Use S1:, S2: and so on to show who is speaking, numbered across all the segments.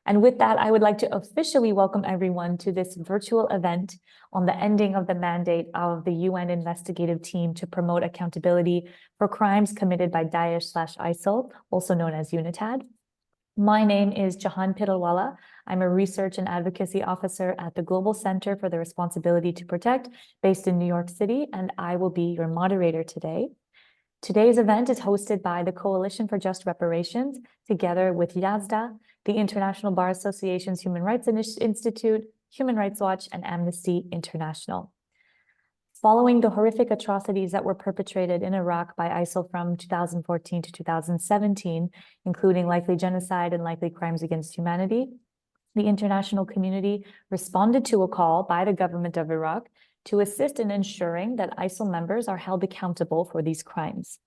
S1: And with that, I would like to officially welcome everyone to this virtual event on the ending of the mandate of the UN Investigative Team to promote accountability for crimes committed by Daesh/ISIL, also known as UNITAD. My name is Jahan Piralwala. I'm a research and advocacy officer at the Global Center for the Responsibility to Protect, based in New York City, and I will be your moderator today. Today's event is hosted by the Coalition for Just Reparations, together with Yazda, the International Bar Association's Human Rights Institute, Human Rights Watch, and Amnesty International. Following the horrific atrocities that were perpetrated in Iraq by ISIL from 2014 to 2017, including likely genocide and likely crimes against humanity, the international community responded to a call by the government of Iraq to assist in ensuring that ISIL members are held accountable for these crimes.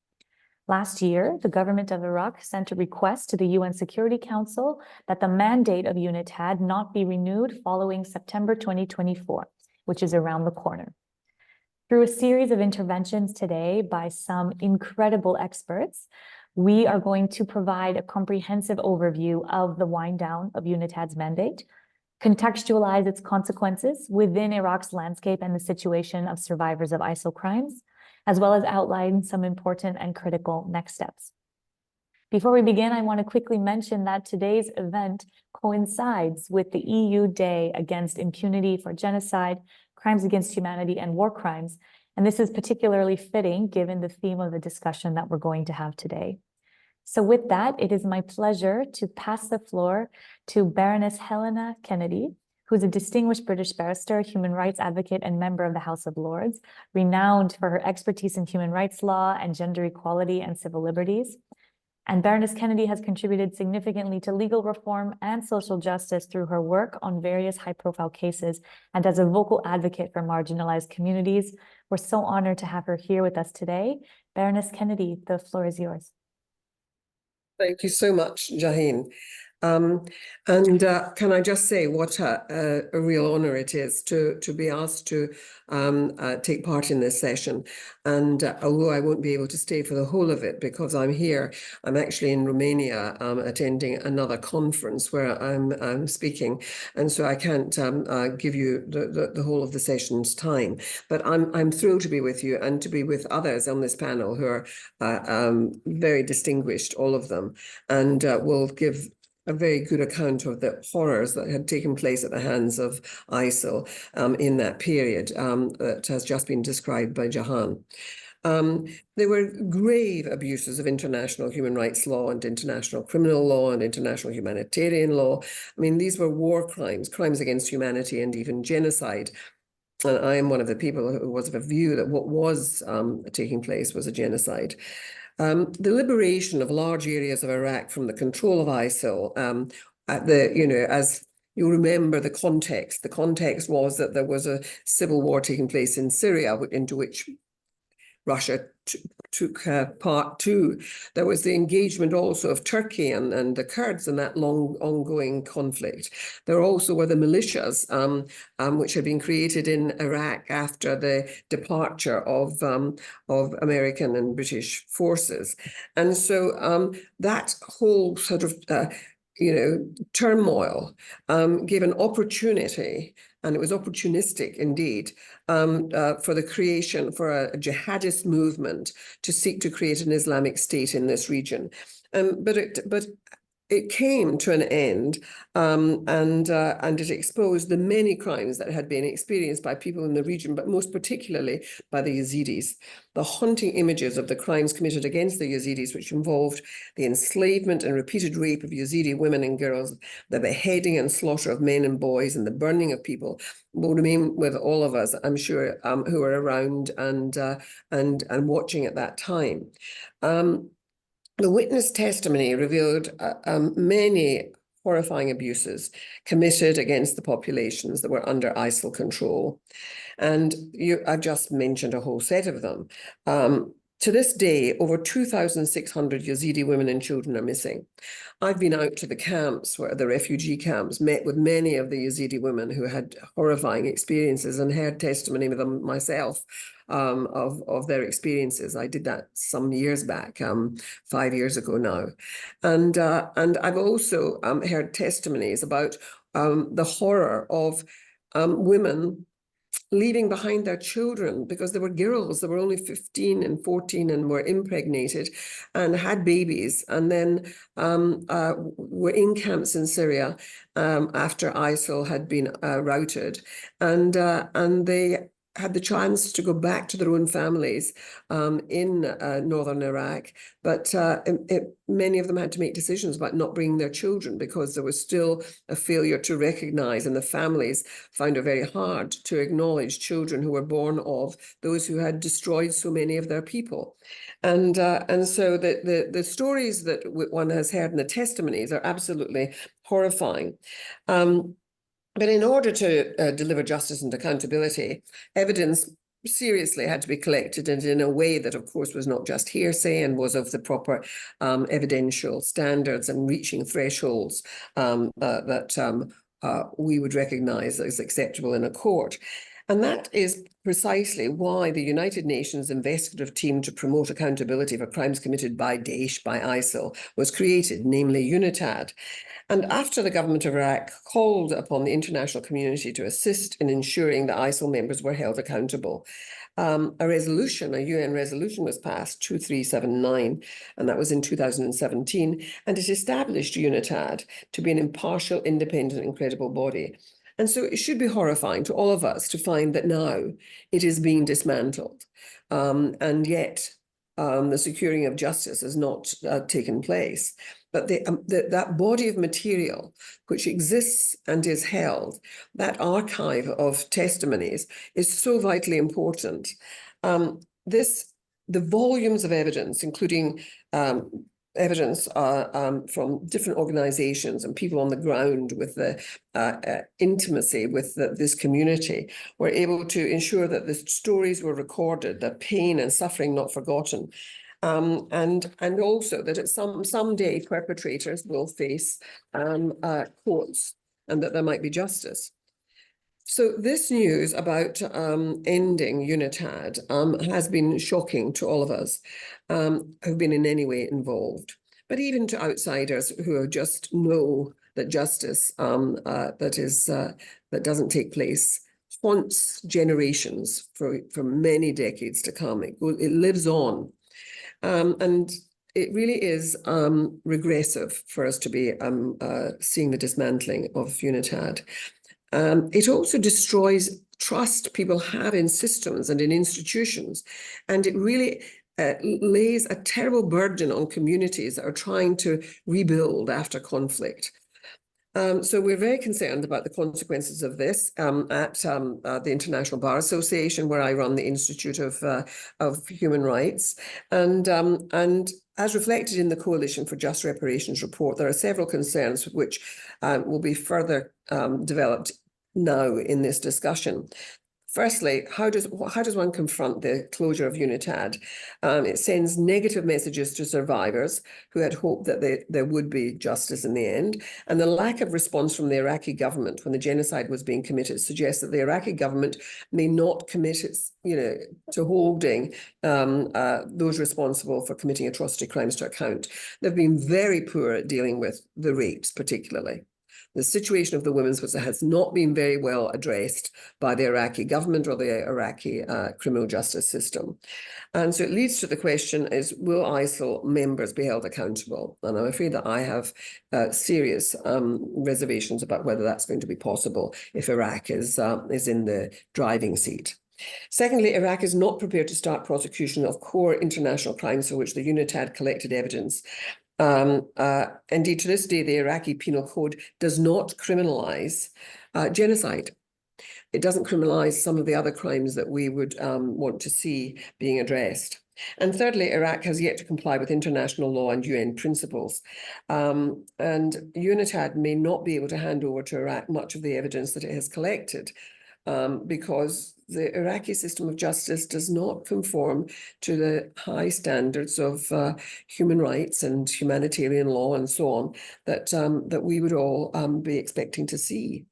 S1: Last year, the government of Iraq sent a request to the UN Security Council that the mandate of UNITAD not be renewed following September 2024, which is around the corner. Through a series of interventions today by some incredible experts, we are going to provide a comprehensive overview of the wind down of UNITAD's mandate, contextualize its consequences within Iraq's landscape and the situation of survivors of ISIL crimes, as well as outline some important and critical next steps. Before we begin, I want to quickly mention that today's event coincides with the EU Day Against Impunity for Genocide, Crimes Against Humanity, and War Crimes, and this is particularly fitting given the theme of the discussion that we're going to have today. So with that, it is my pleasure to pass the floor to Baroness Helena Kennedy, who's a distinguished British barrister, human rights advocate, and member of the House of Lords, renowned for her expertise in human rights law and gender equality and civil liberties. And Baroness Kennedy has contributed significantly to legal reform and social justice through her work on various high-profile cases and as a vocal advocate for marginalized communities. We're so honored to have her here with us today. Baroness Kennedy, the floor is yours.
S2: Thank you so much, Jaheen. Can I just say what a real honor it is to be asked to take part in this session. And although I won't be able to stay for the whole of it because I'm here, I'm actually in Romania attending another conference where I'm speaking. And so I can't give you the whole of the session's time. But I'm thrilled to be with you and to be with others on this panel who are very distinguished, all of them, and will give a very good account of the horrors that had taken place at the hands of ISIL in that period that has just been described by Jahan. There were grave abuses of international human rights law and international criminal law and international humanitarian law. I mean, these were war crimes, crimes against humanity, and even genocide. And I am one of the people who was of a view that what was taking place was a genocide. The liberation of large areas of Iraq from the control of ISIL, as you remember the context was that there was a civil war taking place in Syria, into which Russia took part too. There was the engagement also of Turkey and the Kurds in that long ongoing conflict. There also were the militias, which had been created in Iraq after the departure of American and British forces. And so that whole sort of turmoil gave an opportunity, and it was opportunistic indeed, for the creation, for a jihadist movement to seek to create an Islamic State in this region. But it came to an end, and it exposed the many crimes that had been experienced by people in the region, but most particularly by the Yazidis. The haunting images of the crimes committed against the Yazidis, which involved the enslavement and repeated rape of Yazidi women and girls, the beheading and slaughter of men and boys, and the burning of people, will remain with all of us, I'm sure, who are around and watching at that time. The witness testimony revealed many horrifying abuses committed against the populations that were under ISIL control. And I've just mentioned a whole set of them. To this day, over 2,600 Yazidi women and children are missing. I've been out to the camps, the refugee camps, met with many of the Yazidi women who had horrifying experiences and heard testimony with them myself of their experiences. I did that some years back, 5 years ago now. And I've also heard testimonies about the horror of women leaving behind their children because they were girls. They were only 15 and 14 and were impregnated and had babies, and then were in camps in Syria after ISIL had been routed, and they had the chance to go back to their own families in northern Iraq, but many of them had to make decisions about not bringing their children because there was still a failure to recognize, and the families found it very hard to acknowledge children who were born of those who had destroyed so many of their people. And so the stories that one has heard in the testimonies are absolutely horrifying. But in order to deliver justice and accountability, evidence seriously had to be collected, and in a way that, of course, was not just hearsay and was of the proper evidential standards and reaching thresholds that we would recognize as acceptable in a court. And that is precisely why the United Nations Investigative Team to promote accountability for crimes committed by Daesh, by ISIL, was created, namely UNITAD. And after the government of Iraq called upon the international community to assist in ensuring that ISIL members were held accountable, a UN resolution was passed, 2379, and that was in 2017, and it established UNITAD to be an impartial, independent, and credible body. And so it should be horrifying to all of us to find that now it is being dismantled, and yet the securing of justice has not taken place. But that body of material which exists and is held, that archive of testimonies, is so vitally important. The volumes of evidence, including evidence from different organizations and people on the ground with the intimacy with this community, were able to ensure that the stories were recorded, the pain and suffering not forgotten. And also that at someday perpetrators will face courts and that there might be justice. So this news about ending UNITAD has been shocking to all of us who've been in any way involved, but even to outsiders who just know that justice that doesn't take place haunts generations for many decades to come. It lives on. And it really is regressive for us to be seeing the dismantling of UNITAD. It also destroys trust people have in systems and in institutions, and it really lays a terrible burden on communities that are trying to rebuild after conflict. So we're very concerned about the consequences of this at the International Bar Association, where I run the Institute of Human Rights. And as reflected in the Coalition for Just Reparations report, there are several concerns which will be further developed now in this discussion. Firstly, how does one confront the closure of UNITAD? It sends negative messages to survivors who had hoped that there would be justice in the end. And the lack of response from the Iraqi government when the genocide was being committed suggests that the Iraqi government may not commit to holding those responsible for committing atrocity crimes to account. They've been very poor at dealing with the rapes, particularly. The situation of the women has not been very well addressed by the Iraqi government or the Iraqi criminal justice system. And so it leads to the question is, will ISIL members be held accountable? And I'm afraid that I have serious reservations about whether that's going to be possible if Iraq is in the driving seat. Secondly, Iraq is not prepared to start prosecution of core international crimes for which the UNITAD collected evidence. Indeed, to this day, the Iraqi Penal Code does not criminalize genocide. It doesn't criminalize some of the other crimes that we would want to see being addressed. And thirdly, Iraq has yet to comply with international law and UN principles. And UNITAD may not be able to hand over to Iraq much of the evidence that it has collected. because the Iraqi system of justice does not conform to the high standards of human rights and humanitarian law and so on that we would all be expecting to see.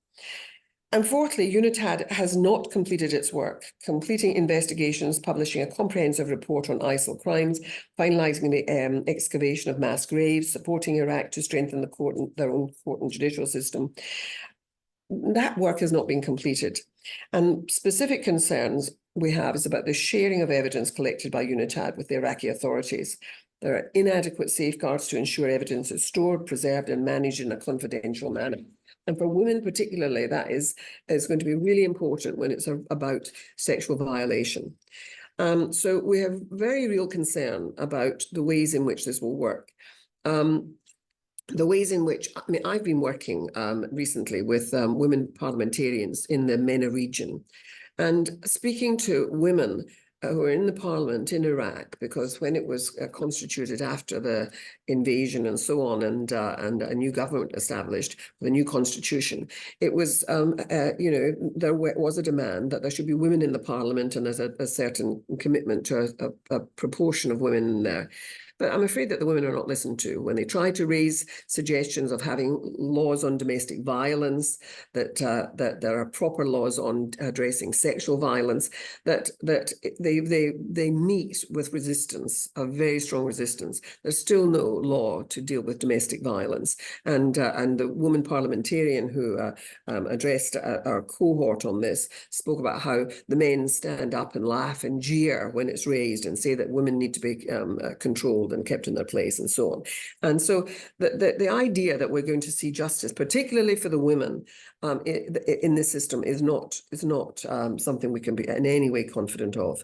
S2: And fourthly, UNITAD has not completed its work, completing investigations, publishing a comprehensive report on ISIL crimes, finalising the excavation of mass graves, supporting Iraq to strengthen their own court and judicial system. That work has not been completed. And specific concerns we have is about the sharing of evidence collected by UNITAD with the Iraqi authorities. There are inadequate safeguards to ensure evidence is stored, preserved, and managed in a confidential manner. And for women particularly, that is going to be really important when it's about sexual violation. So we have very real concern about the ways in which this will work. The ways in which, I mean, I've been working recently with women parliamentarians in the MENA region and speaking to women who were in the parliament in Iraq, because when it was constituted after the invasion and so on, and a new government established, the new constitution, it was, there was a demand that there should be women in the parliament, and there's a certain commitment to a proportion of women in there. But I'm afraid that the women are not listened to when they try to raise suggestions of having laws on domestic violence, that there are proper laws on addressing sexual violence, that they meet with resistance, a very strong resistance. There's still no law to deal with domestic violence, and the woman parliamentarian who addressed our cohort on this spoke about how the men stand up and laugh and jeer when it's raised and say that women need to be controlled and kept in their place and so on. And so the idea that we're going to see justice, particularly for the women in this system, is not something we can be in any way confident of.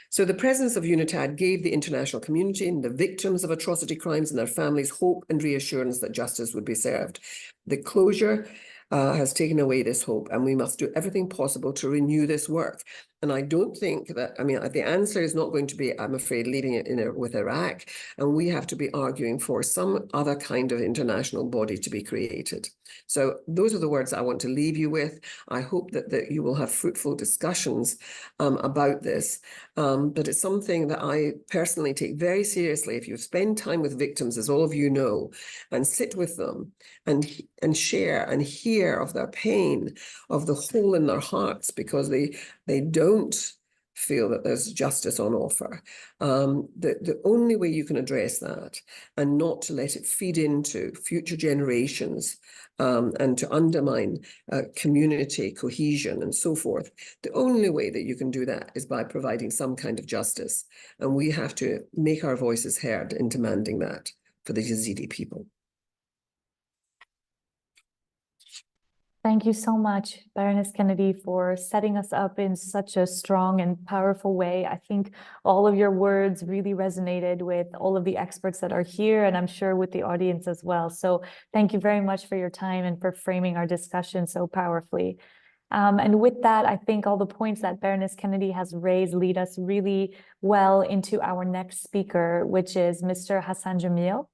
S2: So the presence of UNITAD gave the international community and the victims of atrocity crimes and their families hope and reassurance that justice would be served. The closure has taken away this hope, and we must do everything possible to renew this work. And I don't think that, I mean, the answer is not going to be, I'm afraid, leaving it with Iraq, and we have to be arguing for some other kind of international body to be created. So those are the words I want to leave you with. I hope that you will have fruitful discussions about this, but it's something that I personally take very seriously. If you spend time with victims, as all of you know, and sit with them and share and hear of their pain, of the hole in their hearts because they don't feel that there's justice on offer. The only way you can address that, and not to let it feed into future generations and to undermine community cohesion and so forth, the only way that you can do that is by providing some kind of justice. And we have to make our voices heard in demanding that for the Yazidi people.
S1: Thank you so much, Baroness Kennedy, for setting us up in such a strong and powerful way. I think all of your words really resonated with all of the experts that are here, and I'm sure with the audience as well. So thank you very much for your time and for framing our discussion so powerfully. And with that, I think all the points that Baroness Kennedy has raised lead us really well into our next speaker, which is Mr. Hassan Jamil,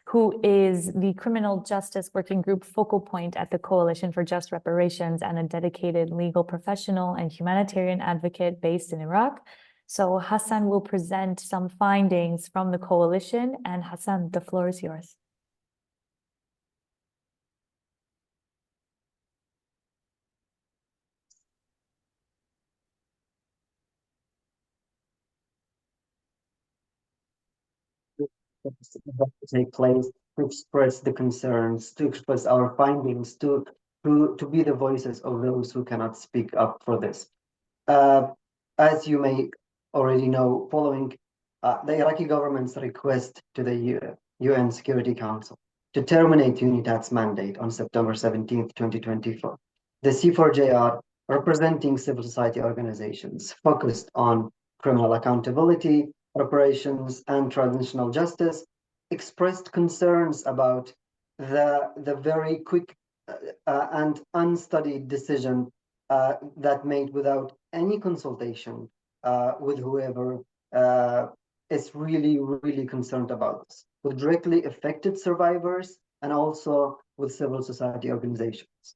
S1: who is the Criminal Justice Working Group focal point at the Coalition for Just Reparations and a dedicated legal professional and humanitarian advocate based in Iraq. So Hassan will present some findings from the coalition, and Hassan, the floor is yours.
S3: Take place to express the concerns, to express our findings, to be the voices of those who cannot speak up for this. As you may already know, following the Iraqi government's request to the UN Security Council to terminate UNITAD's mandate on September 17th, 2024, the C4JR, representing civil society organizations focused on criminal accountability, reparations, and transitional justice, expressed concerns about the very quick and unstudied decision that made without any consultation with whoever is really concerned about this, with directly affected survivors and also with civil society organizations.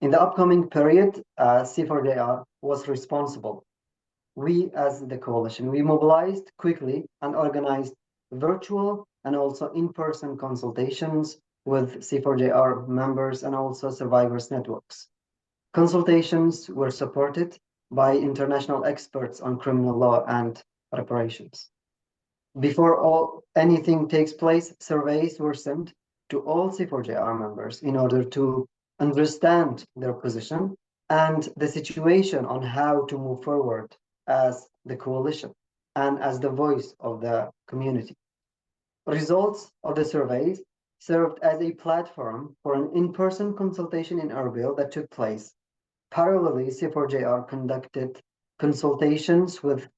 S3: In the upcoming period, C4JR was responsible. We, as the coalition, we mobilized quickly and organized virtual and also in-person consultations with C4JR members and also survivors networks. Consultations were supported by international experts on criminal law and reparations. Before anything takes place, surveys were sent to all C4JR members in order to understand their position and the situation on how to move forward as the coalition and as the voice of the community. Results of the surveys served as a platform for an in-person consultation in Erbil that took place. Parallelly, C4JR conducted consultations with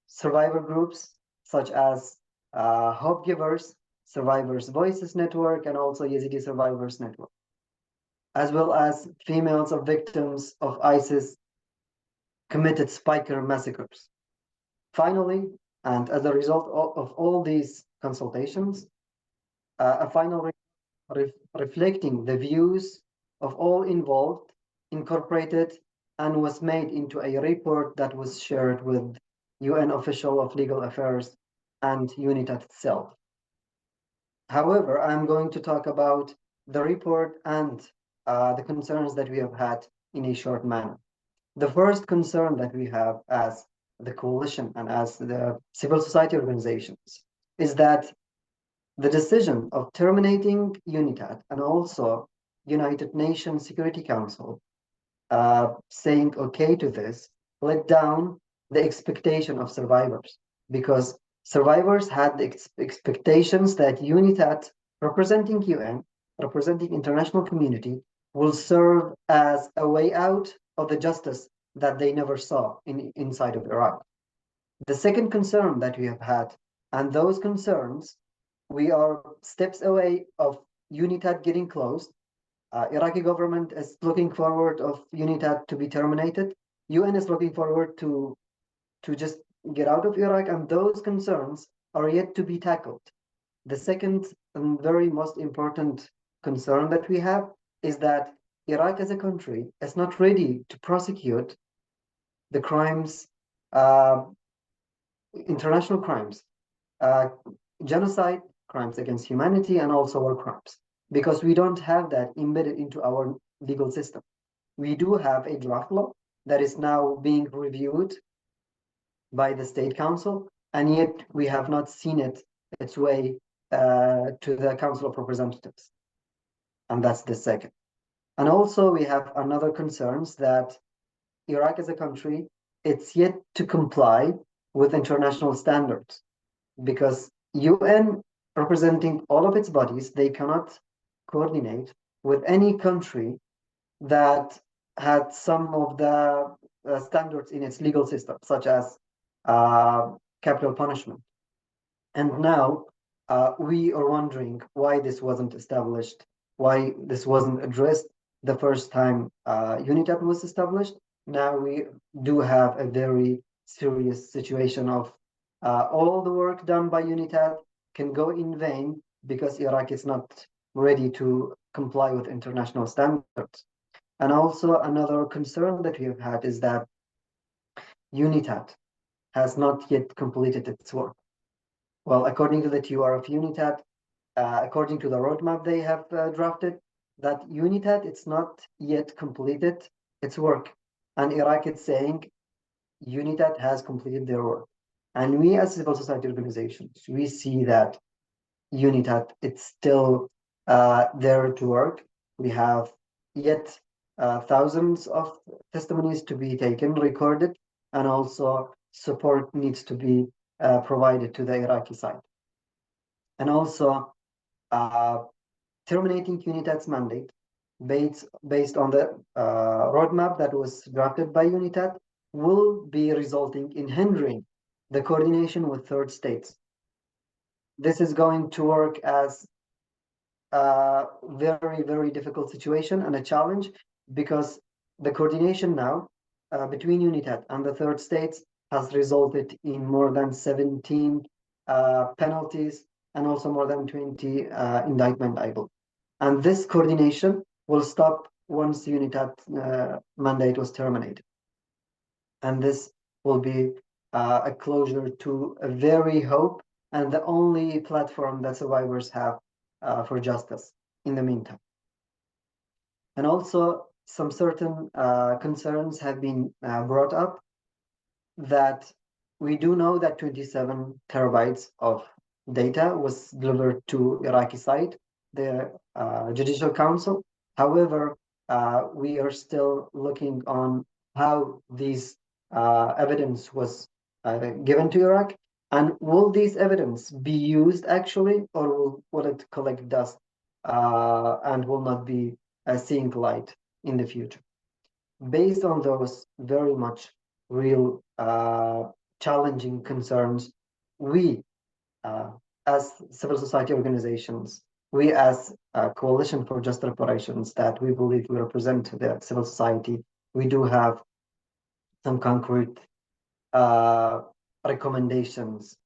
S3: survivor groups such as Hope Givers, Survivors Voices Network, and also Yazidi Survivors Network, as well as females of victims of ISIS committed spiker massacres. Finally, and as a result of all these consultations, a final reflecting the views of all involved incorporated and was made into a report that was shared with UN official of legal affairs and UNITAD itself. However, I'm going to talk about the report and the concerns that we have had in a short manner. The first concern that we have as the coalition and as the civil society organizations is that the decision of terminating UNITAD and also United Nations Security Council saying okay to this let down the expectation of survivors, because survivors had the expectations that UNITAD, representing UN, representing international community, will serve as a way out of the justice that they never saw inside of Iraq. The second concern that we have had, and those concerns, we are steps away of UNITAD getting closed. Iraqi government is looking forward of UNITAD to be terminated. UN is looking forward to just get out of Iraq, and those concerns are yet to be tackled. The second and very most important concern that we have is that Iraq as a country is not ready to prosecute the crimes, international crimes, genocide, crimes against humanity, and also war crimes, because we don't have that embedded into our legal system. We do have a draft law that is now being reviewed by the State Council, and yet we have not seen its way to the Council of Representatives. And that's the second. And also we have another concerns that Iraq as a country, it's yet to comply with international standards, because UN representing all of its bodies, they cannot coordinate with any country that had some of the standards in its legal system, such as capital punishment. And now we are wondering why this wasn't established, why this wasn't addressed the first time UNITAD was established. Now we do have a very serious situation of all the work done by UNITAD can go in vain because Iraq is not ready to comply with international standards. And also another concern that we have had is that UNITAD has not yet completed its work. Well, according to the TUR of UNITAD, according to the roadmap they have drafted, that UNITAD, it's not yet completed its work. And Iraq is saying UNITAD has completed their work. And we as civil society organizations, we see that UNITAD, it's still there to work. We have yet thousands of testimonies to be taken, recorded, and also support needs to be provided to the Iraqi side. And also terminating UNITAD's mandate based on the roadmap that was drafted by UNITAD will be resulting in hindering the coordination with third states. This is going to work as a very, very difficult situation and a challenge, because the coordination now between UNITAD and the third states has resulted in more than 17 penalties and also more than 20 indictment, I believe. And this coordination will stop once UNITAD mandate was terminated. And this will be a closure to a very hope and the only platform that survivors have for justice in the meantime. And also some certain concerns have been brought up that we do know that 27 terabytes of data was delivered to Iraqi side, the Judicial Council. However, we are still looking on how these evidence was given to Iraq, and will these evidence be used actually, or will it collect dust and will not be seeing light in the future? Based on those very much real challenging concerns, we as civil society organizations, we as a Coalition for Just Reparations that we believe we represent the civil society, we do have some concrete recommendations.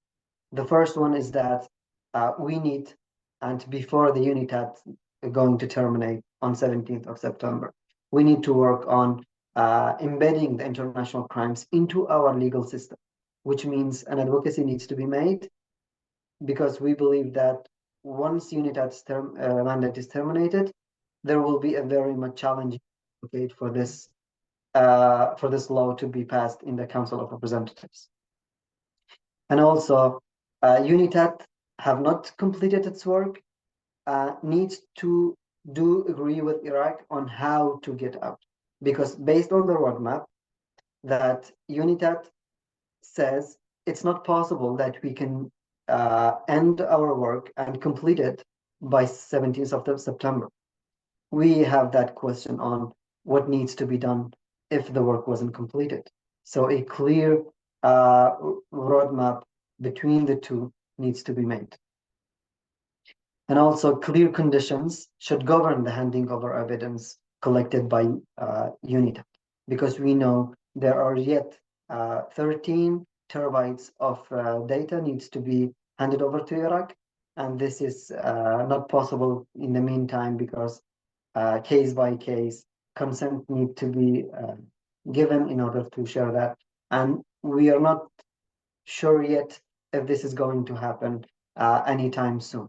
S3: The first one is that we need, and before the UNITAD going to terminate on 17th of September, we need to work on embedding the international crimes into our legal system, which means an advocacy needs to be made, because we believe that once UNITAD's mandate is terminated, there will be a very much challenging for this law to be passed in the Council of Representatives. And also, UNITAD have not completed its work, needs to agree with Iraq on how to get out. Because based on the roadmap that UNITAD says, it's not possible that we can end our work and complete it by 17th of September. We have that question on what needs to be done if the work wasn't completed. So a clear roadmap between the two needs to be made. And also clear conditions should govern the handing over evidence collected by UNITAD, because we know there are yet 13 terabytes of data needs to be handed over to Iraq, and this is not possible in the meantime because case by case consent need to be given in order to share that, and we are not sure yet if this is going to happen anytime soon.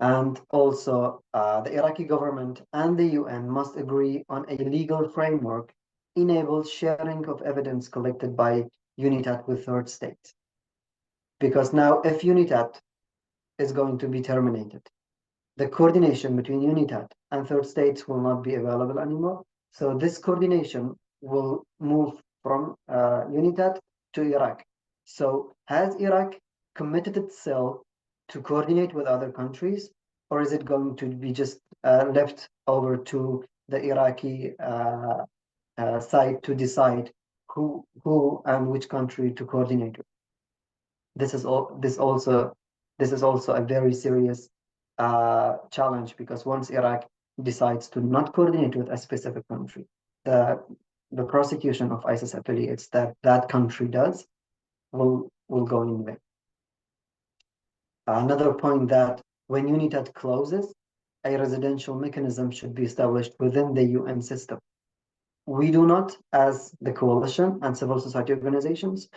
S3: And also the Iraqi government and the UN must agree on a legal framework enables sharing of evidence collected by UNITAD with third states. Because now if UNITAD is going to be terminated, the coordination between UNITAD and third states will not be available anymore. So this coordination will move from UNITAD to Iraq. So has Iraq committed itself to coordinate with other countries, or is it going to be just left over to the Iraqi side to decide who and which country to coordinate with? This is also a very serious challenge, because once Iraq decides to not coordinate with a specific country, the prosecution of ISIS affiliates that country does will go in vain. Another point that when UNITAD closes, a residential mechanism should be established within the UN system. We do not, as the coalition and civil society organizations,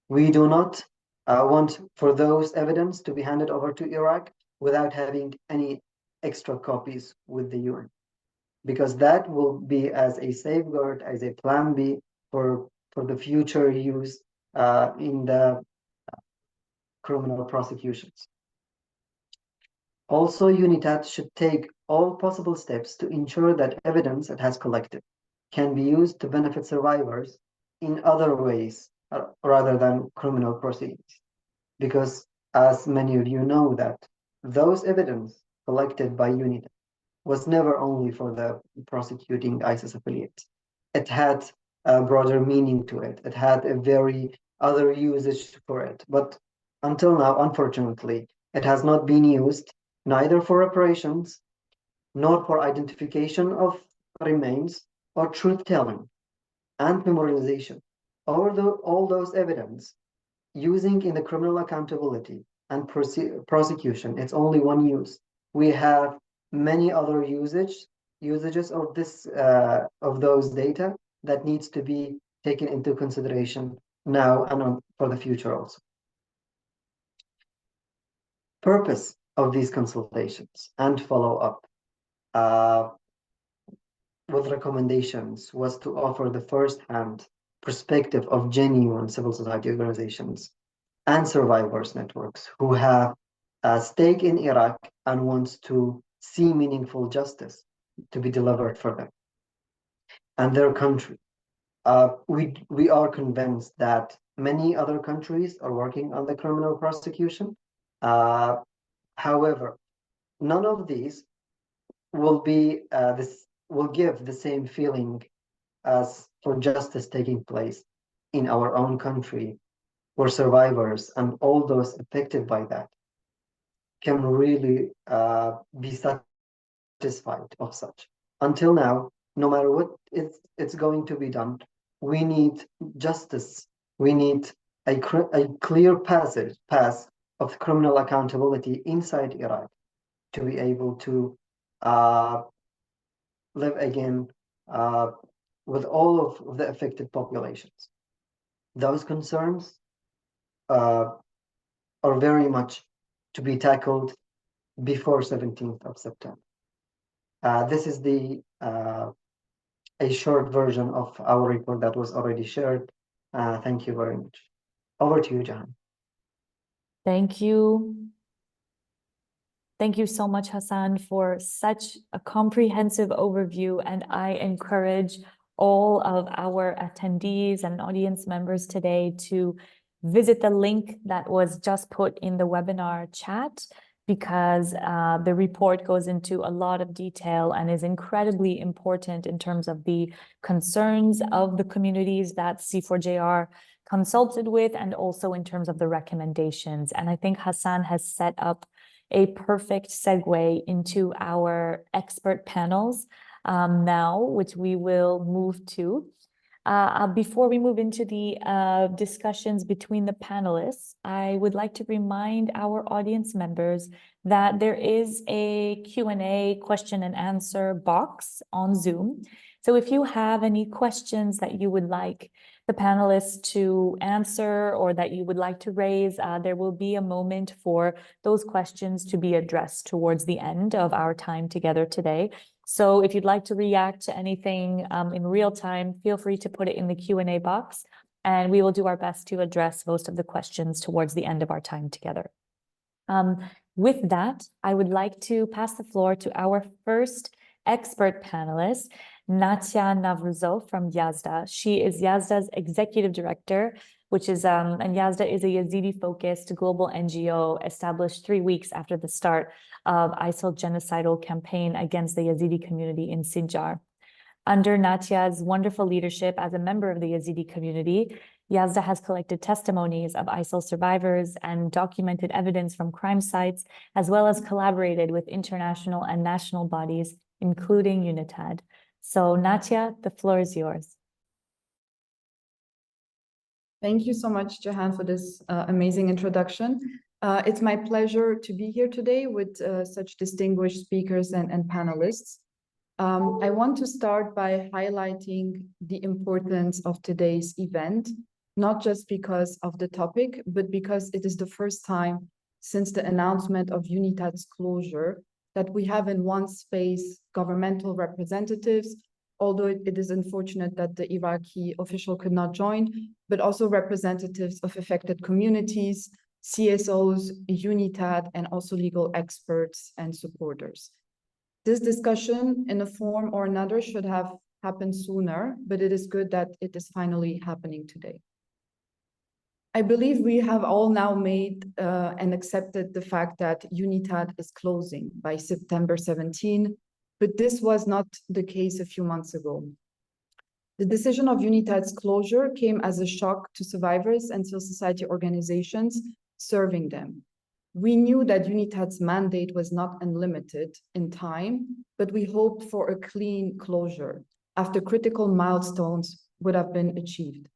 S3: we do not want for those evidence to be handed over to Iraq without having any extra copies with the UN, because that will be as a safeguard, as a plan B for the future use in the criminal prosecutions. Also, UNITAD should take all possible steps to ensure that evidence it has collected can be used to benefit survivors in other ways rather than criminal proceedings. Because as many of you know, that those evidence collected by UNITAD was never only for the prosecuting ISIS affiliates. It had a broader meaning to it. It had a very other usage for it. But until now, unfortunately, it has not been used neither for reparations, nor for identification of remains or truth-telling and memorialization. All those evidence using in the criminal accountability and prosecution, it's only one use. We have many other usage usages of this of those data that needs to be taken into consideration now and for the future also. Purpose of these consultations and follow-up with recommendations was to offer the first-hand perspective of genuine civil society organizations and survivors networks who have a stake in Iraq and wants to see meaningful justice to be delivered for them and their country. We are convinced that many other countries are working on the criminal prosecution. However, none of these will be will give the same feeling as for justice taking place in our own country, where survivors and all those affected by that can really be satisfied of such. Until now, no matter what it's going to be done, we need justice. We need a clear path of criminal accountability inside Iraq to be able to live again with all of the affected populations. Those concerns are very much to be tackled before 17th of September. This is a short version of our report that was already shared. Thank you very much. Over to you, Jahan.
S1: Thank you. Thank you so much, Hassan, for such a comprehensive overview. And I encourage all of our attendees and audience members today to visit the link that was just put in the webinar chat, because the report goes into a lot of detail and is incredibly important in terms of the concerns of the communities that C4JR consulted with, and also in terms of the recommendations. And I think Hassan has set up a perfect segue into our expert panels now, which we will move to. Before we move into the discussions between the panelists, I would like to remind our audience members that there is a Q&A, question and answer box on Zoom. So if you have any questions that you would like the panelists to answer or that you would like to raise, there will be a moment for those questions to be addressed towards the end of our time together today. So if you'd like to react to anything in real time, feel free to put it in the Q&A box, and we will do our best to address most of the questions towards the end of our time together. With that, I would like to pass the floor to our first expert panelist, Natia Navruzov from Yazda. She is Yazda's executive director, which is, and Yazda is a Yazidi-focused global NGO established 3 weeks after the start of ISIL genocidal campaign against the Yazidi community in Sinjar. Under Natia's wonderful leadership as a member of the Yazidi community, Yazda has collected testimonies of ISIL survivors and documented evidence from crime sites, as well as collaborated with international and national bodies, including UNITAD. So Natia, the floor is yours.
S4: Thank you so much, Jahan, for this amazing introduction. It's my pleasure to be here today with such distinguished speakers and panelists. I want to start by highlighting the importance of today's event, not just because of the topic, but because it is the first time since the announcement of UNITAD's closure that we have in one space governmental representatives, although it is unfortunate that the Iraqi official could not join, but also representatives of affected communities, CSOs, UNITAD, and also legal experts and supporters. This discussion, in a form or another, should have happened sooner, but it is good that it is finally happening today. I believe we have all now made and accepted the fact that UNITAD is closing by September 17, but this was not the case a few months ago. The decision of UNITAD's closure came as a shock to survivors and civil society organizations serving them. We knew that UNITAD's mandate was not unlimited in time, but we hoped for a clean closure after critical milestones would have been achieved.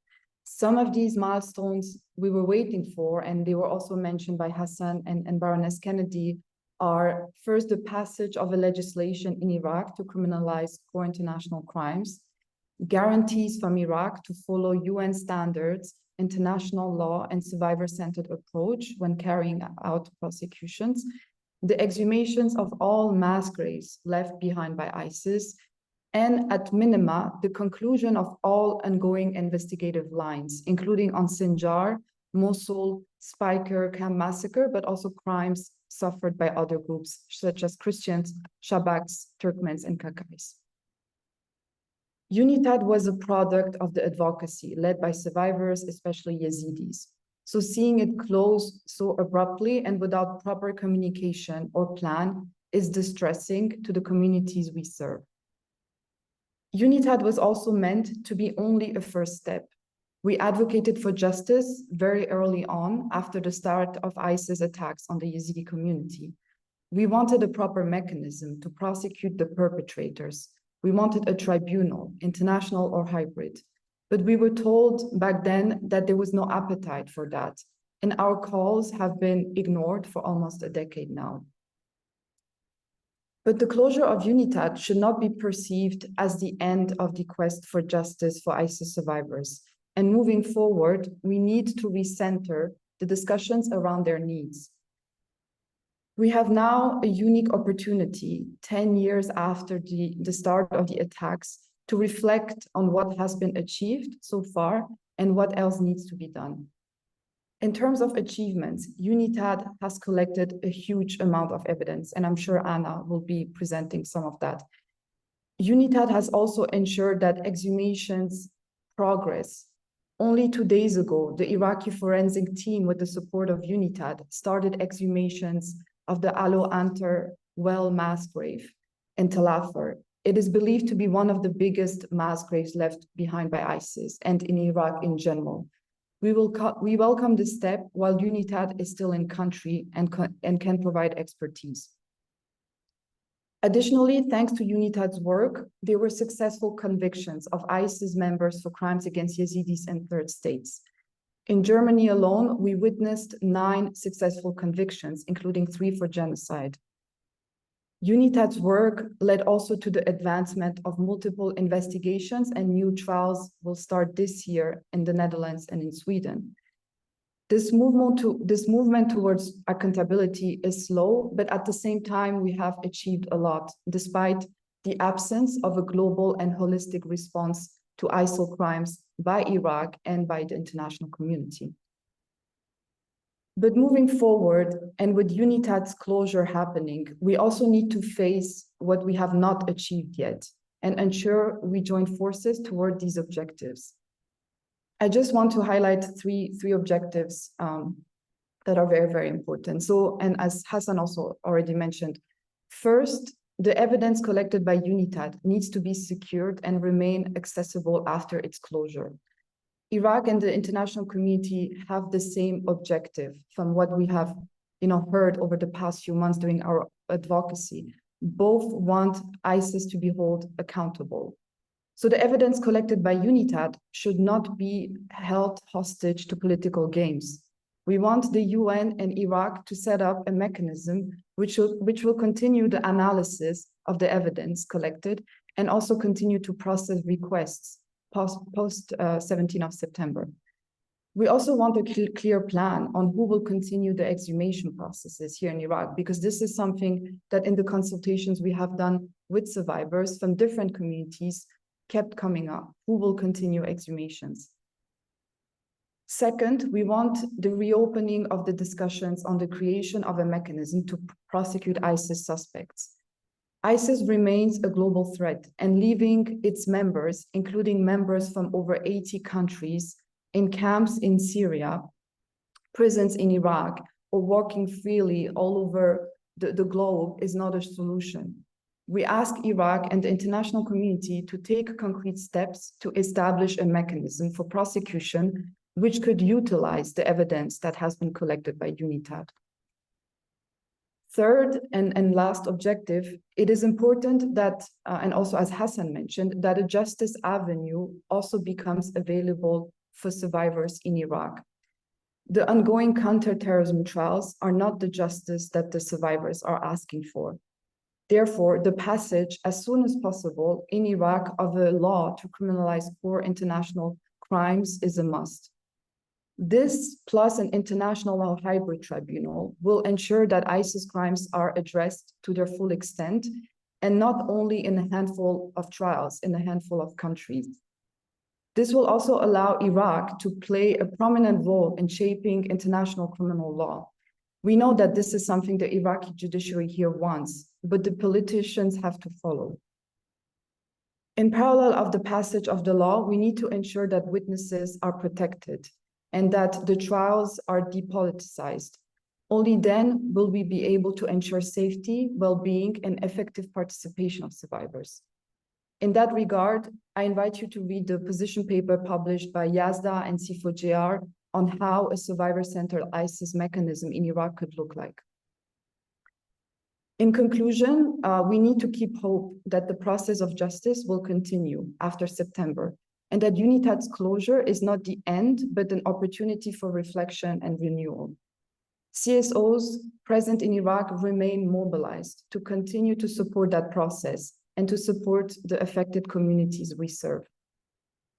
S4: Some of these milestones we were waiting for, and they were also mentioned by Hassan and Baroness Kennedy, are first the passage of a legislation in Iraq to criminalize core international crimes, guarantees from Iraq to follow UN standards, international law, and survivor-centered approach when carrying out prosecutions, the exhumations of all mass graves left behind by ISIS, and at minima, the conclusion of all ongoing investigative lines, including on Sinjar, Mosul, Speicher camp massacre, but also crimes suffered by other groups, such as Christians, Shabaks, Turkmens, and Kakais. UNITAD was a product of the advocacy led by survivors, especially Yazidis. So seeing it close so abruptly and without proper communication or plan is distressing to the communities we serve. UNITAD was also meant to be only a first step. We advocated for justice very early on after the start of ISIS attacks on the Yazidi community. We wanted a proper mechanism to prosecute the perpetrators. We wanted a tribunal, international or hybrid. But we were told back then that there was no appetite for that. And our calls have been ignored for almost a decade now. But the closure of UNITAD should not be perceived as the end of the quest for justice for ISIS survivors. And moving forward, we need to recenter the discussions around their needs. We have now a unique opportunity, 10 years after the start of the attacks, to reflect on what has been achieved so far and what else needs to be done. In terms of achievements, UNITAD has collected a huge amount of evidence, and I'm sure Anna will be presenting some of that. UNITAD has also ensured that exhumations progress. Only 2 days ago, the Iraqi forensic team, with the support of UNITAD, started exhumations of the Alo Antar well mass grave in Tel Afar. It is believed to be one of the biggest mass graves left behind by ISIS and in Iraq in general. We welcome this step while UNITAD is still in country and can provide expertise. Additionally, thanks to UNITAD's work, there were successful convictions of ISIS members for crimes against Yazidis in third states. In Germany alone, we witnessed 9 successful convictions, including 3 for genocide. UNITAD's work led also to the advancement of multiple investigations, and new trials will start this year in the Netherlands and in Sweden. This movement towards accountability is slow, but at the same time, we have achieved a lot, despite the absence of a global and holistic response to ISIL crimes by Iraq and by the international community. But moving forward, and with UNITAD's closure happening, we also need to face what we have not achieved yet and ensure we join forces toward these objectives. I just want to highlight three objectives that are very, very important. So, and as Hassan also already mentioned, first, the evidence collected by UNITAD needs to be secured and remain accessible after its closure. Iraq and the international community have the same objective from what we have heard over the past few months during our advocacy. Both want ISIS to be held accountable. So the evidence collected by UNITAD should not be held hostage to political games. We want the UN and Iraq to set up a mechanism which will continue the analysis of the evidence collected and also continue to process requests post 17th of September. We also want a clear plan on who will continue the exhumation processes here in Iraq, because this is something that in the consultations we have done with survivors from different communities kept coming up. Who will continue exhumations? Second, we want the reopening of the discussions on the creation of a mechanism to prosecute ISIS suspects. ISIS remains a global threat, and leaving its members, including members from over 80 countries, in camps in Syria, prisons in Iraq, or walking freely all over the globe is not a solution. We ask Iraq and the international community to take concrete steps to establish a mechanism for prosecution which could utilize the evidence that has been collected by UNITAD. Third and last objective, it is important that, and also as Hassan mentioned, that a justice avenue also becomes available for survivors in Iraq. The ongoing counterterrorism trials are not the justice that the survivors are asking for. Therefore, the passage as soon as possible in Iraq of a law to criminalize core international crimes is a must. This, plus an international law hybrid tribunal, will ensure that ISIS crimes are addressed to their full extent, and not only in a handful of trials, in a handful of countries. This will also allow Iraq to play a prominent role in shaping international criminal law. We know that this is something the Iraqi judiciary here wants, but the politicians have to follow. In parallel of the passage of the law, we need to ensure that witnesses are protected and that the trials are depoliticized. Only then will we be able to ensure safety, well-being, and effective participation of survivors. In that regard, I invite you to read the position paper published by Yazda and C4JR on how a survivor-centered ISIS mechanism in Iraq could look like. In conclusion, we need to keep hope that the process of justice will continue after September, and that UNITAD's closure is not the end, but an opportunity for reflection and renewal. CSOs present in Iraq remain mobilized to continue to support that process and to support the affected communities we serve.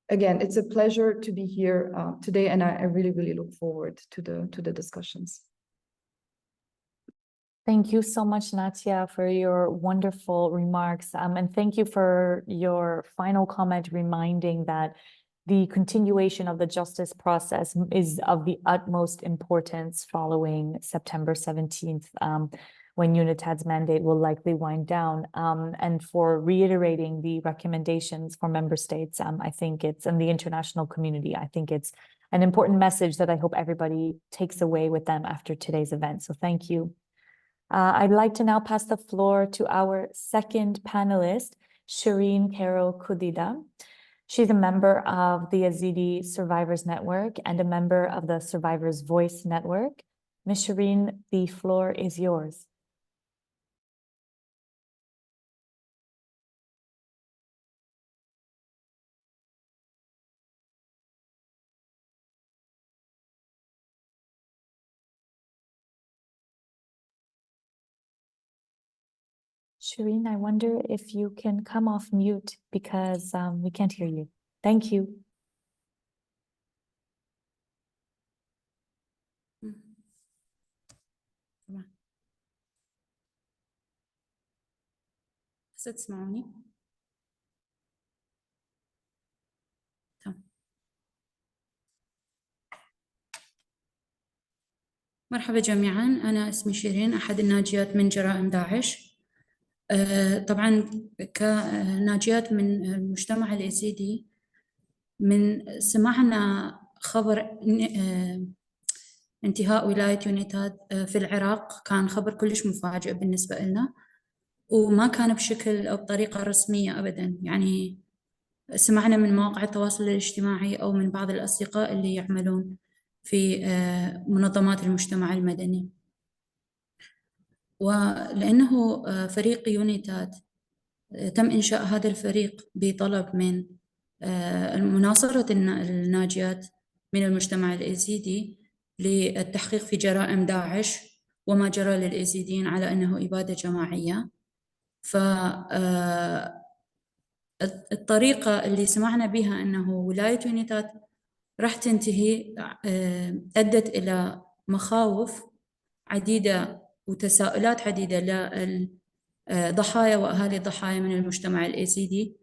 S4: Again, it's a pleasure to be here today, and I really, really look forward to the discussions.
S1: Thank you so much, Natia, for your wonderful remarks. And thank you for your final comment reminding that the continuation of the justice process is of the utmost importance following September 17th, when UNITAD's mandate will likely wind down, and for reiterating the recommendations for member states. I think it's, and the international community, I think it's an important message that I hope everybody takes away with them after today's event. So thank you. I'd like to now pass the floor to our second panelist, Shireen Kero Kudida. She's a member of the Yazidi Survivors Network and a member of the Survivors Voice Network. Ms. Shireen, the floor is yours. Shireen, I wonder if you can come off mute because we can't hear you. Thank you.
S5: هسه تسمعوني؟ تمام. مرحبا جميعا، أنا اسمي شيرين، أحد الناجيات من جرائم داعش. طبعا كناجيات من المجتمع اليزيدي، من سمعنا خبر انتهاء ولاية يونيتاد في العراق كان خبر كلش مفاجئ بالنسبة لنا، وما كان بشكل أو بطريقة رسمية أبداً. يعني سمعنا من مواقع التواصل الاجتماعي أو من بعض الأصدقاء اللي يعملون في منظمات المجتمع المدني. ولأنه فريق يونيتاد تم إنشاء هذا الفريق بطلب من مناصرة الناجيات من المجتمع اليزيدي للتحقيق في جرائم داعش وما جرى لليزيديين على أنه إبادة جماعية. فالطريقة اللي سمعنا بها أنه ولاية يونيتاد راح تنتهي أدت إلى مخاوف عديدة وتساؤلات عديدة للضحايا وأهالي الضحايا من المجتمع اليزيدي،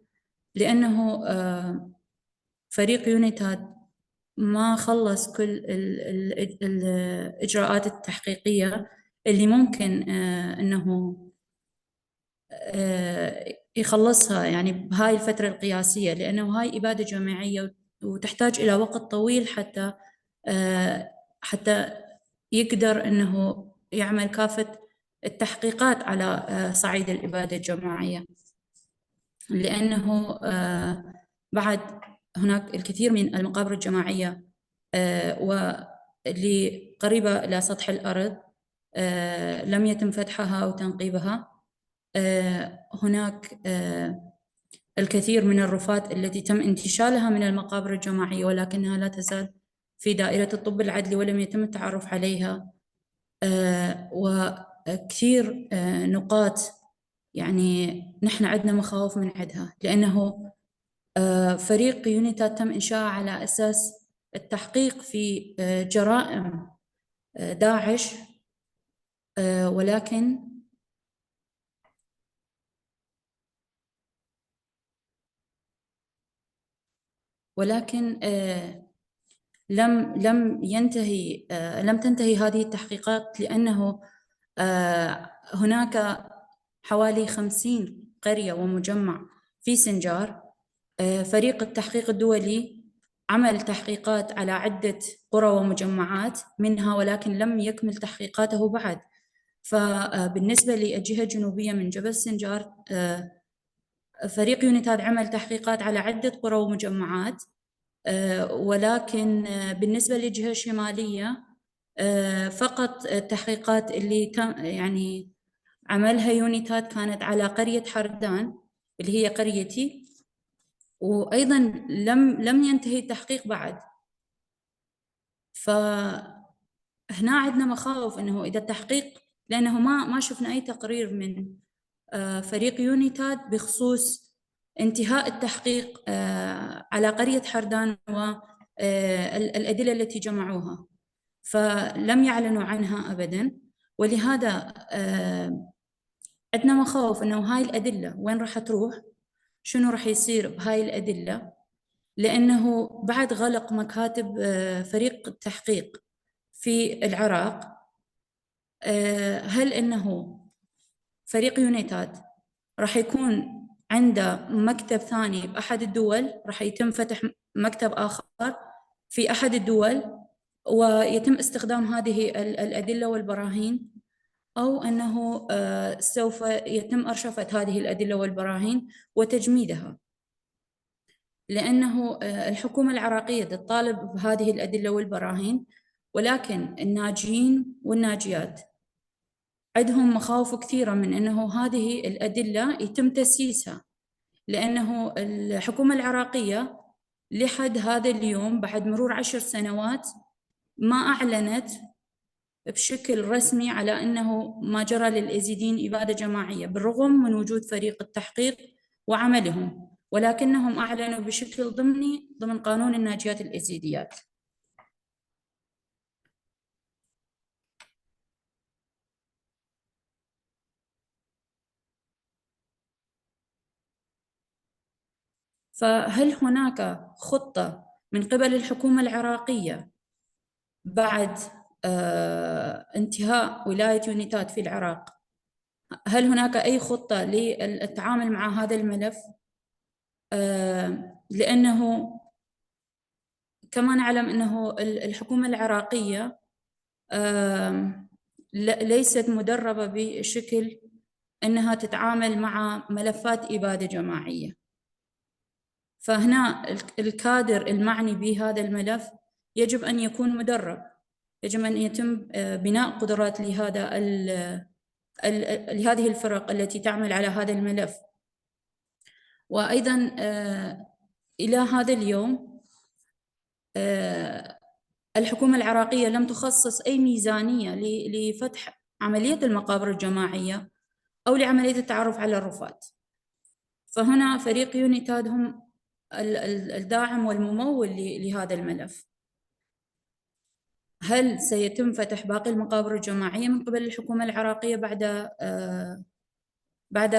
S5: لأنه فريق يونيتاد ما خلص كل الإجراءات التحقيقية اللي ممكن أنه يخلصها يعني بهاي الفترة القياسية، لأنه هاي إبادة جماعية وتحتاج إلى وقت طويل حتى يقدر أنه يعمل كافة التحقيقات على صعيد الإبادة الجماعية، لأنه بعد هناك الكثير من المقابر الجماعية واللي قريبة إلى سطح الأرض لم يتم فتحها أو تنقيبها. هناك الكثير من الرفات التي تم انتشالها من المقابر الجماعية ولكنها لا تزال في دائرة الطب العدلي ولم يتم التعرف عليها، وكثير نقاط يعني نحن عندنا مخاوف من عندها، لأنه فريق يونيتاد تم إنشاءه على أساس التحقيق في جرائم داعش، ولكن لم تنتهي هذه التحقيقات، لأنه هناك حوالي 50 قرية ومجمع في سنجار. فريق التحقيق الدولي عمل تحقيقات على عدة قرى ومجمعات منها، ولكن لم يكمل تحقيقاته بعد. فبالنسبة للجهة الجنوبية من جبل سنجار، فريق يونيتاد عمل تحقيقات على عدة قرى ومجمعات، ولكن بالنسبة للجهة الشمالية فقط التحقيقات اللي يعني عملها يونيتاد كانت على قرية حردان اللي هي قريتي، وأيضا لم ينتهي التحقيق بعد. فهنا عندنا مخاوف أنه إذا التحقيق، لأنه ما شفنا أي تقرير من فريق يونيتاد بخصوص انتهاء التحقيق على قرية حردان والأدلة التي جمعوها، فلم يعلنوا عنها أبدا. ولهذا عندنا مخاوف أنه هاي الأدلة وين راح تروح، شنو راح يصير بهاي الأدلة، لأنه بعد غلق مكاتب فريق التحقيق في العراق، هل أنه فريق يونيتاد راح يكون عنده مكتب ثاني بأحد الدول، راح يتم فتح مكتب آخر في أحد الدول ويتم استخدام هذه الأدلة والبراهين، أو أنه سوف يتم أرشفة هذه الأدلة والبراهين وتجميدها، لأنه الحكومة العراقية تطالب بهذه الأدلة والبراهين، ولكن الناجين والناجيات عندهم مخاوف كثيرة من أنه هذه الأدلة يتم تسييسها، لأنه الحكومة العراقية لحد هذا اليوم بعد مرور 10 سنوات ما أعلنت بشكل رسمي على أنه ما جرى للإيزيديين إبادة جماعية، بالرغم من وجود فريق التحقيق وعملهم، ولكنهم أعلنوا بشكل ضمني ضمن قانون الناجيات الإيزيديات. فهل هناك خطة من قبل الحكومة العراقية بعد انتهاء ولاية يونيتاد في العراق، هل هناك أي خطة للتعامل مع هذا الملف؟ لأنه كما نعلم أنه الحكومة العراقية ليست مدربة بشكل أنها تتعامل مع ملفات إبادة جماعية. فهنا الكادر المعني بهذا الملف يجب أن يكون مدرب، يجب أن يتم بناء قدرات لهذه الفرق التي تعمل على هذا الملف. وأيضا إلى هذا اليوم الحكومة العراقية لم تخصص أي ميزانية لفتح عملية المقابر الجماعية أو لعملية التعرف على الرفات. فهنا فريق يونيتاد هم الداعم والممول لهذا الملف. هل سيتم فتح باقي المقابر الجماعية من قبل الحكومة العراقية بعد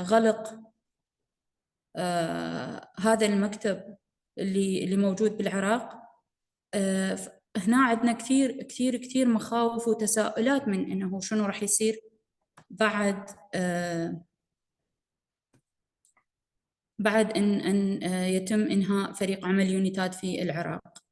S5: غلق هذا المكتب اللي موجود بالعراق؟ هنا عندنا كثير مخاوف وتساؤلات من إنه شنو راح يصير بعد أن يتم إنهاء فريق عمل يونيتاد في العراق.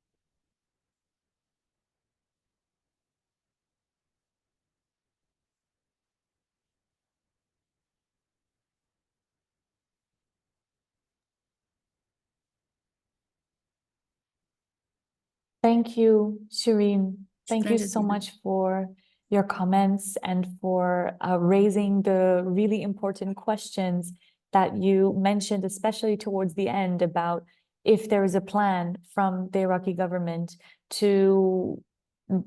S1: Thank you, Shireen. Thank you so
S5: جزيلا.
S1: much for your comments and for raising the really important questions that you mentioned, especially towards the end, about if there is a plan from the Iraqi government to,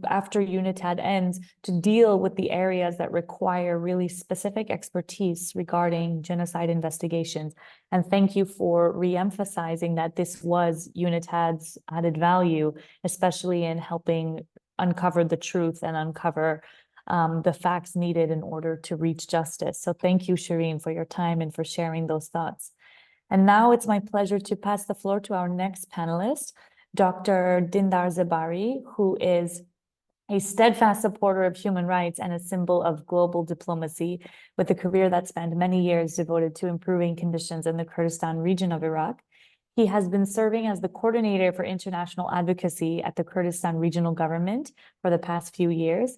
S1: after UNITAD ends, to deal with the areas that require really specific expertise regarding genocide investigations. And thank you for re-emphasizing that this was UNITAD's added value, especially in helping uncover the truth and uncover the facts needed in order to reach justice. So thank you, Shireen, for your time and for sharing those thoughts. And now it's my pleasure to pass the floor to our next panelist, Dr. Dindar Zabari, who is a steadfast supporter of human rights and a symbol of global diplomacy, with a career that spanned many years devoted to improving conditions in the Kurdistan region of Iraq. He has been serving as the coordinator for international advocacy at the Kurdistan regional government for the past few years.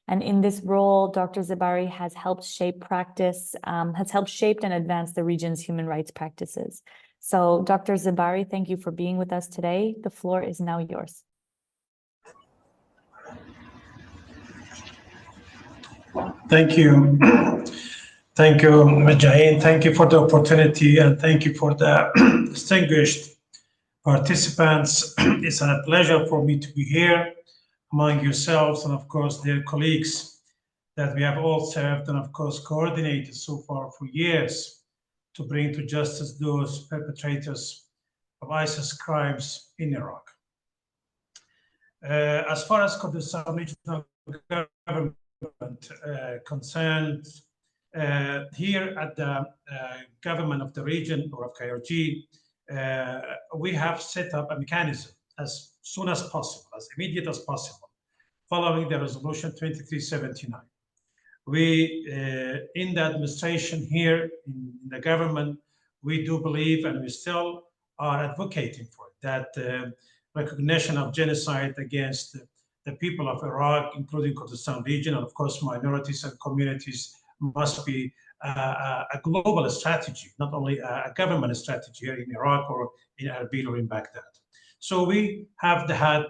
S1: And in this role, Dr. Zabari has helped shape and advance the region's human rights practices. So Dr. Zabari, thank you for being with us today. The floor is now yours.
S6: Thank you. Thank you, Majahin. Thank you for the opportunity, and thank you for the distinguished participants. It's a pleasure for me to be here among yourselves and, of course, their colleagues that we have all served and, of course, coordinated so far for years to bring to justice those perpetrators of ISIS crimes in Iraq. As far as Kurdistan regional government concerned, here at the government of the region, or of KRG, we have set up a mechanism as soon as possible, as immediate as possible, following the resolution 2379. We, in the administration here in the government, we do believe, and we still are advocating for it, that recognition of genocide against the people of Iraq, including Kurdistan region, and of course minorities and communities, must be a global strategy, not only a government strategy here in Iraq or in Erbil or in Baghdad. So we have had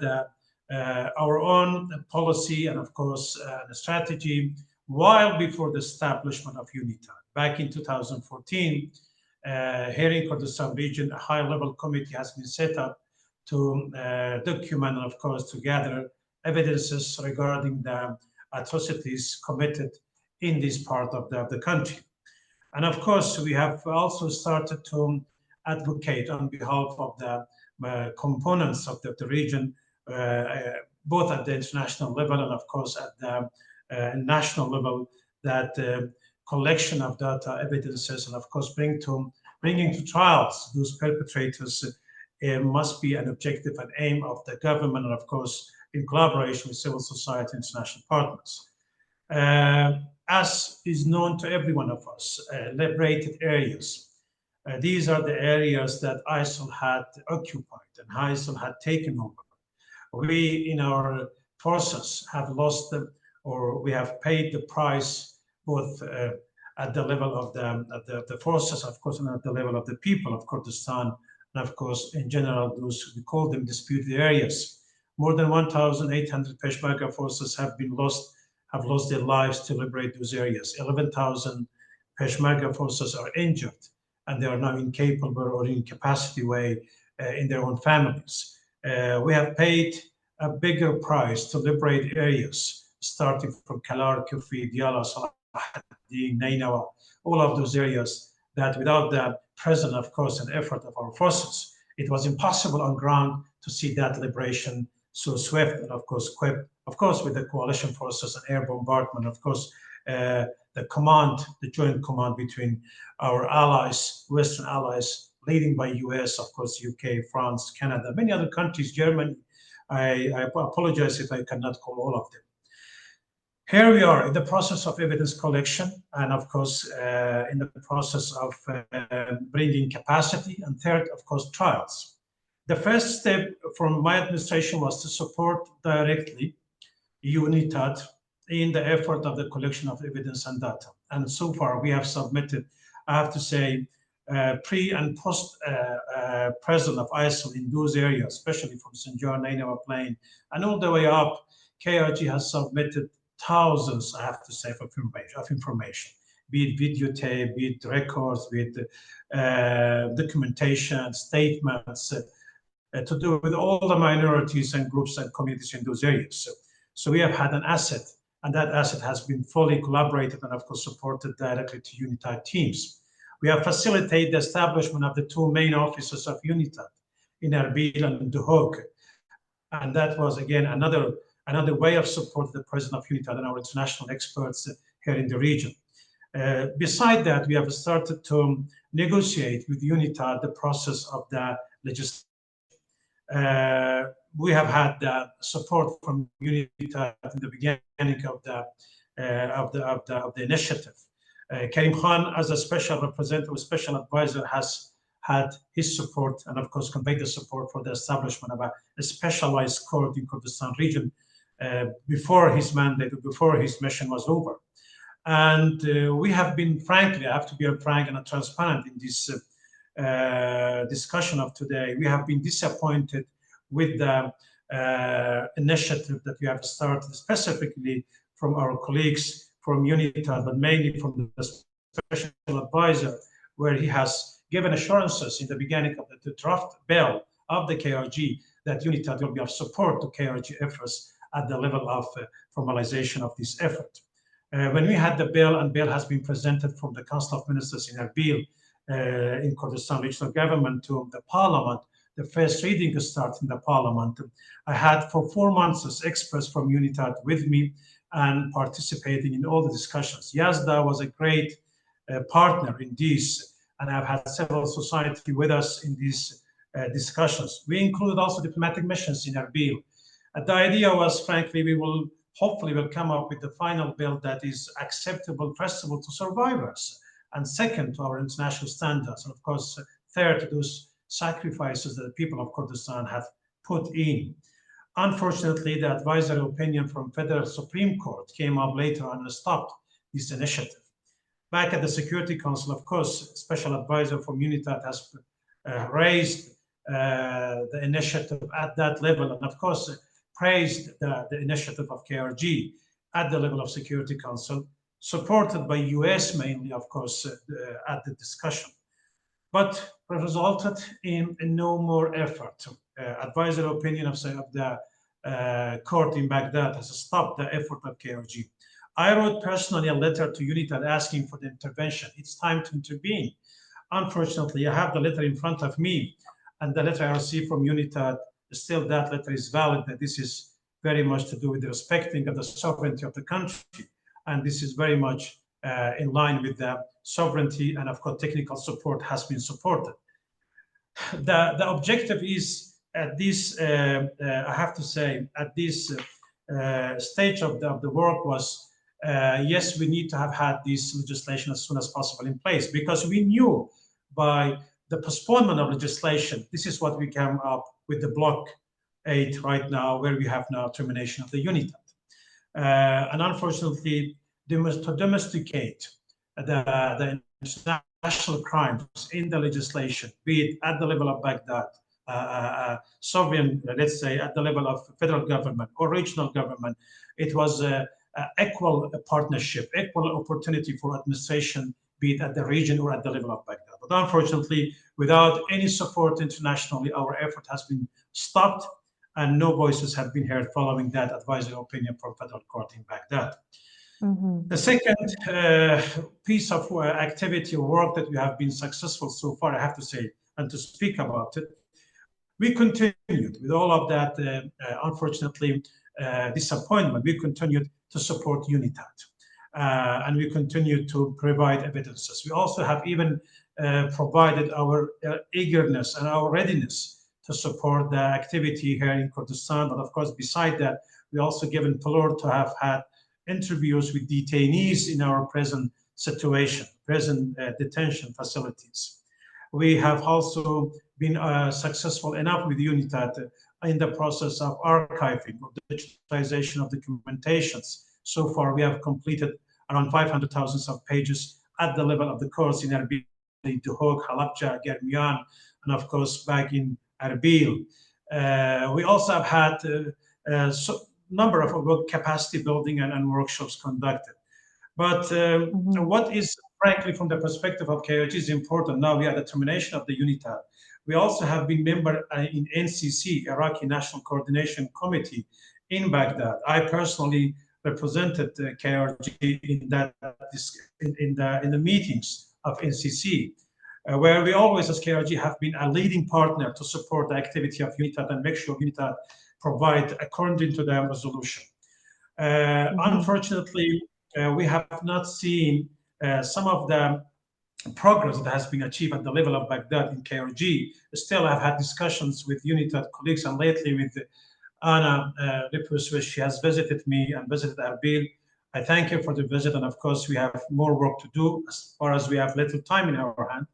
S6: our own policy and of course the strategy while before the establishment of UNITAD. Back in 2014, here in Kurdistan region, a high-level committee has been set up to document and of course to gather evidences regarding the atrocities committed in this part of the country. And of course, we have also started to advocate on behalf of the components of the region, both at the international level and of course at the national level, that collection of data, evidences, and of course bringing to trials those perpetrators must be an objective and aim of the government, and of course in collaboration with civil society and international partners. As is known to every one of us, liberated areas. These are the areas that ISIL had occupied and ISIL had taken over. We, in our forces, have lost them, or we have paid the price, both at the level of the forces, of course, and at the level of the people of Kurdistan, and of course, in general, those we call them disputed areas. More than 1,800 Peshmerga forces have lost their lives to liberate those areas. 11,000 Peshmerga forces are injured, and they are now incapable or incapacity way in their own families. We have paid a bigger price to liberate areas, starting from Kalar, Kufi, Diyala, Salahuddin, Nainawa, all of those areas that without the presence, of course, and effort of our forces, it was impossible on ground to see that liberation so swift and of course quick. Of course, with the coalition forces and air bombardment, of course, the joint command between our allies, Western allies, leading by US, of course, UK, France, Canada, many other countries, Germany. I apologize if I cannot call all of them. Here we are in the process of evidence collection and, of course, in the process of bringing capacity, and third, of course, trials. The first step from my administration was to support directly UNITAD in the effort of the collection of evidence and data. And so far, we have submitted, I have to say, pre and post presence of ISIL in those areas, especially from Sinjar, Nainawa Plain, and all the way up. KRG has submitted thousands, I have to say, of information, be it videotape, be it records, be it documentation, statements, to do with all the minorities and groups and communities in those areas. So we have had an asset, and that asset has been fully collaborated and of course supported directly to UNITAD teams. We have facilitated the establishment of the two main offices of UNITAD in Erbil and Duhok. And that was again another way of support the President of UNITAD and our international experts here in the region. Beside that, we have started to negotiate with UNITAD the process of the legislation. We have had support from UNITAD in the beginning of the initiative. Karim Khan, as a special representative, special advisor, has had his support and of course conveyed the support for the establishment of a specialized court in Kurdistan region before his mandate, before his mission was over. And we have been, frankly, I have to be frank and transparent in this discussion of today, we have been disappointed with the initiative that we have started, specifically from our colleagues from UNITAD, but mainly from the special advisor, where he has given assurances in the beginning of the draft bill of the KRG that UNITAD will be of support to KRG efforts at the level of formalization of this effort. When we had the bill, and bill has been presented from the Council of Ministers in Erbil, in Kurdistan Regional Government to the Parliament, the first reading started in the Parliament. I had for 4 months as experts from UNITAD with me and participating in all the discussions. Yazda was a great partner in this, and I've had civil society with us in these discussions. We included also diplomatic missions in Erbil. The idea was, frankly, we will hopefully come up with the final bill that is acceptable, first of all, to survivors, and second, to our international standards, and of course, third, to those sacrifices that the people of Kurdistan have put in. Unfortunately, the advisory opinion from Federal Supreme Court came up later on and stopped this initiative. Back at the Security Council, of course, Special Advisor from UNITAD has raised the initiative at that level, and of course, praised the initiative of KRG at the level of Security Council, supported by US mainly, of course, at the discussion. But resulted in no more effort. Advisory opinion of the court in Baghdad has stopped the effort of KRG. I wrote personally a letter to UNITAD asking for the intervention. It's time to intervene. Unfortunately, I have the letter in front of me, and the letter I received from UNITAD, still that letter is valid, that this is very much to do with the respecting of the sovereignty of the country. And this is very much in line with the sovereignty, and of course, technical support has been supported. The objective is at this, I have to say, at this stage of the work was, yes, we need to have had this legislation as soon as possible in place, because we knew by the postponement of legislation, this is what we came up with the Block 8 right now, where we have now termination of the UNITAD. And unfortunately, to domesticate the international crimes in the legislation, be it at the level of Baghdad, sovereign, let's say, at the level of federal government or regional government, it was an equal partnership, equal opportunity for administration, be it at the region or at the level of Baghdad. But unfortunately, without any support internationally, our effort has been stopped, and no voices have been heard following that advisory opinion from federal court in Baghdad. Mm-hmm. The second piece of activity or work that we have been successful so far, I have to say, and to speak about it, we continued with all of that, unfortunately, disappointment. We continued to support UNITAD, and we continued to provide evidences. We also have even provided our eagerness and our readiness to support the activity here in Kurdistan. But of course, beside that, we also given valor to have had interviews with detainees in our present situation, present detention facilities. We have also been successful enough with UNITAD in the process of archiving, of digitization of documentations. So far, we have completed around 500,000 of pages at the level of the courts in Erbil, Duhok, Halabja, Germian, and of course, back in Erbil. We also have had a number of capacity building and workshops conducted. But what is, frankly, from the perspective of KRG is important. Now we are the termination of the UNITAD. We also have been member in NCC, Iraqi National Coordination Committee in Baghdad. I personally represented KRG in the meetings of NCC, where we always, as KRG, have been a leading partner to support the activity of UNITAD and make sure UNITAD provide according to their resolution. Unfortunately, we have not seen some of the progress that has been achieved at the level of Baghdad in KRG. Still, I've had discussions with UNITAD colleagues and lately with Anna Lipus, where she has visited me and visited Erbil. I thank her for the visit, and of course, we have more work to do as far as we have little time in our hand.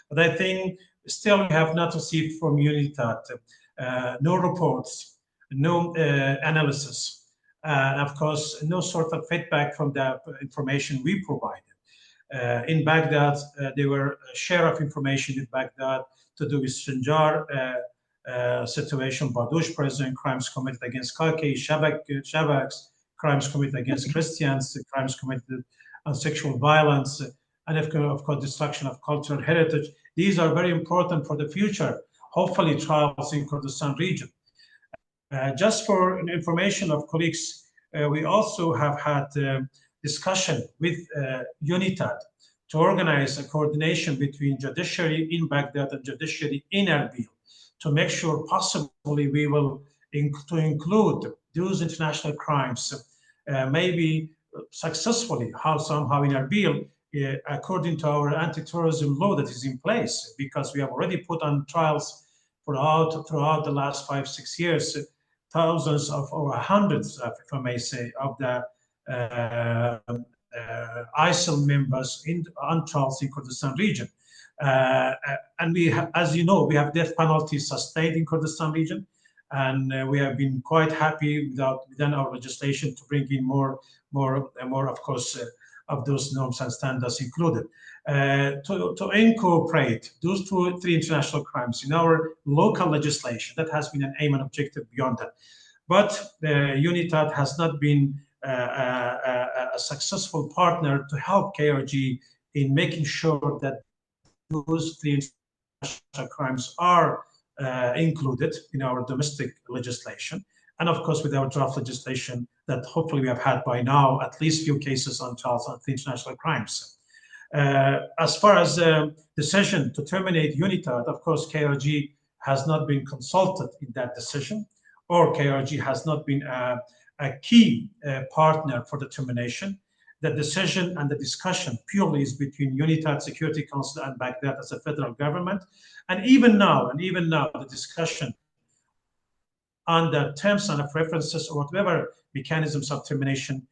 S6: But I think still we have not received from UNITAD no reports, no analysis, and of course, no sort of feedback from the information we provided. In Baghdad, there were a share of information in Baghdad to do with Sinjar situation, Badoush prison, crimes committed against Kaki, Shabaks, crimes committed against Christians, crimes committed on sexual violence, and of course, destruction of cultural heritage. These are very important for the future, hopefully trials in Kurdistan region. Just for information of colleagues, we also have had discussion with UNITAD to organize a coordination between judiciary in Baghdad and judiciary in Erbil to make sure possibly we will to include those international crimes, maybe successfully, somehow in Erbil, according to our anti-terrorism law that is in place, because we have already put on trials throughout the last 5-6 years, thousands of, or hundreds of, if I may say, of the ISIL members on trials in Kurdistan region. And we have, as you know, we have death penalty sustained in Kurdistan region, and we have been quite happy within our legislation to bring in more, of course, of those norms and standards included. To incorporate those 2 or 3 international crimes in our local legislation, that has been an aim and objective beyond that. But UNITAD has not been a successful partner to help KRG in making sure that those 3 international crimes are included in our domestic legislation. And of course, with our draft legislation that hopefully we have had by now, at least few cases on trials on international crimes. As far as the decision to terminate UNITAD, of course, KRG has not been consulted in that decision, or KRG has not been a key partner for the termination. The decision and the discussion purely is between UNITAD Security Council and Baghdad as a federal government. And even now, the discussion on the terms and preferences or whatever mechanisms of termination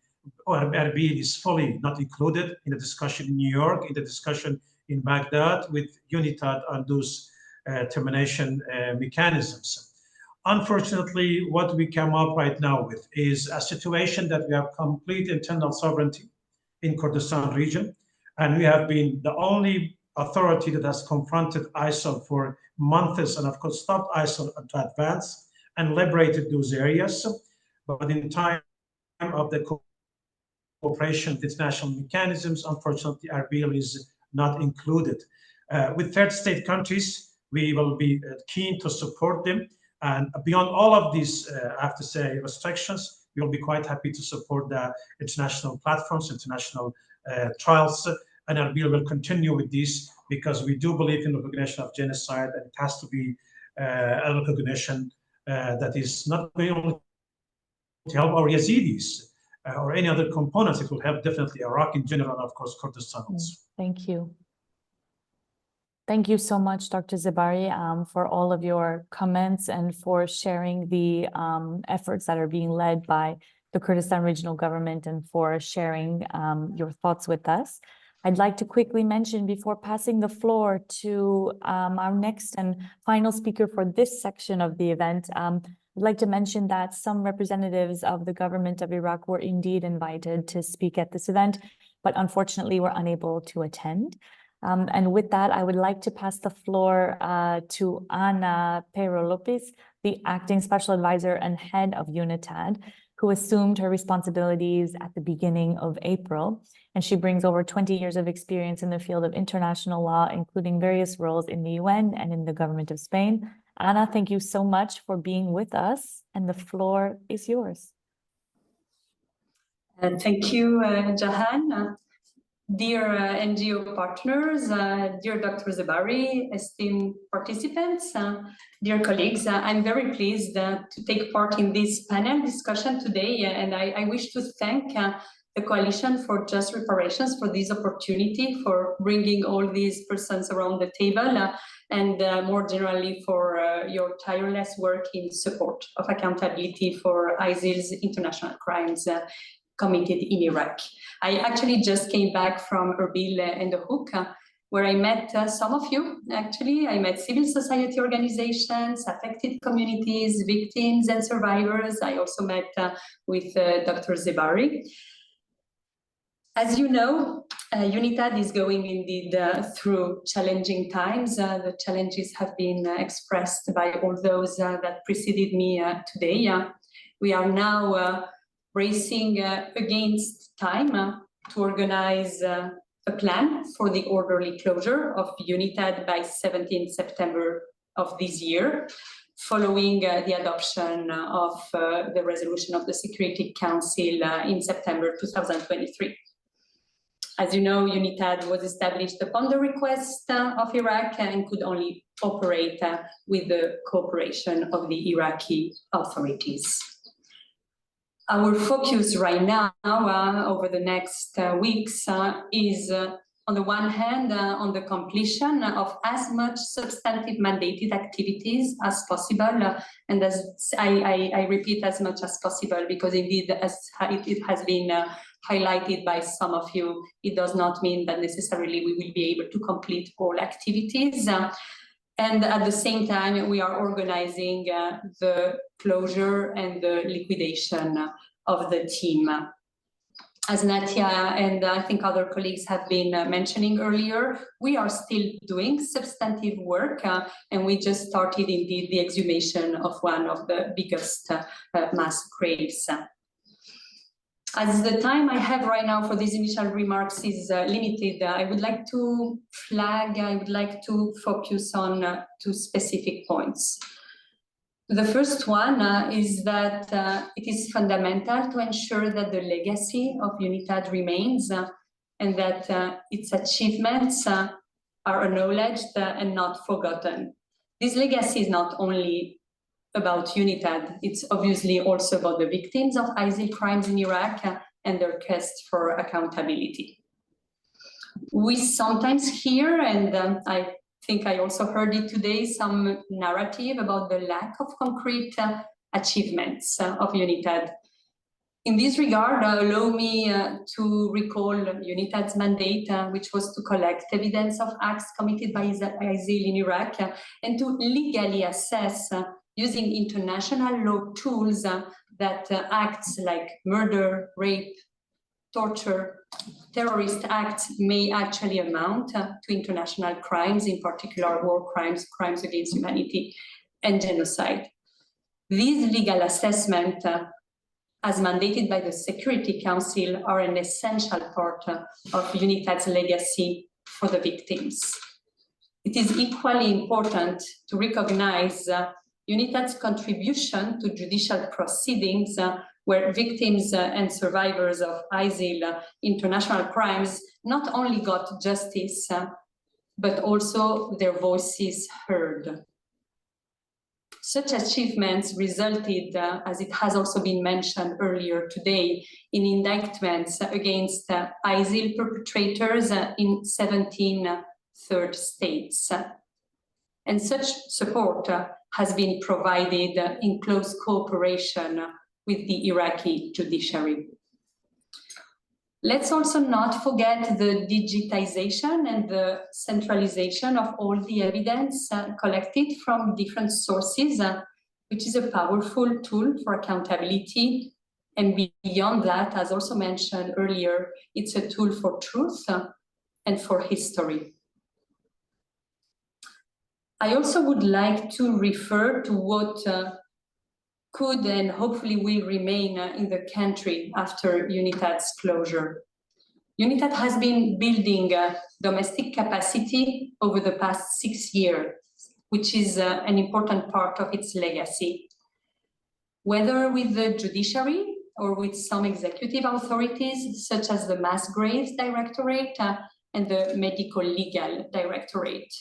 S6: or Erbil is fully not included in the discussion in New York, in the discussion in Baghdad with UNITAD on those termination mechanisms. Unfortunately, what we come up right now with is a situation that we have complete internal sovereignty in Kurdistan region, and we have been the only authority that has confronted ISIL for months and of course stopped ISIL to advance and liberated those areas. But in time of the cooperation with international mechanisms, unfortunately, Erbil is not included. With third state countries, we will be keen to support them. And beyond all of these, I have to say, restrictions, we will be quite happy to support the international platforms, international trials, and Erbil will continue with this because we do believe in the recognition of genocide, and it has to be a recognition that is not only to help our Yazidis or any other components, it will help definitely Iraq in general, and of course, Kurdistan also.
S1: Thank you. Thank you so much, Dr. Zebari, for all of your comments and for sharing the efforts that are being led by the Kurdistan Regional Government and for sharing your thoughts with us. I'd like to quickly mention before passing the floor to our next and final speaker for this section of the event, I'd like to mention that some representatives of the government of Iraq were indeed invited to speak at this event, but unfortunately were unable to attend. And with that, I would like to pass the floor to Ana Pero Lopez, the Acting Special Advisor and Head of UNITAD, who assumed her responsibilities at the beginning of April. And she brings over 20 years of experience in the field of international law, including various roles in the UN and in the government of Spain. Ana, thank you so much for being with us, and the floor is yours.
S7: Thank you, Jahan. Dear NGO partners, dear Dr. Zebari, esteemed participants, dear colleagues, I'm very pleased to take part in this panel discussion today, and I wish to thank the Coalition for Just Reparations for this opportunity, for bringing all these persons around the table, and more generally for your tireless work in support of accountability for ISIL's international crimes committed in Iraq. I actually just came back from Erbil and the Hook, where I met some of you, actually. I met civil society organizations, affected communities, victims and survivors. I also met with Dr. Zebari. As you know, UNITAD is going indeed through challenging times. The challenges have been expressed by all those that preceded me today. We are now racing against time to organize a plan for the orderly closure of UNITAD by 17 September of this year, following the adoption of the resolution of the Security Council in September 2023. As you know, UNITAD was established upon the request of Iraq and could only operate with the cooperation of the Iraqi authorities. Our focus right now, over the next weeks, is on the one hand, on the completion of as much substantive mandated activities as possible, and as I repeat, as much as possible, because indeed, as it has been highlighted by some of you, it does not mean that necessarily we will be able to complete all activities. And at the same time, we are organizing the closure and the liquidation of the team. As Natia and I think other colleagues have been mentioning earlier, we are still doing substantive work, and we just started indeed the exhumation of one of the biggest mass graves. As the time I have right now for these initial remarks is limited, I would like to focus on two specific points. The first one is that it is fundamental to ensure that the legacy of UNITAD remains and that its achievements are acknowledged and not forgotten. This legacy is not only about UNITAD, it's obviously also about the victims of ISIL crimes in Iraq and their quest for accountability. We sometimes hear, and I think I also heard it today, some narrative about the lack of concrete achievements of UNITAD. In this regard, allow me to recall UNITAD's mandate, which was to collect evidence of acts committed by ISIL in Iraq and to legally assess using international law tools that acts like murder, rape, torture, terrorist acts may actually amount to international crimes, in particular war crimes, crimes against humanity, and genocide. These legal assessments, as mandated by the Security Council, are an essential part of UNITAD's legacy for the victims. It is equally important to recognize UNITAD's contribution to judicial proceedings where victims and survivors of ISIL international crimes not only got justice, but also their voices heard. Such achievements resulted, as it has also been mentioned earlier today, in indictments against ISIL perpetrators in 17 third states. And such support has been provided in close cooperation with the Iraqi judiciary. Let's also not forget the digitization and the centralization of all the evidence collected from different sources, which is a powerful tool for accountability. And beyond that, as also mentioned earlier, it's a tool for truth and for history. I also would like to refer to what could and hopefully will remain in the country after UNITAD's closure. UNITAD has been building domestic capacity over the past 6 years, which is an important part of its legacy. Whether with the judiciary or with some executive authorities, such as the Mass Graves Directorate and the Medical Legal Directorate.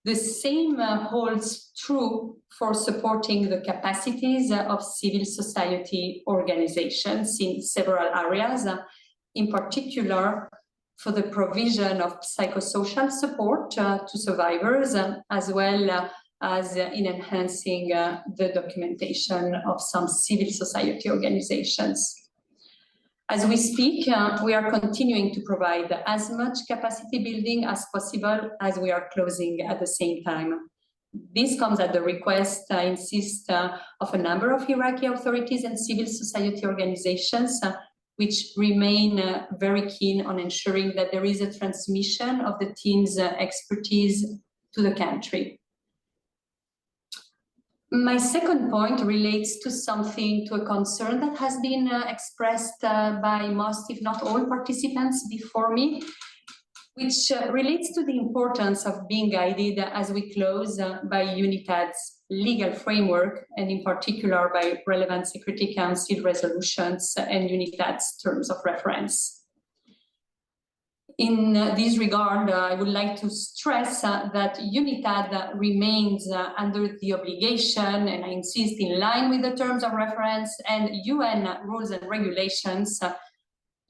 S7: The same holds true for supporting the capacities of civil society organizations in several areas, in particular for the provision of psychosocial support to survivors, as well as in enhancing the documentation of some civil society organizations. As we speak, we are continuing to provide as much capacity building as possible as we are closing at the same time. This comes at the request, I insist, of a number of Iraqi authorities and civil society organizations, which remain very keen on ensuring that there is a transmission of the team's expertise to the country. My second point relates to a concern that has been expressed by most, if not all, participants before me, which relates to the importance of being guided as we close by UNITAD's legal framework, and in particular by relevant Security Council resolutions and UNITAD's terms of reference. In this regard, I would like to stress that UNITAD remains under the obligation, and I insist in line with the terms of reference and UN rules and regulations,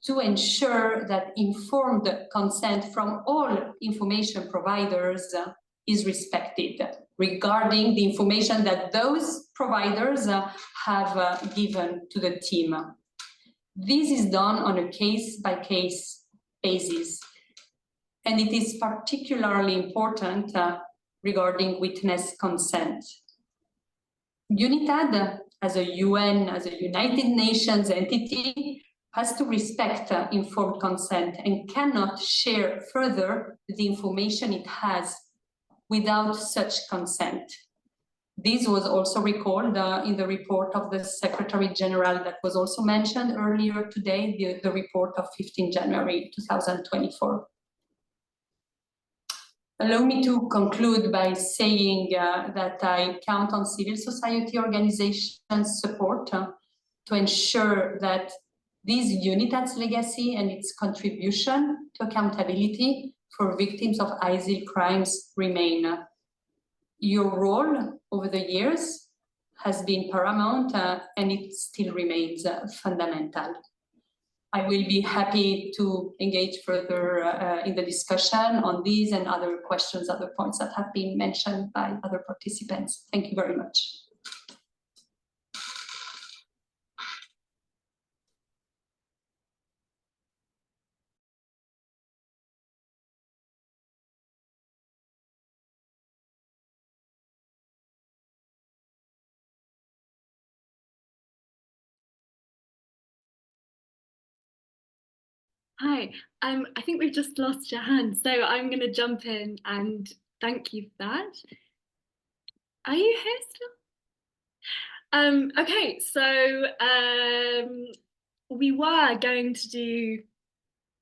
S7: to ensure that informed consent from all information providers is respected regarding the information that those providers have given to the team. This is done on a case-by-case basis. And it is particularly important regarding witness consent. UNITAD, as a United Nations entity, has to respect informed consent and cannot share further the information it has without such consent. This was also recalled in the report of the Secretary General that was also mentioned earlier today, the report of 15 January 2024. Allow me to conclude by saying that I count on civil society organizations' support to ensure that this UNITAD's legacy and its contribution to accountability for victims of ISIL crimes remain. Your role over the years has been paramount and it still remains fundamental. I will be happy to engage further in the discussion on these and other questions, other points that have been mentioned by other participants. Thank you very much.
S8: Hi, I think we've just lost Jahan, so I'm going to jump in and thank you for that. Are you here still? Okay, so we were going to do,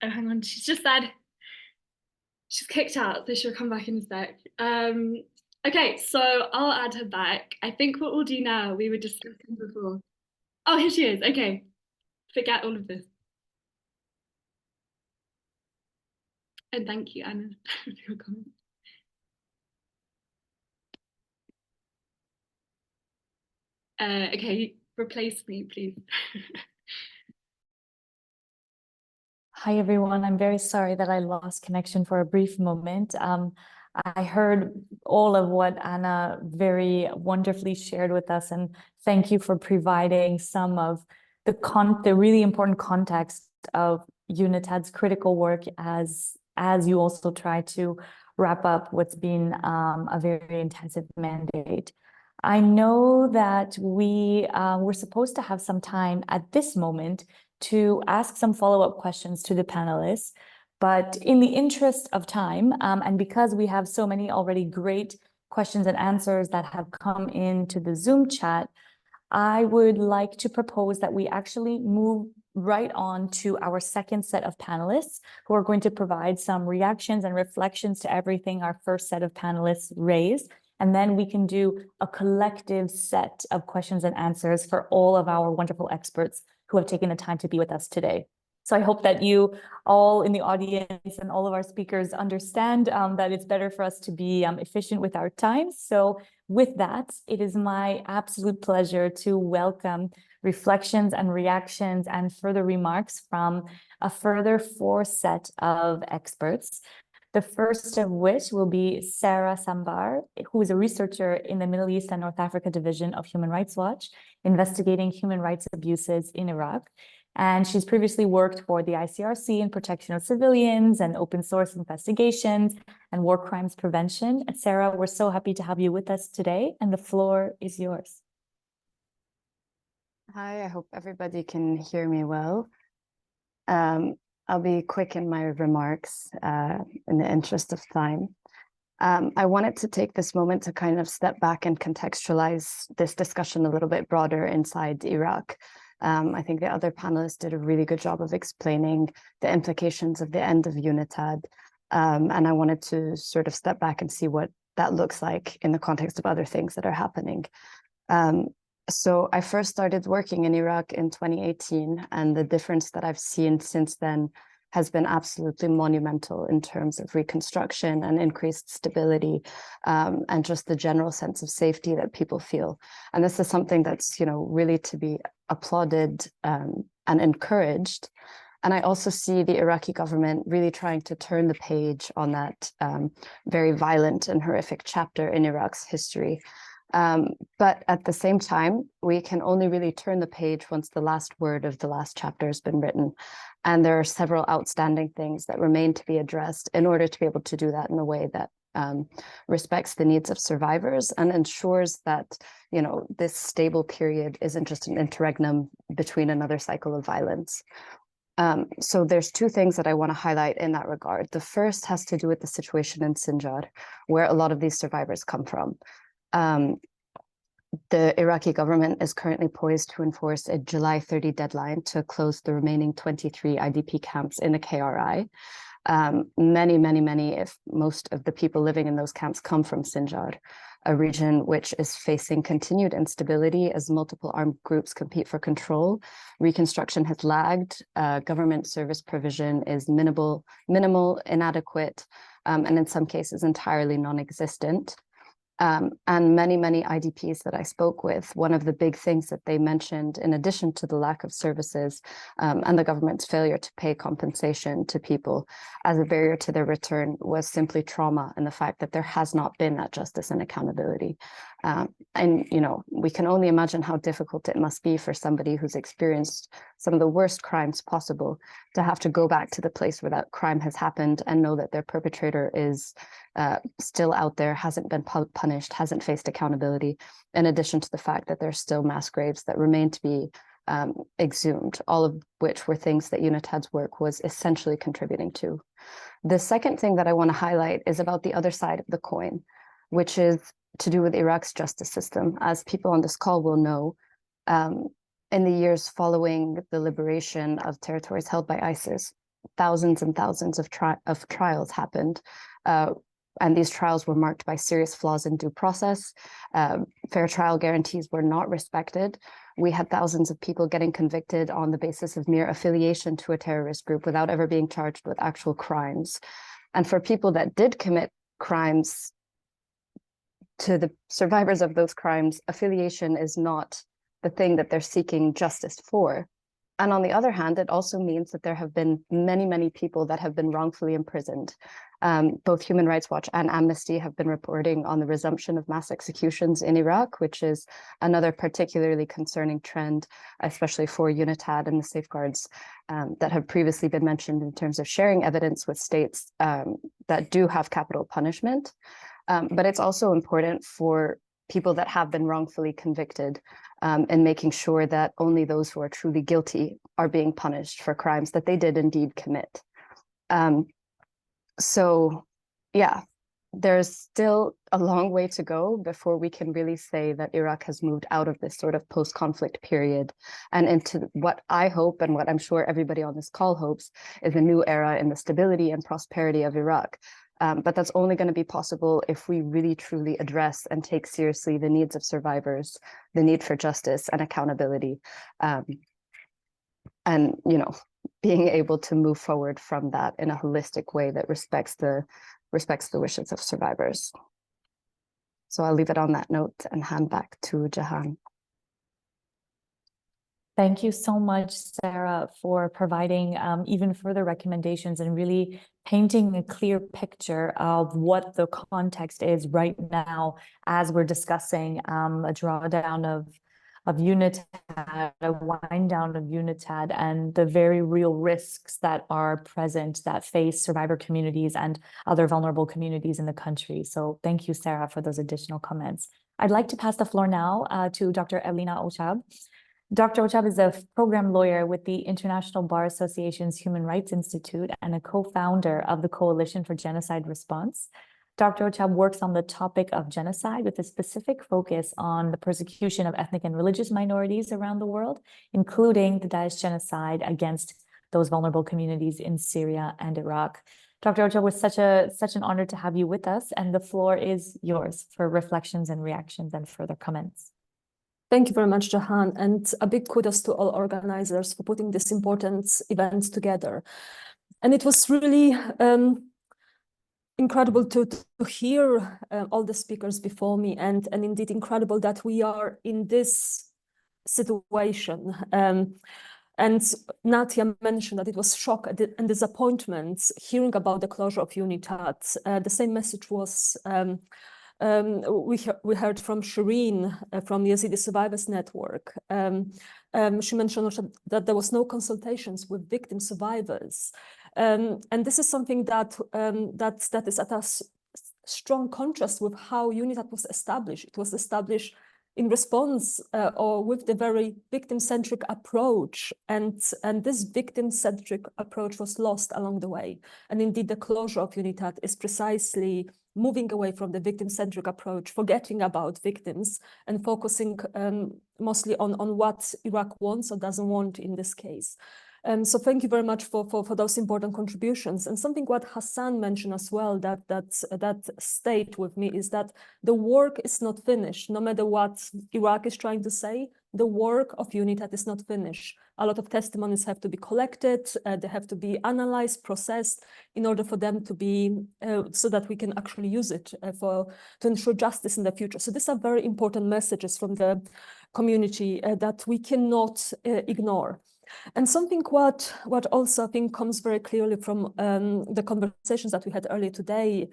S8: oh, hang on, she's just said, she's kicked out, so she'll come back in a sec. Okay, so I'll add her back. I think what we'll do now, we were discussing before. Oh, here she is, okay. Forget all of this. And thank you, Anna, for your comment. Okay, replace me, please.
S1: Hi, everyone. I'm very sorry that I lost connection for a brief moment. I heard all of what Anna very wonderfully shared with us, and thank you for providing some of the really important context of UNITAD's critical work as you also try to wrap up what's been a very intensive mandate. I know that we're supposed to have some time at this moment to ask some follow-up questions to the panelists, but in the interest of time, and because we have so many already great questions and answers that have come into the Zoom chat, I would like to propose that we actually move right on to our second set of panelists who are going to provide some reactions and reflections to everything our first set of panelists raised. And then we can do a collective set of questions and answers for all of our wonderful experts who have taken the time to be with us today. So I hope that you all in the audience and all of our speakers understand that it's better for us to be efficient with our time. So with that, it is my absolute pleasure to welcome reflections and reactions and further remarks from a further 4 set of experts. The first of which will be Sarah Sambar, who is a researcher in the Middle East and North Africa Division of Human Rights Watch, investigating human rights abuses in Iraq. And she's previously worked for the ICRC in protection of civilians and open source investigations and war crimes prevention. And Sarah, we're so happy to have you with us today, and the floor is yours.
S9: Hi, I hope everybody can hear me well. I'll be quick in my remarks in the interest of time. I wanted to take this moment to kind of step back and contextualize this discussion a little bit broader inside Iraq. I think the other panelists did a really good job of explaining the implications of the end of UNITAD. And I wanted to sort of step back and see what that looks like in the context of other things that are happening. So I first started working in Iraq in 2018, and the difference that I've seen since then has been absolutely monumental in terms of reconstruction and increased stability, and just the general sense of safety that people feel. And this is something that's, you know, really to be applauded and encouraged. And I also see the Iraqi government really trying to turn the page on that very violent and horrific chapter in Iraq's history. But at the same time, we can only really turn the page once the last word of the last chapter has been written. And there are several outstanding things that remain to be addressed in order to be able to do that in a way that respects the needs of survivors and ensures that, you know, this stable period isn't just an interregnum between another cycle of violence. So there's 2 things that I want to highlight in that regard. The first has to do with the situation in Sinjar, where a lot of these survivors come from. The Iraqi government is currently poised to enforce a July 30 deadline to close the remaining 23 IDP camps in the KRI. Many, if most of the people living in those camps come from Sinjar, a region which is facing continued instability as multiple armed groups compete for control. Reconstruction has lagged, government service provision is minimal, inadequate, and in some cases entirely non-existent. And many IDPs that I spoke with, one of the big things that they mentioned, in addition to the lack of services and the government's failure to pay compensation to people as a barrier to their return, was simply trauma and the fact that there has not been that justice and accountability. And, you know, we can only imagine how difficult it must be for somebody who's experienced some of the worst crimes possible to have to go back to the place where that crime has happened and know that their perpetrator is still out there, hasn't been punished, hasn't faced accountability, in addition to the fact that there's still mass graves that remain to be exhumed, all of which were things that UNITAD's work was essentially contributing to. The second thing that I want to highlight is about the other side of the coin, which is to do with Iraq's justice system. As people on this call will know, in the years following the liberation of territories held by ISIS, thousands and thousands of trials happened. And these trials were marked by serious flaws in due process. Fair trial guarantees were not respected. We had thousands of people getting convicted on the basis of mere affiliation to a terrorist group without ever being charged with actual crimes. And for people that did commit crimes, to the survivors of those crimes, affiliation is not the thing that they're seeking justice for. And on the other hand, it also means that there have been many people that have been wrongfully imprisoned. Both Human Rights Watch and Amnesty have been reporting on the resumption of mass executions in Iraq, which is another particularly concerning trend, especially for UNITAD and the safeguards that have previously been mentioned in terms of sharing evidence with states that do have capital punishment. But it's also important for people that have been wrongfully convicted and making sure that only those who are truly guilty are being punished for crimes that they did indeed commit. So yeah, there's still a long way to go before we can really say that Iraq has moved out of this sort of post-conflict period and into what I hope, and what I'm sure everybody on this call hopes, is a new era in the stability and prosperity of Iraq. But that's only going to be possible if we really truly address and take seriously the needs of survivors, the need for justice and accountability, and, you know, being able to move forward from that in a holistic way that respects the wishes of survivors. So I'll leave it on that note and hand back to Jahan.
S1: Thank you so much, Sarah, for providing even further recommendations and really painting a clear picture of what the context is right now as we're discussing a drawdown of UNITAD, a wind down of UNITAD, and the very real risks that are present that face survivor communities and other vulnerable communities in the country. So thank you, Sarah, for those additional comments. I'd like to pass the floor now to Dr. Evelina Ochab. Dr. Ochab is a program lawyer with the International Bar Association's Human Rights Institute and a co-founder of the Coalition for Genocide Response. Dr. Ochab works on the topic of genocide with a specific focus on the persecution of ethnic and religious minorities around the world, including the Daesh genocide against those vulnerable communities in Syria and Iraq. Dr. Ochab, was such an honor to have you with us, and the floor is yours for reflections and reactions and further comments.
S10: Thank you very much, Jahan, and a big kudos to all organizers for putting this important event together. And it was really incredible to hear all the speakers before me, and indeed incredible that we are in this situation. And Natia mentioned that it was shock and disappointment hearing about the closure of UNITAD. The same message was we heard from Shireen from the Yazidi Survivors Network. She mentioned also that there was no consultations with victim survivors. And this is something that is at a strong contrast with how UNITAD was established. It was established in response or with the very victim-centric approach. And this victim-centric approach was lost along the way. And indeed, the closure of UNITAD is precisely moving away from the victim-centric approach, forgetting about victims and focusing mostly on what Iraq wants or doesn't want in this case. So thank you very much for those important contributions. And something what Hassan mentioned as well that stayed with me is that the work is not finished. No matter what Iraq is trying to say, the work of UNITAD is not finished. A lot of testimonies have to be collected, they have to be analyzed, processed in order for them to be, so that we can actually use it to ensure justice in the future. So these are very important messages from the community that we cannot ignore. And something what also I think comes very clearly from the conversations that we had earlier today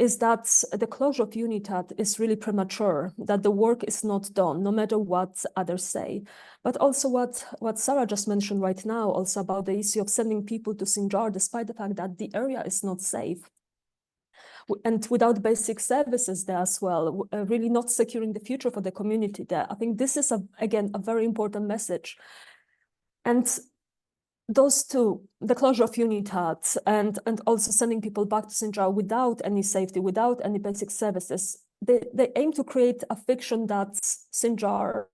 S10: is that the closure of UNITAD is really premature, that the work is not done, no matter what others say. But also what Sarah just mentioned right now, also about the issue of sending people to Sinjar, despite the fact that the area is not safe. And without basic services there as well, really not securing the future for the community there. I think this is, again, a very important message. And those two, the closure of UNITAD and also sending people back to Sinjar without any safety, without any basic services, they aim to create a fiction that Sinjar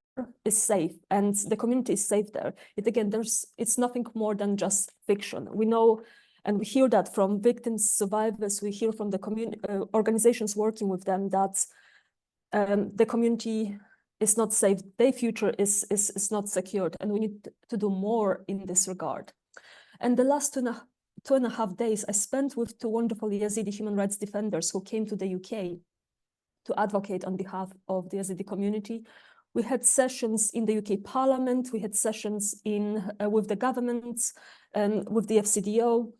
S10: is safe and the community is safe there. It's nothing more than just fiction. We know and we hear that from victims, survivors, we hear from the community organizations working with them that the community is not safe, their future is not secured, and we need to do more in this regard. And the last two and a half days I spent with two wonderful Yazidi human rights defenders who came to the UK to advocate on behalf of the Yazidi community. We had sessions in the UK Parliament, we had sessions with the government, with the FCDO.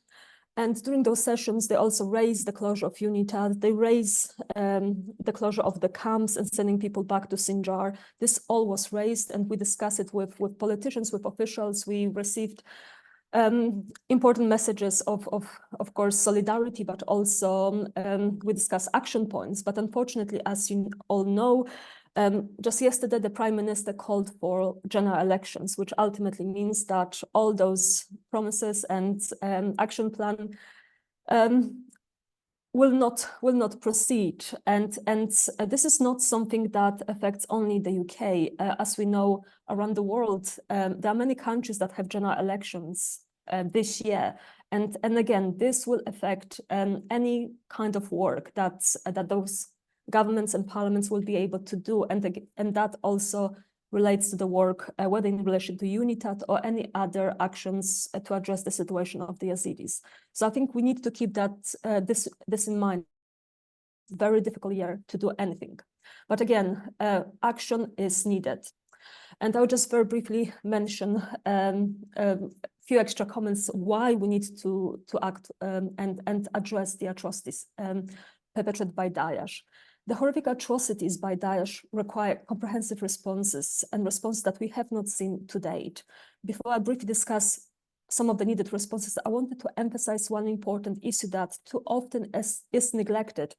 S10: And during those sessions, they also raised the closure of UNITAD. They raised the closure of the camps and sending people back to Sinjar. This all was raised, and we discussed it with politicians, with officials. We received important messages of course, solidarity, but also we discussed action points. But unfortunately, as you all know, just yesterday, the Prime Minister called for general elections, which ultimately means that all those promises and action plan will not proceed, and this is not something that affects only the UK. As we know, around the world, there are many countries that have general elections this year, and again, this will affect any kind of work that those governments and parliaments will be able to do, and that also relates to the work, whether in relation to UNITAD or any other actions to address the situation of the Yazidis. So I think we need to keep that this in mind. Very difficult year to do anything, but again, action is needed. And I'll just very briefly mention a few extra comments why we need to act and address the atrocities perpetrated by Daesh. The horrific atrocities by Daesh require comprehensive responses and responses that we have not seen to date. Before I briefly discuss some of the needed responses, I wanted to emphasize one important issue that too often is neglected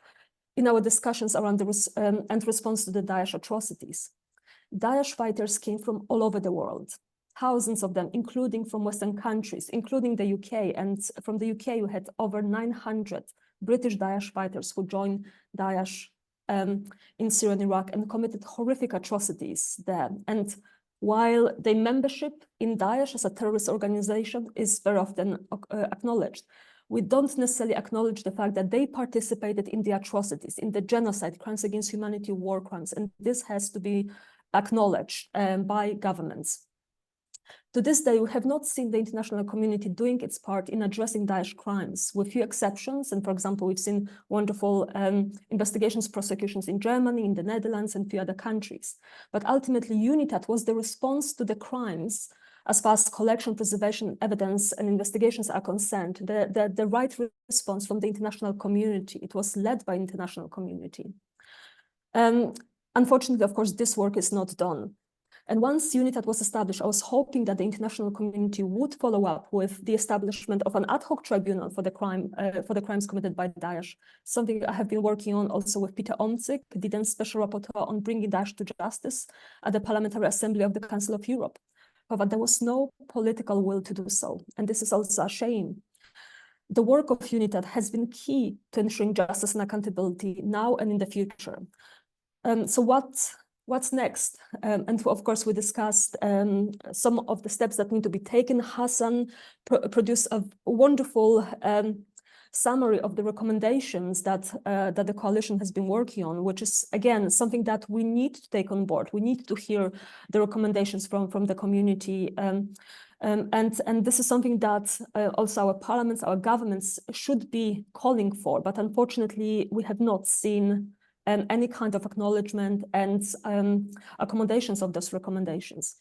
S10: in our discussions around the and response to the Daesh atrocities. Daesh fighters came from all over the world, thousands of them, including from Western countries, including the UK. And from the UK, we had over 900 British Daesh fighters who joined Daesh in Syria and Iraq and committed horrific atrocities there. And while their membership in Daesh as a terrorist organization is very often acknowledged, we don't necessarily acknowledge the fact that they participated in the atrocities, in the genocide, crimes against humanity, war crimes, and this has to be acknowledged by governments. To this day, we have not seen the international community doing its part in addressing Daesh crimes, with few exceptions. And for example, we've seen wonderful investigations, prosecutions in Germany, in the Netherlands, and few other countries. But ultimately, UNITAD was the response to the crimes as far as collection, preservation, evidence, and investigations are concerned, the right response from the international community. It was led by international community. Unfortunately, of course, this work is not done. And once UNITAD was established, I was hoping that the international community would follow up with the establishment of an ad hoc tribunal for the crimes committed by Daesh, something I have been working on also with Peter Omczyk, the then Special Rapporteur on bringing Daesh to justice at the Parliamentary Assembly of the Council of Europe. However, there was no political will to do so, and this is also a shame. The work of UNITAD has been key to ensuring justice and accountability now and in the future. So what's next? And of course, we discussed some of the steps that need to be taken. Hassan produced a wonderful summary of the recommendations that the coalition has been working on, which is, again, something that we need to take on board. We need to hear the recommendations from the community. And this is something that also our parliaments, our governments should be calling for. But unfortunately, we have not seen any kind of acknowledgement and accommodations of those recommendations.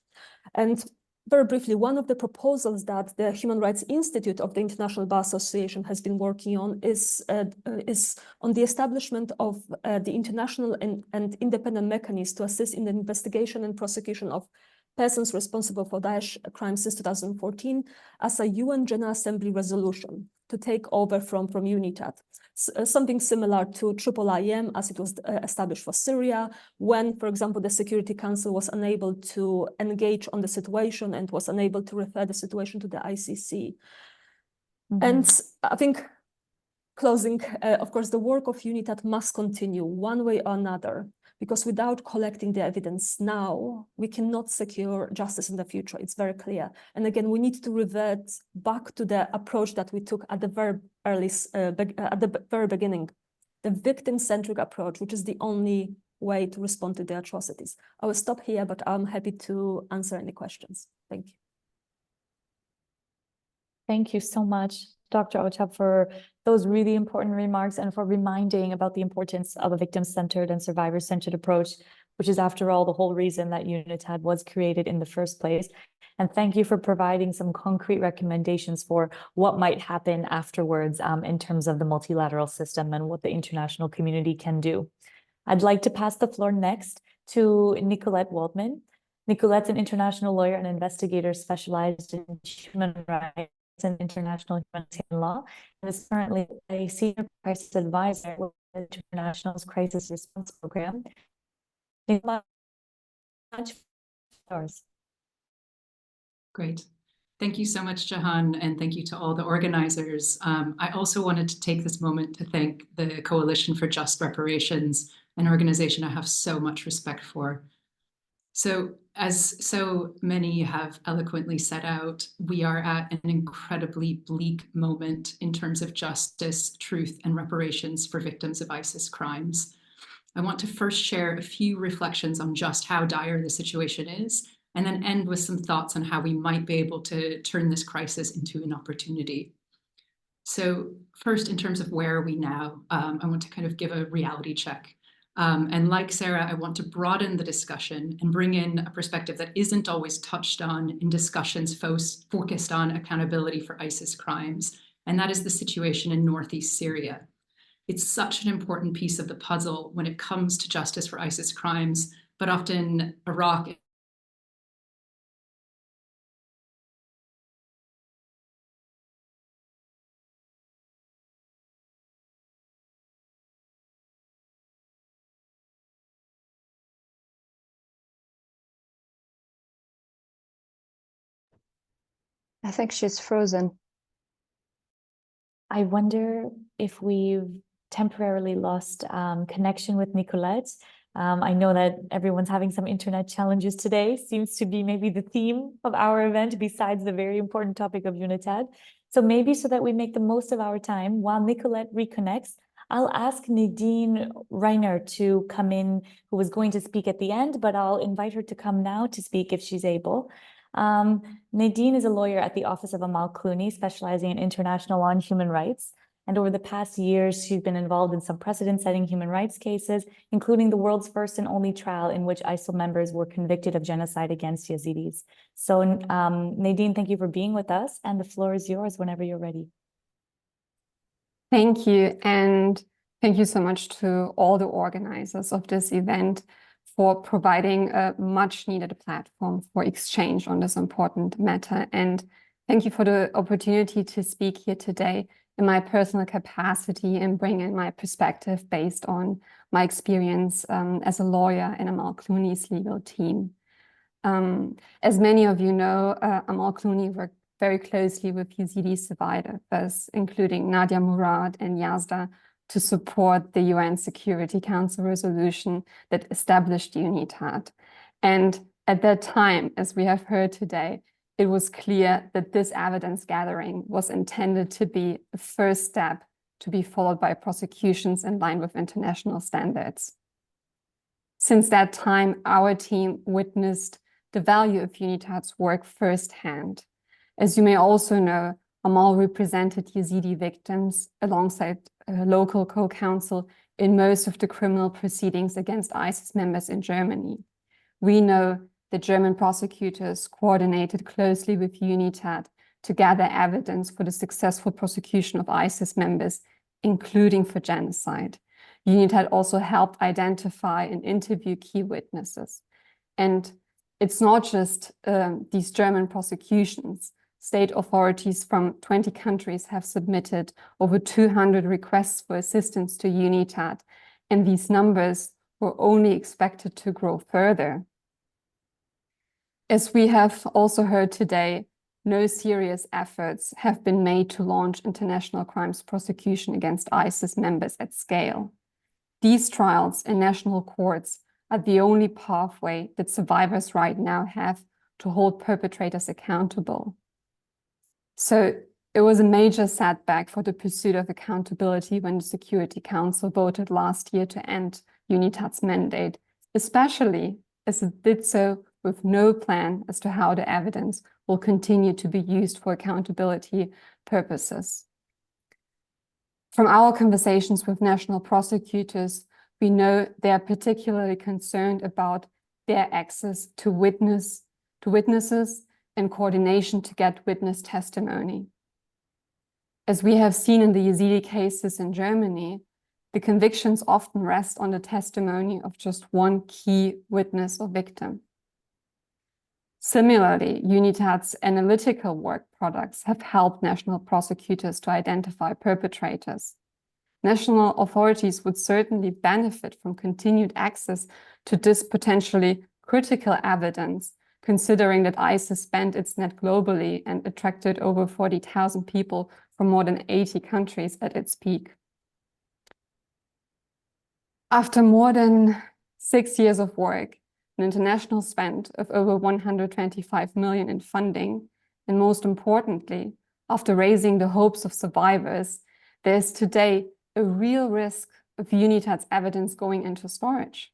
S10: And very briefly, one of the proposals that the Human Rights Institute of the International Bar Association has been working on is on the establishment of the international and independent mechanisms to assist in the investigation and prosecution of persons responsible for Daesh crimes since 2014 as a UN General Assembly resolution to take over from UNITAD. Something similar to IIIM as it was established for Syria, when, for example, the Security Council was unable to engage on the situation and was unable to refer the situation to the ICC. And I think, closing, of course, the work of UNITAD must continue one way or another, because without collecting the evidence now, we cannot secure justice in the future. It's very clear. And again, we need to revert back to the approach that we took at the very early, at the very beginning, the victim-centric approach, which is the only way to respond to the atrocities. I will stop here, but I'm happy to answer any questions. Thank you.
S1: Thank you so much, Dr. Ochab, for those really important remarks and for reminding about the importance of a victim-centered and survivor-centered approach, which is, after all, the whole reason that UNITAD was created in the first place. And thank you for providing some concrete recommendations for what might happen afterwards in terms of the multilateral system and what the international community can do. I'd like to pass the floor next to Nicolette Waldman. Nicolette's an international lawyer and investigator specialized in human rights and international humanitarian law, and is currently a senior crisis advisor with the International's Crisis Response Program.
S11: Great. Thank you so much, Jahan, and thank you to all the organizers. I also wanted to take this moment to thank the Coalition for Just Reparations, an organization I have so much respect for. So, as so many have eloquently set out, we are at an incredibly bleak moment in terms of justice, truth, and reparations for victims of ISIS crimes. I want to first share a few reflections on just how dire the situation is, and then end with some thoughts on how we might be able to turn this crisis into an opportunity. So first, in terms of where are we now, I want to kind of give a reality check. And like Sarah, I want to broaden the discussion and bring in a perspective that isn't always touched on in discussions focused on accountability for ISIS crimes, and that is the situation in northeast Syria. It's such an important piece of the puzzle when it comes to justice for ISIS crimes, but often Iraq
S9: I think she's frozen.
S1: I wonder if we've temporarily lost connection with Nicolette. I know that everyone's having some internet challenges today. Seems to be maybe the theme of our event, besides the very important topic of UNITAD. So maybe so that we make the most of our time while Nicolette reconnects, I'll ask Nadine Reiner to come in, who was going to speak at the end, but I'll invite her to come now to speak if she's able. Nadine is a lawyer at the Office of Amal Clooney, specializing in international law and human rights. And over the past years, she's been involved in some precedent-setting human rights cases, including the world's first and only trial in which ISIL members were convicted of genocide against Yazidis. So Nadine, thank you for being with us, and the floor is yours whenever you're ready.
S12: Thank you, and thank you so much to all the organizers of this event for providing a much needed platform for exchange on this important matter. And thank you for the opportunity to speak here today in my personal capacity and bring in my perspective based on my experience as a lawyer in Amal Clooney's legal team. As many of you know, Amal Clooney worked very closely with Yazidi survivors, including Nadia Murad and Yazda, to support the UN Security Council resolution that established UNITAD. And at that time, as we have heard today, it was clear that this evidence gathering was intended to be a first step to be followed by prosecutions in line with international standards. Since that time, our team witnessed the value of UNITAD's work firsthand. As you may also know, Amal represented Yazidi victims alongside a local co-counsel in most of the criminal proceedings against ISIS members in Germany. We know that German prosecutors coordinated closely with UNITAD to gather evidence for the successful prosecution of ISIS members, including for genocide. UNITAD also helped identify and interview key witnesses. And it's not just these German prosecutions. State authorities from 20 countries have submitted over 200 requests for assistance to UNITAD, and these numbers were only expected to grow further. As we have also heard today, no serious efforts have been made to launch international crimes prosecution against ISIS members at scale. These trials in national courts are the only pathway that survivors right now have to hold perpetrators accountable. So it was a major setback for the pursuit of accountability when the Security Council voted last year to end UNITAD's mandate, especially as it did so with no plan as to how the evidence will continue to be used for accountability purposes. From our conversations with national prosecutors, we know they are particularly concerned about their access to witnesses and coordination to get witness testimony. As we have seen in the Yazidi cases in Germany, the convictions often rest on the testimony of just one key witness or victim. Similarly, UNITAD's analytical work products have helped national prosecutors to identify perpetrators. National authorities would certainly benefit from continued access to this potentially critical evidence considering that ISIS spent its net globally and attracted over 40,000 people from more than 80 countries at its peak. After more than 6 years of work, an international spend of over 125 million in funding, and most importantly, after raising the hopes of survivors, there's today a real risk of UNITAD's evidence going into storage.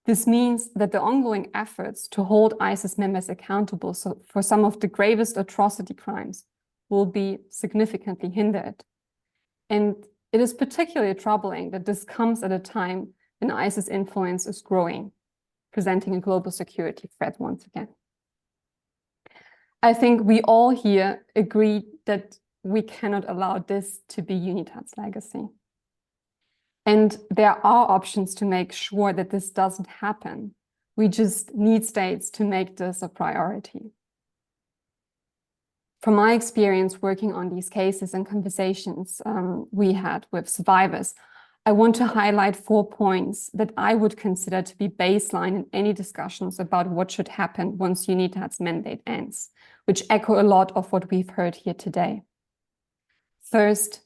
S12: This means that the ongoing efforts to hold ISIS members accountable for some of the gravest atrocity crimes will be significantly hindered. And it is particularly troubling that this comes at a time when ISIS influence is growing, presenting a global security threat once again. I think we all here agree that we cannot allow this to be UNITAD's legacy. And there are options to make sure that this doesn't happen. We just need states to make this a priority. From my experience working on these cases and conversations we had with survivors, I want to highlight 4 points that I would consider to be baseline in any discussions about what should happen once UNITAD's mandate ends, which echo a lot of what we've heard here today. First,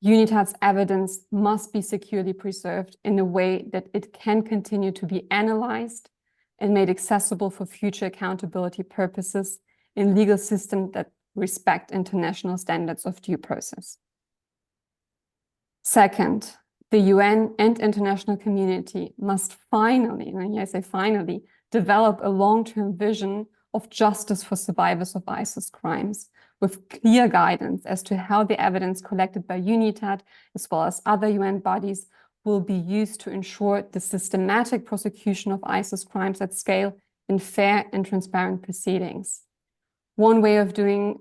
S12: UNITAD's evidence must be securely preserved in a way that it can continue to be analyzed and made accessible for future accountability purposes in legal systems that respect international standards of due process. Second, the UN and international community must finally, and I say finally, develop a long-term vision of justice for survivors of ISIS crimes, with clear guidance as to how the evidence collected by UNITAD, as well as other UN bodies, will be used to ensure the systematic prosecution of ISIS crimes at scale in fair and transparent proceedings. One way of doing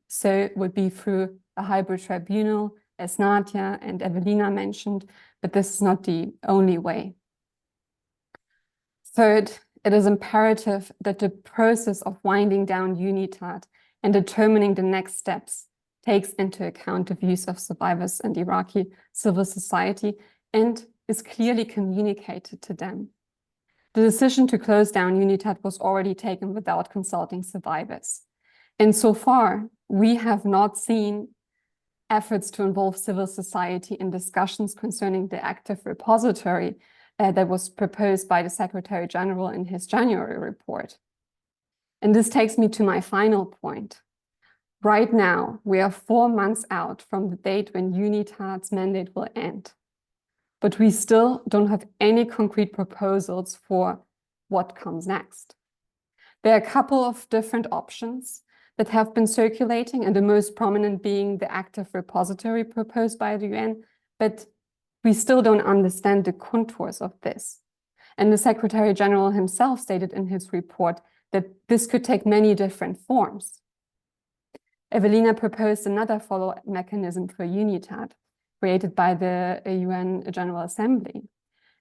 S12: so would be through a hybrid tribunal, as Nadia and Evelina mentioned, but this is not the only way. Third, it is imperative that the process of winding down UNITAD and determining the next steps takes into account the views of survivors and Iraqi civil society and is clearly communicated to them. The decision to close down UNITAD was already taken without consulting survivors. And so far, we have not seen efforts to involve civil society in discussions concerning the active repository that was proposed by the Secretary General in his January report. And this takes me to my final point. Right now, we are 4 months out from the date when UNITAD's mandate will end. But we still don't have any concrete proposals for what comes next. There are a couple of different options that have been circulating, and the most prominent being the active repository proposed by the UN, but we still don't understand the contours of this. And the Secretary General himself stated in his report that this could take many different forms. Evelina proposed another follow-up mechanism for UNITAD, created by the UN General Assembly.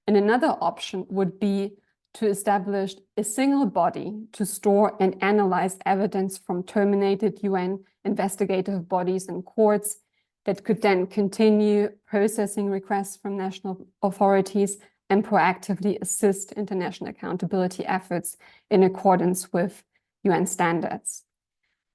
S12: And another option would be to establish a single body to store and analyze evidence from terminated UN investigative bodies and courts that could then continue processing requests from national authorities and proactively assist international accountability efforts in accordance with UN standards.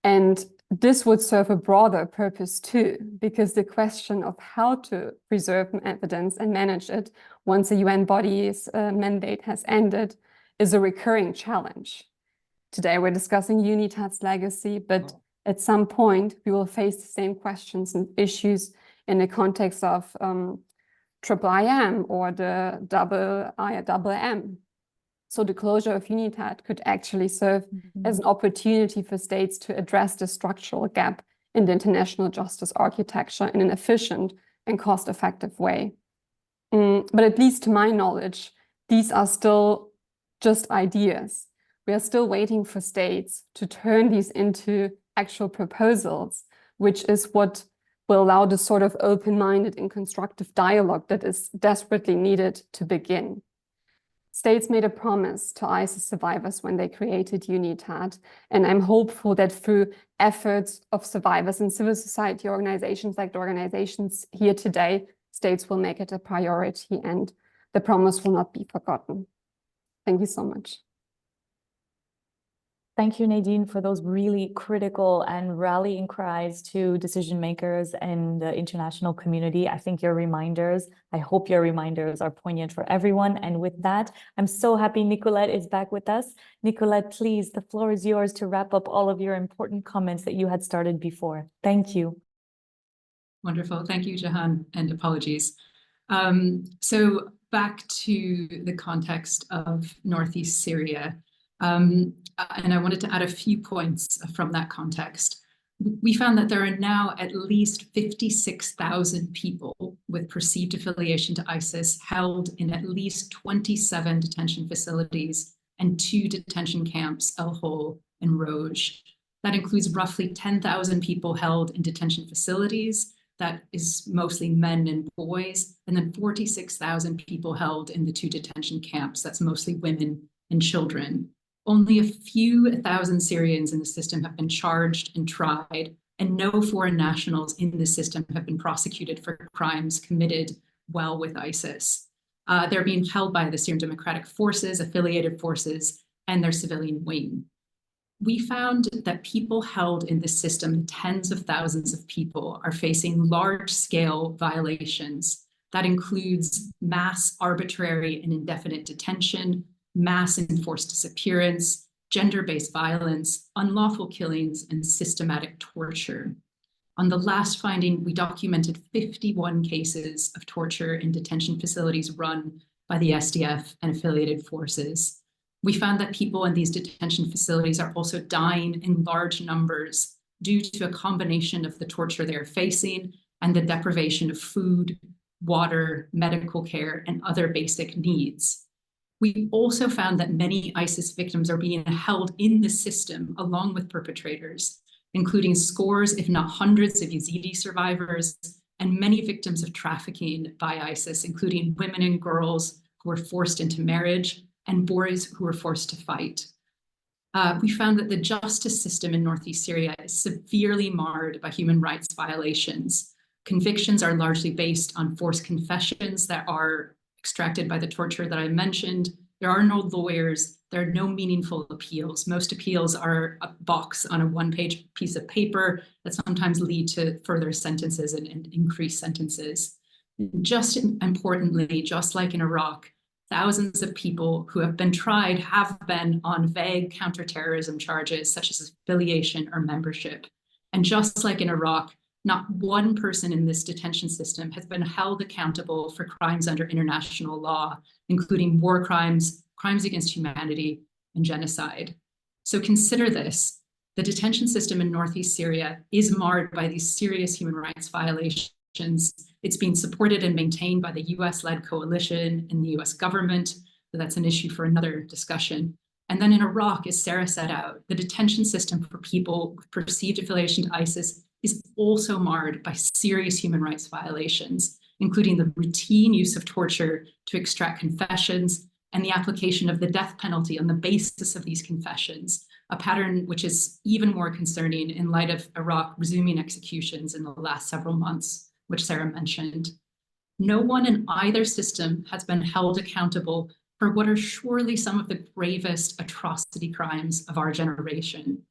S12: And this would serve a broader purpose too, because the question of how to preserve evidence and manage it once a UN body's mandate has ended is a recurring challenge. Today we're discussing UNITAD's legacy, but at some point we will face the same questions and issues in the context of IIM or the IIM. So the closure of UNITAD could actually serve as an opportunity for states to address the structural gap in the international justice architecture in an efficient and cost-effective way. But at least to my knowledge, these are still just ideas. We are still waiting for states to turn these into actual proposals, which is what will allow the sort of open-minded and constructive dialogue that is desperately needed to begin. States made a promise to ISIS survivors when they created UNITAD, and I'm hopeful that through efforts of survivors and civil society organizations like the organizations here today, states will make it a priority and the promise will not be forgotten. Thank you so much.
S1: Thank you, Nadine, for those really critical and rallying cries to decision makers and the international community. I think I hope your reminders are poignant for everyone. And with that, I'm so happy Nicolette is back with us. Nicolette, please, the floor is yours to wrap up all of your important comments that you had started before. Thank you.
S11: Wonderful. Thank you, Jahan, and apologies. So back to the context of Northeast Syria. And I wanted to add a few points from that context. We found that there are now at least 56,000 people with perceived affiliation to ISIS held in at least 27 detention facilities and 2 detention camps, El Hol and Roj. That includes roughly 10,000 people held in detention facilities. That is mostly men and boys, and then 46,000 people held in the 2 detention camps. That's mostly women and children. Only a few thousand Syrians in the system have been charged and tried, and no foreign nationals in the system have been prosecuted for crimes committed while with ISIS. They're being held by the Syrian Democratic Forces, affiliated forces, and their civilian wing. We found that people held in this system, tens of thousands of people, are facing large-scale violations. That includes mass, arbitrary, and indefinite detention, mass enforced disappearance, gender-based violence, unlawful killings, and systematic torture. On the last finding, we documented 51 cases of torture in detention facilities run by the SDF and affiliated forces. We found that people in these detention facilities are also dying in large numbers due to a combination of the torture they're facing and the deprivation of food, water, medical care, and other basic needs. We also found that many ISIS victims are being held in the system along with perpetrators, including scores, if not hundreds, of Yazidi survivors and many victims of trafficking by ISIS, including women and girls who were forced into marriage and boys who were forced to fight. We found that the justice system in Northeast Syria is severely marred by human rights violations. Convictions are largely based on forced confessions that are extracted by the torture that I mentioned. There are no lawyers. There are no meaningful appeals. Most appeals are a box on a one-page piece of paper that sometimes lead to further sentences and increased sentences. Just importantly, just like in Iraq, thousands of people who have been tried have been on vague counterterrorism charges, such as affiliation or membership. And just like in Iraq, not one person in this detention system has been held accountable for crimes under international law, including war crimes, crimes against humanity, and genocide. So consider this: the detention system in Northeast Syria is marred by these serious human rights violations. It's being supported and maintained by the US-led coalition and the US government. So that's an issue for another discussion. And then in Iraq, as Sarah set out, the detention system for people with perceived affiliation to ISIS is also marred by serious human rights violations, including the routine use of torture to extract confessions and the application of the death penalty on the basis of these confessions, a pattern which is even more concerning in light of Iraq resuming executions in the last several months, which Sarah mentioned. No one in either system has been held accountable for what are surely some of the gravest atrocity crimes of our generation.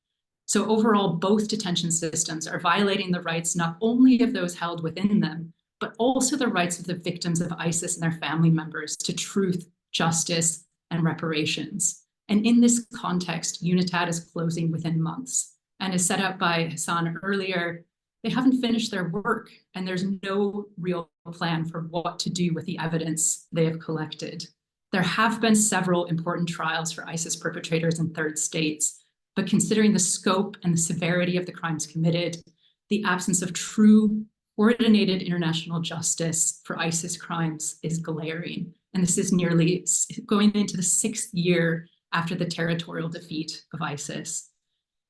S11: So overall, both detention systems are violating the rights not only of those held within them, but also the rights of the victims of ISIS and their family members to truth, justice, and reparations. And in this context, UNITAD is closing within months. And as set out by Hassan earlier, they haven't finished their work, and there's no real plan for what to do with the evidence they have collected. There have been several important trials for ISIS perpetrators in third states, but considering the scope and the severity of the crimes committed, the absence of true coordinated international justice for ISIS crimes is glaring. And this is nearly going into the 6th year after the territorial defeat of ISIS.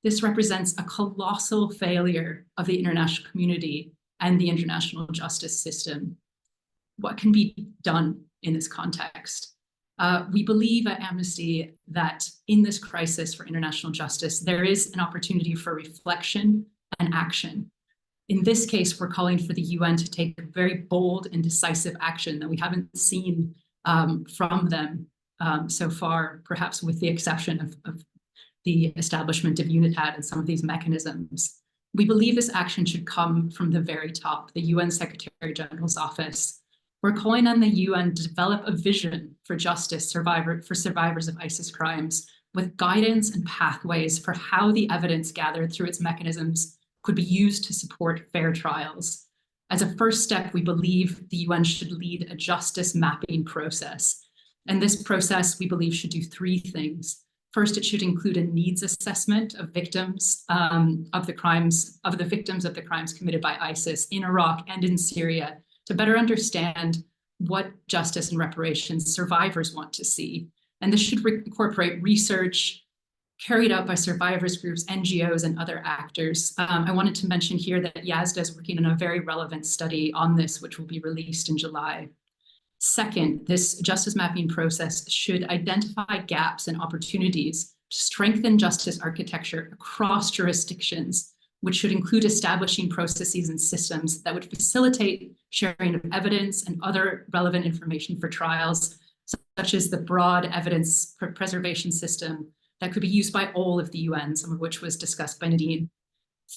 S11: This represents a colossal failure of the international community and the international justice system. What can be done in this context? We believe at Amnesty that in this crisis for international justice, there is an opportunity for reflection and action. In this case, we're calling for the UN to take very bold and decisive action that we haven't seen from them so far, perhaps with the exception of the establishment of UNITAD and some of these mechanisms. We believe this action should come from the very top, the UN Secretary General's office. We're calling on the UN to develop a vision for justice for survivors of ISIS crimes, with guidance and pathways for how the evidence gathered through its mechanisms could be used to support fair trials. As a first step, we believe the UN should lead a justice mapping process. And this process, we believe, should do three things. First, it should include a needs assessment of victims of the crimes committed by ISIS in Iraq and in Syria, to better understand what justice and reparations survivors want to see. And this should incorporate research carried out by survivors groups, NGOs, and other actors. I wanted to mention here that Yazda is working on a very relevant study on this, which will be released in July. Second, this justice mapping process should identify gaps and opportunities to strengthen justice architecture across jurisdictions, which should include establishing processes and systems that would facilitate sharing of evidence and other relevant information for trials, such as the broad evidence preservation system that could be used by all of the UN, some of which was discussed by Nadine.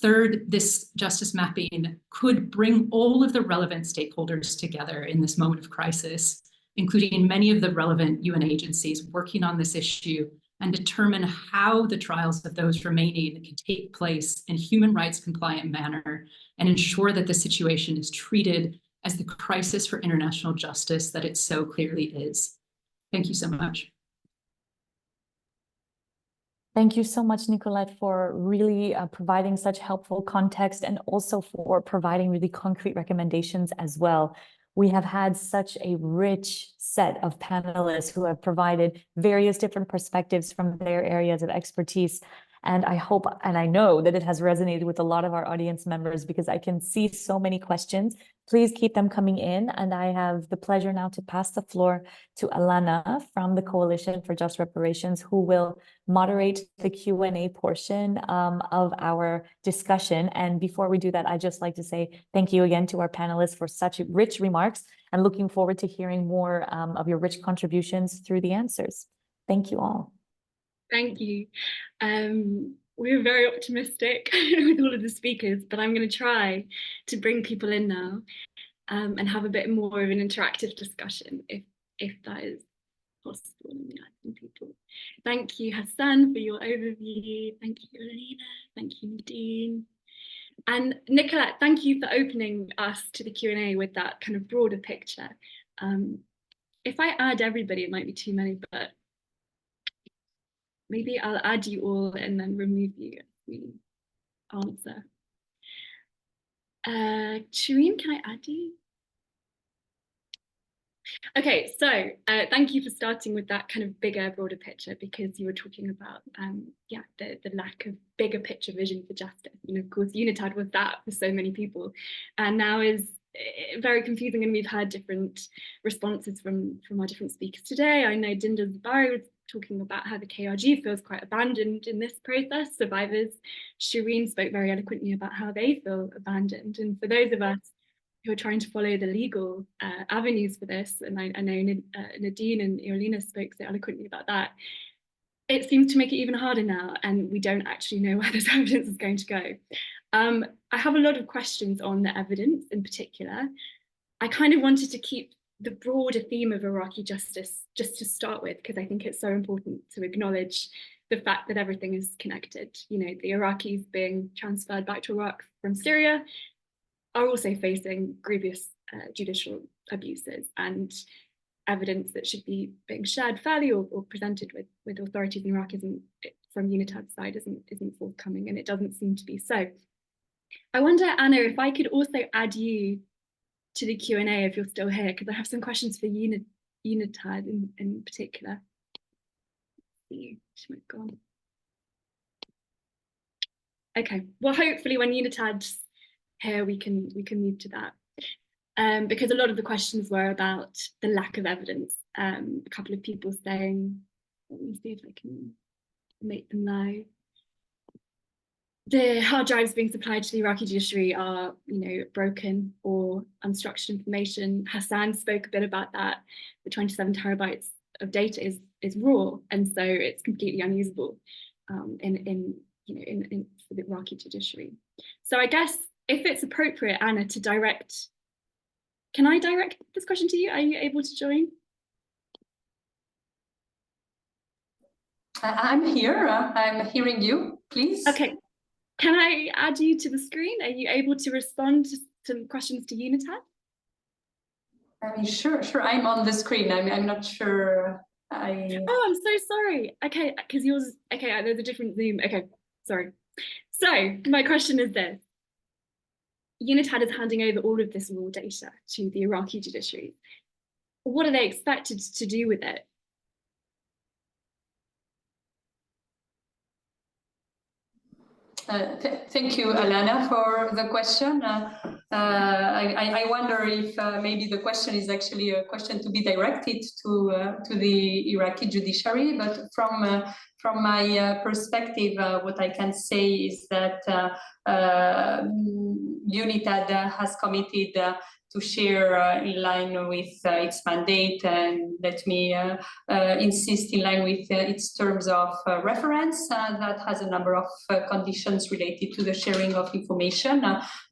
S11: Third, this justice mapping could bring all of the relevant stakeholders together in this moment of crisis, including many of the relevant UN agencies working on this issue, and determine how the trials of those remaining can take place in a human rights compliant manner and ensure that the situation is treated as the crisis for international justice that it so clearly is. Thank you so much.
S1: Thank you so much, Nicolette, for really providing such helpful context and also for providing really concrete recommendations as well. We have had such a rich set of panelists who have provided various different perspectives from their areas of expertise. And I hope and I know that it has resonated with a lot of our audience members, because I can see so many questions. Please keep them coming in. And I have the pleasure now to pass the floor to Alana from the Coalition for Just Reparations, who will moderate the Q&A portion of our discussion. And before we do that, I'd just like to say thank you again to our panelists for such rich remarks, and looking forward to hearing more of your rich contributions through the answers. Thank you all.
S8: Thank you. We were very optimistic with all of the speakers, but I'm going to try to bring people in now and have a bit more of an interactive discussion, if that is possible. People. Thank you, Hassan, for your overview. Thank you, Alina. Thank you, Nadine. And Nicolette, thank you for opening us to the Q&A with that kind of broader picture. If I add everybody, it might be too many, but maybe I'll add you all and then remove you as we answer. Shireen, can I add you? Okay, so thank you for starting with that kind of bigger, broader picture, because you were talking about the lack of bigger picture vision for justice. And of course, UNITAD was that for so many people, and now is very confusing. And we've had different responses from our different speakers today. I know Dinda Zabari was talking about how the KRG feels quite abandoned in this process. Survivors, Shireen spoke very eloquently about how they feel abandoned. And for those of us who are trying to follow the legal avenues for this, and I know Nadine and Iolina spoke so eloquently about that, it seems to make it even harder now, and we don't actually know where this evidence is going to go. I have a lot of questions on the evidence in particular. I kind of wanted to keep the broader theme of Iraqi justice just to start with, because I think it's so important to acknowledge the fact that everything is connected. You know, the Iraqis being transferred back to Iraq from Syria are also facing grievous judicial abuses, and evidence that should be being shared fairly or presented with authorities in Iraq from UNITAD's side isn't forthcoming, and it doesn't seem to be so. I wonder, Anna, if I could also add you to the Q&A if you're still here, because I have some questions for UNITAD in particular. She might go on. Okay, well, hopefully when UNITAD's here, we can move to that. Because a lot of the questions were about the lack of evidence. A couple of people saying, let me see if I can make them live. The hard drives being supplied to the Iraqi judiciary are, broken or unstructured information. Hassan spoke a bit about that. The 27 terabytes of data is raw, and so it's completely unusable. in for the Iraqi judiciary. So I guess if it's appropriate, Anna, to direct, can I direct this question to you? Are you able to join?
S7: I'm here. I'm hearing you, please.
S8: Okay. Can I add you to the screen? Are you able to respond to some questions to UNITAD?
S7: Sure. I'm on the screen. I'm not sure.
S8: Oh, I'm so sorry. Okay, because yours. Okay, there's a different Zoom. Okay, sorry. So my question is this: UNITAD is handing over all of this raw data to the Iraqi judiciary. What are they expected to do with it?
S7: Thank you, Alana, for the question. I wonder if maybe the question is actually a question to be directed to the Iraqi judiciary. But from my perspective, what I can say is that UNITAD has committed to share in line with its mandate, and let me insist, in line with its terms of reference that has a number of conditions related to the sharing of information,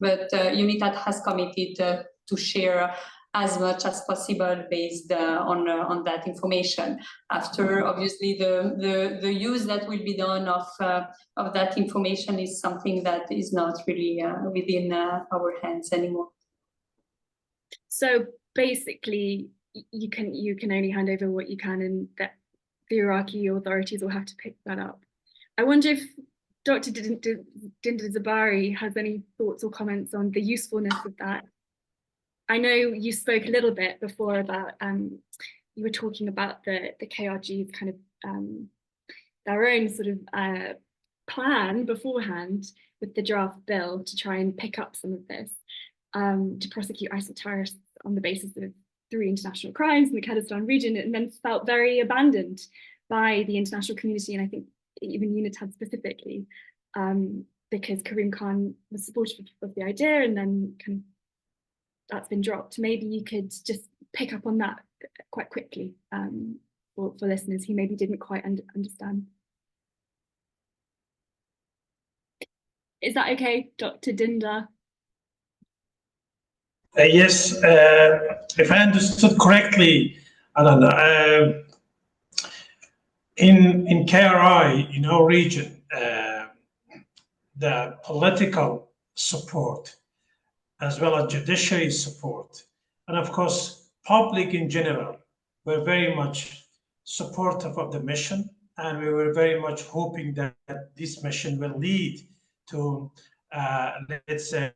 S7: but UNITAD has committed to share as much as possible based on that information. After, obviously, the use that will be done of that information is something that is not really within our hands anymore.
S8: So basically, you can only hand over what you can, and that the Iraqi authorities will have to pick that up. I wonder if Dr. Dinda Zabari has any thoughts or comments on the usefulness of that. I know you spoke a little bit before about you were talking about the KRG's kind of their own sort of plan beforehand with the draft bill to try and pick up some of this. To prosecute ISIL terrorists on the basis of 3 international crimes in the Kurdistan region, and then felt very abandoned by the international community, and I think even UNITAD specifically, because Karim Khan was supportive of the idea, and then kind of that's been dropped. Maybe you could just pick up on that quite quickly for listeners who maybe didn't quite understand. Is that okay, Dr. Dinda?
S6: Yes, if I understood correctly, Alana, in KRI, in our region, the political support, as well as judiciary support, and of course, public in general, were very much supportive of the mission, and we were very much hoping that this mission will lead to, let's say,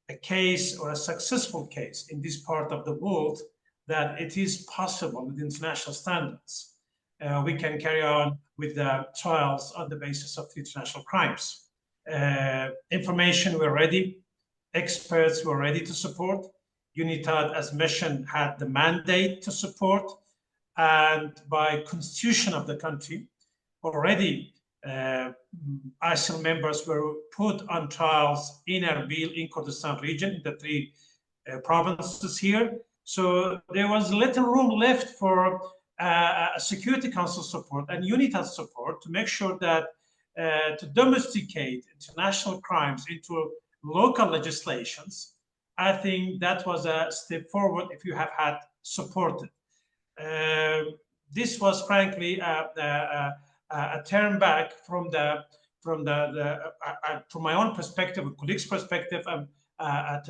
S6: a case or a successful case in this part of the world, that it is possible with international standards. We can carry on with the trials on the basis of international crimes. Information were ready, experts were ready to support. UNITAD as mission had the mandate to support, and by constitution of the country, already ISIL members were put on trials in Erbil, in Kurdistan region, in the 3 provinces here. So there was little room left for Security Council support and UNITAD support to make sure that to domesticate international crimes into local legislations. I think that was a step forward if you have had supported. This was frankly a turn back from my own perspective, a colleague's perspective, a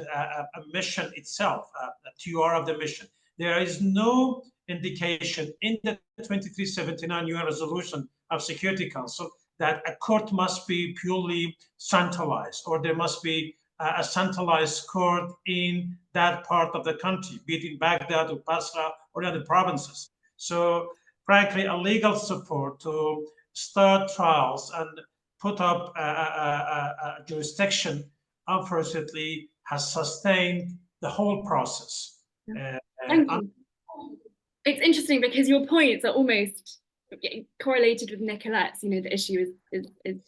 S6: mission itself, a TUR of the mission. There is no indication in the 2379 UN resolution of Security Council that a court must be purely centralized, or there must be a centralized court in that part of the country, be it in Baghdad or Basra or other provinces. So frankly, a legal support to start trials and put up a jurisdiction, unfortunately, has sustained the whole process.
S8: Thank you. It's interesting because your points are almost correlated with Nicolette's. You know, the issue is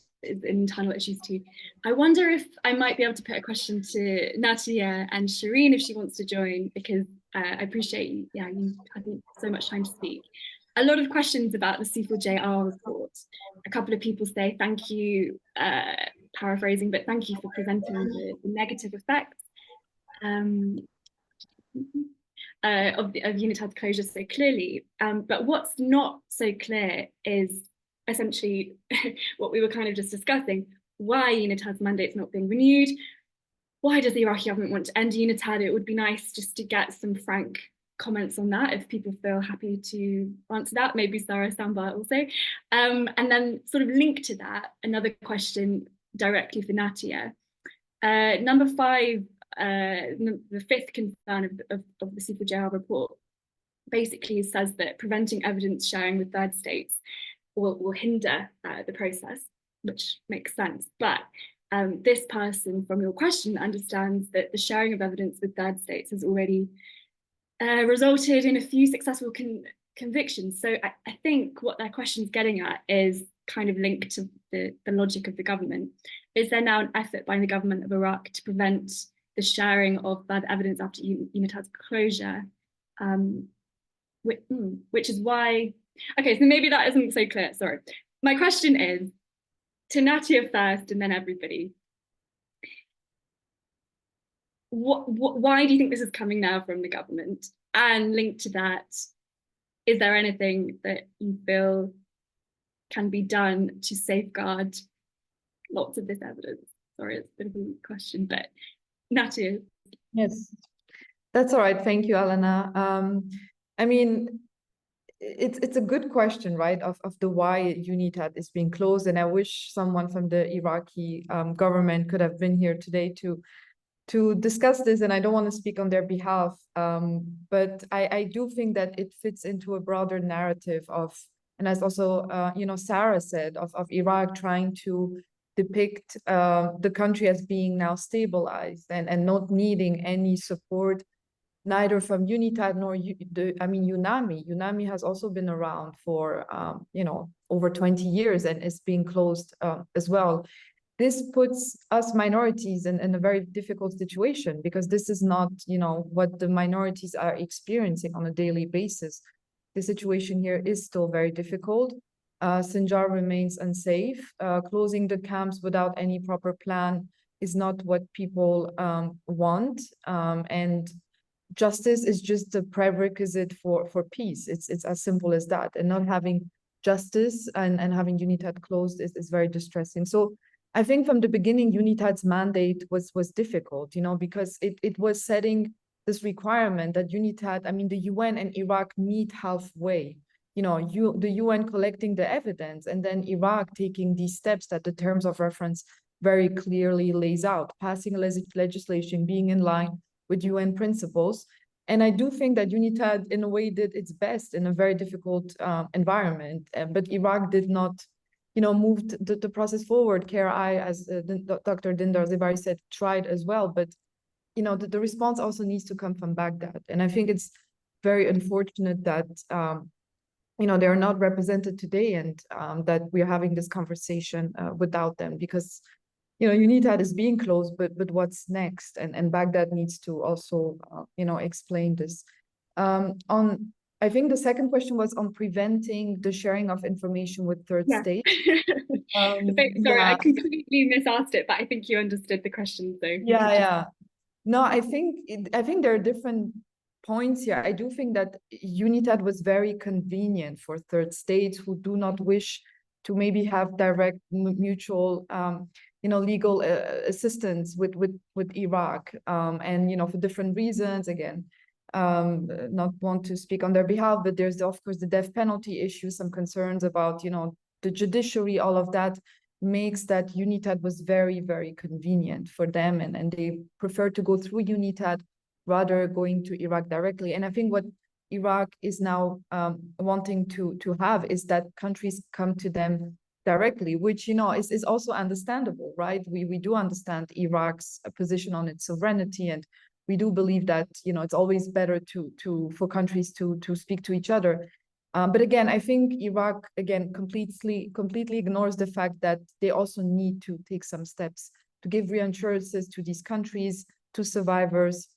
S8: internal issues too. I wonder if I might be able to put a question to Natia and Shireen if she wants to join, because I appreciate you having so much time to speak. A lot of questions about the C4JR report. a couple of people say thank you, paraphrasing, but thank you for presenting the negative effects of UNITAD's closure so clearly. But what's not so clear is essentially what we were kind of just discussing, why UNITAD's mandate's not being renewed. Why does the Iraqi government want to end UNITAD? It would be nice just to get some frank comments on that if people feel happy to answer that, maybe Sarah Sambar also. And then sort of linked to that, another question directly for Natia. Number 5, the 5th concern of the C4JR report basically says that preventing evidence sharing with third states will hinder the process, which makes sense. But this person from your question understands that the sharing of evidence with third states has already resulted in a few successful convictions. So I think what their question is getting at is kind of linked to the logic of the government. Is there now an effort by the government of Iraq to prevent the sharing of further evidence after UNITAD's closure? Which is why, okay, so maybe that isn't so clear, sorry. My question is, to Natia first and then everybody, why do you think this is coming now from the government? And linked to that, is there anything that you feel can be done to safeguard lots of this evidence? Sorry, it's a bit of a question, but Natia.
S4: Yes, that's all right. Thank you, Alana. I mean, it's a good question, right, of the why UNITAD is being closed. And I wish someone from the Iraqi government could have been here today to discuss this, and I don't want to speak on their behalf, but I do think that it fits into a broader narrative of, and as also Sarah said, of Iraq trying to depict the country as being now stabilized and not needing any support, neither from UNITAD nor UNAMI. UNAMI has also been around for over 20 years and is being closed as well. This puts us minorities in a very difficult situation, because this is not, what the minorities are experiencing on a daily basis. The situation here is still very difficult. Sinjar remains unsafe. Closing the camps without any proper plan is not what people want. And justice is just a prerequisite for peace. It's as simple as that. And not having justice and having UNITAD closed is very distressing. So I think from the beginning, UNITAD's mandate was difficult, because it was setting this requirement that UNITAD, the UN and Iraq meet halfway. The UN collecting the evidence, and then Iraq taking these steps that the terms of reference very clearly lays out, passing legislation, being in line with UN principles. And I do think that UNITAD, in a way, did its best in a very difficult environment, but Iraq did not moved the process forward. KRI, as Dr. Dindar Zebari said, tried as well, but the response also needs to come from Baghdad. And I think it's very unfortunate that they are not represented today, and that we're having this conversation without them, because UNITAD is being closed, but what's next? And Baghdad needs to also explain this. I think the second question was on preventing the sharing of information with third states.
S8: Sorry, I completely misasked it, but I think you understood the question. So
S4: yeah. No, I think there are different points here. I do think that UNITAD was very convenient for third states who do not wish to maybe have direct mutual legal assistance with Iraq, and for different reasons. Again, not want to speak on their behalf, but there's of course the death penalty issue, some concerns about the judiciary. All of that makes that UNITAD was very, very convenient for them, and they prefer to go through UNITAD rather going to Iraq directly. And I think what Iraq is now wanting to have is that countries come to them directly, which is also understandable, right? We do understand Iraq's position on its sovereignty, and we do believe that it's always better for countries to speak to each other. But again, I think Iraq completely ignores the fact that they also need to take some steps to give reassurances to these countries, to survivors,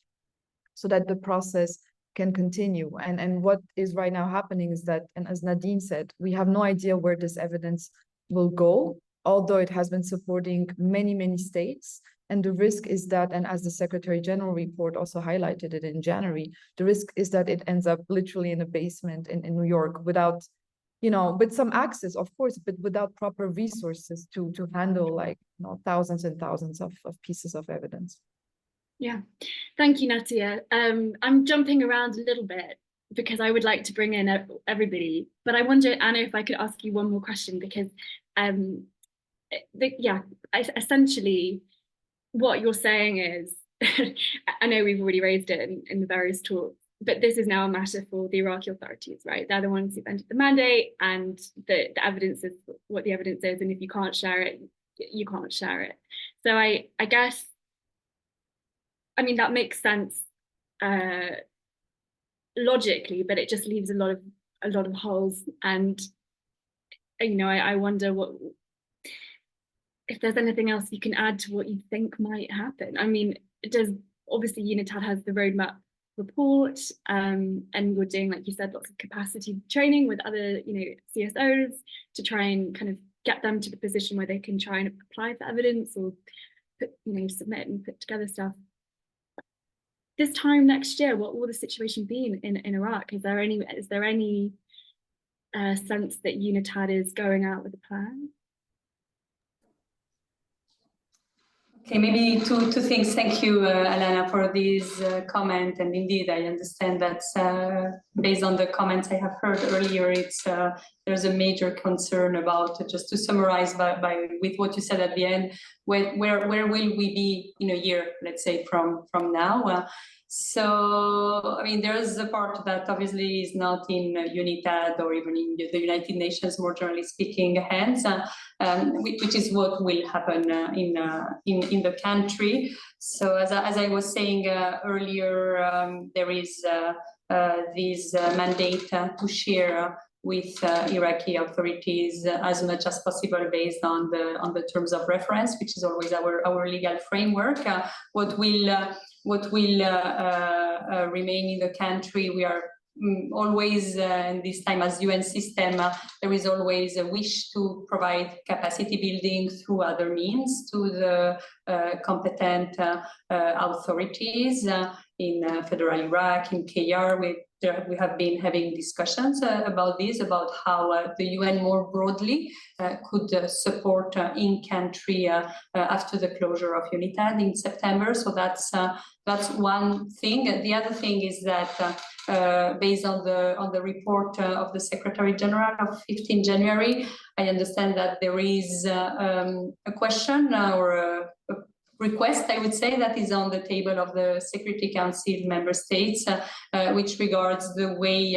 S4: so that the process can continue. And what is right now happening is that, and as Nadine said, we have no idea where this evidence will go, although it has been supporting many states. And the risk is that, and as the Secretary General report also highlighted it in January, the risk is that it ends up literally in a basement in New York without, with some access, of course, but without proper resources to handle like thousands and thousands of pieces of evidence.
S8: Yeah, thank you, Natia. I'm jumping around a little bit because I would like to bring in everybody, but I wonder, Anna, if I could ask you one more question, because essentially what you're saying is, I know we've already raised it in the various talks, but this is now a matter for the Iraqi authorities, right? They're the ones who've entered the mandate, and the evidence is what the evidence is, and if you can't share it, you can't share it. So I guess, I mean, that makes sense logically, but it just leaves a lot of holes. And I wonder if there's anything else you can add to what you think might happen. I mean, obviously UNITAD has the roadmap report, and we're doing, like you said, lots of capacity training with other CSOs to try and kind of get them to the position where they can try and apply for evidence or submit and put together stuff. This time next year, what will the situation be in Iraq? Is there any sense that UNITAD is going out with a plan?
S7: Okay, maybe two things. Thank you, Alana, for this comment. And indeed, I understand that based on the comments I have heard earlier, there's a major concern about, just to summarize with what you said at the end, where will we be in a year, let's say, from now? So, I mean, there's a part that obviously is not in UNITAD or even in the United Nations, more generally speaking, hands, which is what will happen in the country. So, as I was saying earlier, there is this mandate to share with Iraqi authorities as much as possible based on the terms of reference, which is always our legal framework. What will remain in the country, we are always, and this time as UN system, there is always a wish to provide capacity building through other means to the competent authorities in federal Iraq, in KR. We have been having discussions about this, about how the UN more broadly could support in-country after the closure of UNITAD in September. So that's one thing. The other thing is that based on the report of the Secretary General of 15 January, I understand that there is a question or a request, I would say, that is on the table of the Security Council member states, which regards the way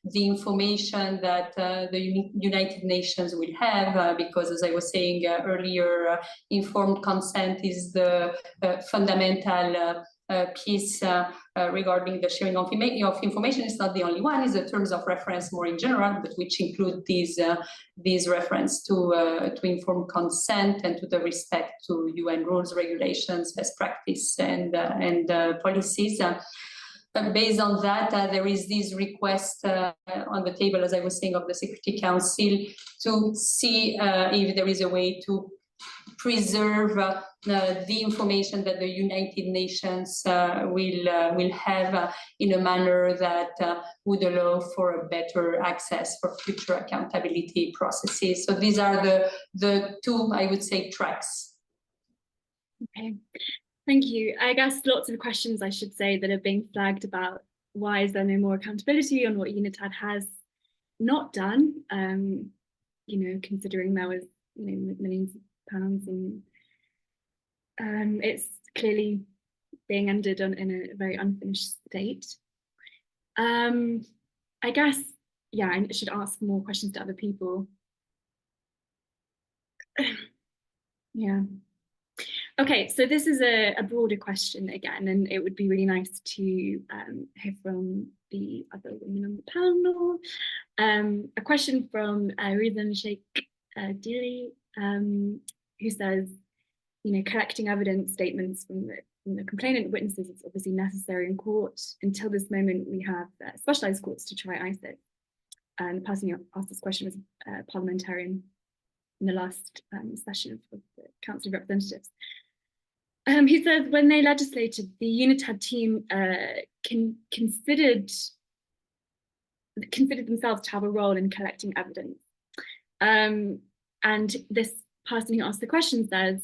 S7: the information that the United Nations will have, because as I was saying earlier, informed consent is the fundamental piece regarding the sharing of information. Is not the only one, is the terms of reference more in general, but which include these reference to informed consent and to the respect to UN rules, regulations, best practice, and policies. Based on that, there is this request on the table, as I was saying, of the Security Council to see if there is a way to preserve the information that the United Nations will have in a manner that would allow for a better access for future accountability processes. So these are the two, I would say, tracks.
S8: Okay, thank you. I guess lots of questions, I should say, that are being flagged about why is there no more accountability on what UNITAD has not done, considering there was millions of pounds, and it's clearly being ended in a very unfinished state. I guess, yeah, I should ask more questions to other people. Yeah. Okay, so this is a broader question again, and it would be really nice to hear from the other women on the panel. A question from Rizan Sheikh Dili, who says, collecting evidence statements from the complainant witnesses is obviously necessary in court. Until this moment, we have specialized courts to try ISIL. And the person who asked this question was a parliamentarian. in the last session of the Council of Representatives. He says when they legislated, the UNITAD team considered themselves to have a role in collecting evidence. And this person who asked the question says,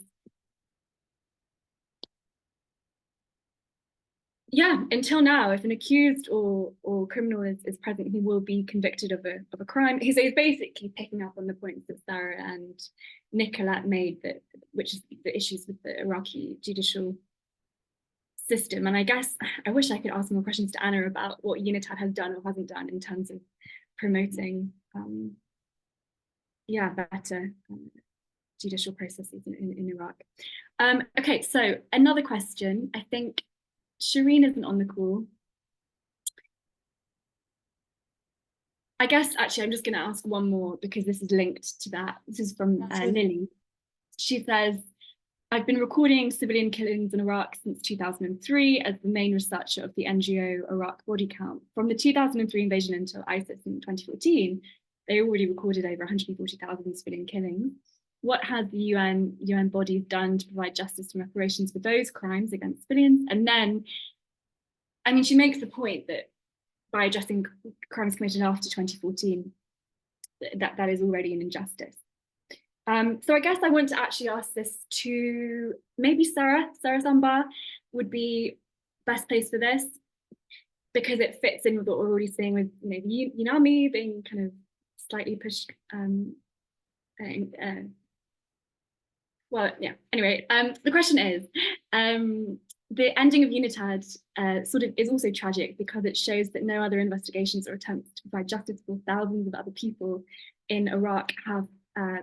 S8: yeah, until now, if an accused or criminal is present, he will be convicted of a crime. So he's basically picking up on the points that Sarah and Nicolette made, which is the issues with the Iraqi judicial system. And I guess I wish I could ask more questions to Anna about what UNITAD has done or hasn't done in terms of promoting, better judicial processes in Iraq. Okay, so another question. I think Shireen isn't on the call. I guess actually I'm just going to ask one more because this is linked to that. This is from Lily. She says, I've been recording civilian killings in Iraq since 2003 as the main researcher of the NGO Iraq body count. From the 2003 invasion until ISIS in 2014, they already recorded over 140,000 civilian killings. What has the UN bodies done to provide justice and reparations for those crimes against civilians? And then, I mean, she makes the point that by addressing crimes committed after 2014, that is already an injustice. So I guess I want to actually ask this to maybe Sarah Sambar would be best placed for this, because it fits in with what we're already seeing with the UNAMI being kind of slightly pushed. Well, yeah, anyway, the question is, the ending of UNITAD sort of is also tragic because it shows that no other investigations or attempts to provide justice for thousands of other people in Iraq have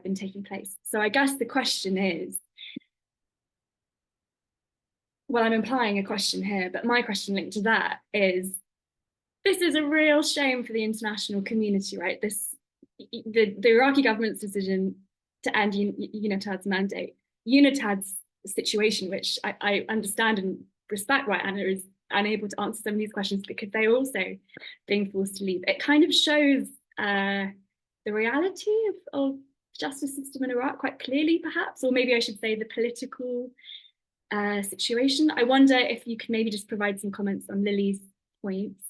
S8: been taking place. So I guess the question is, well, I'm implying a question here, but my question linked to that is, this is a real shame for the international community, right? The Iraqi government's decision to end UNITAD's mandate, UNITAD's situation, which I understand and respect why Anna is unable to answer some of these questions because they're also being forced to leave. It kind of shows the reality of the justice system in Iraq quite clearly, perhaps, or maybe I should say the political situation. I wonder if you could maybe just provide some comments on Lily's points.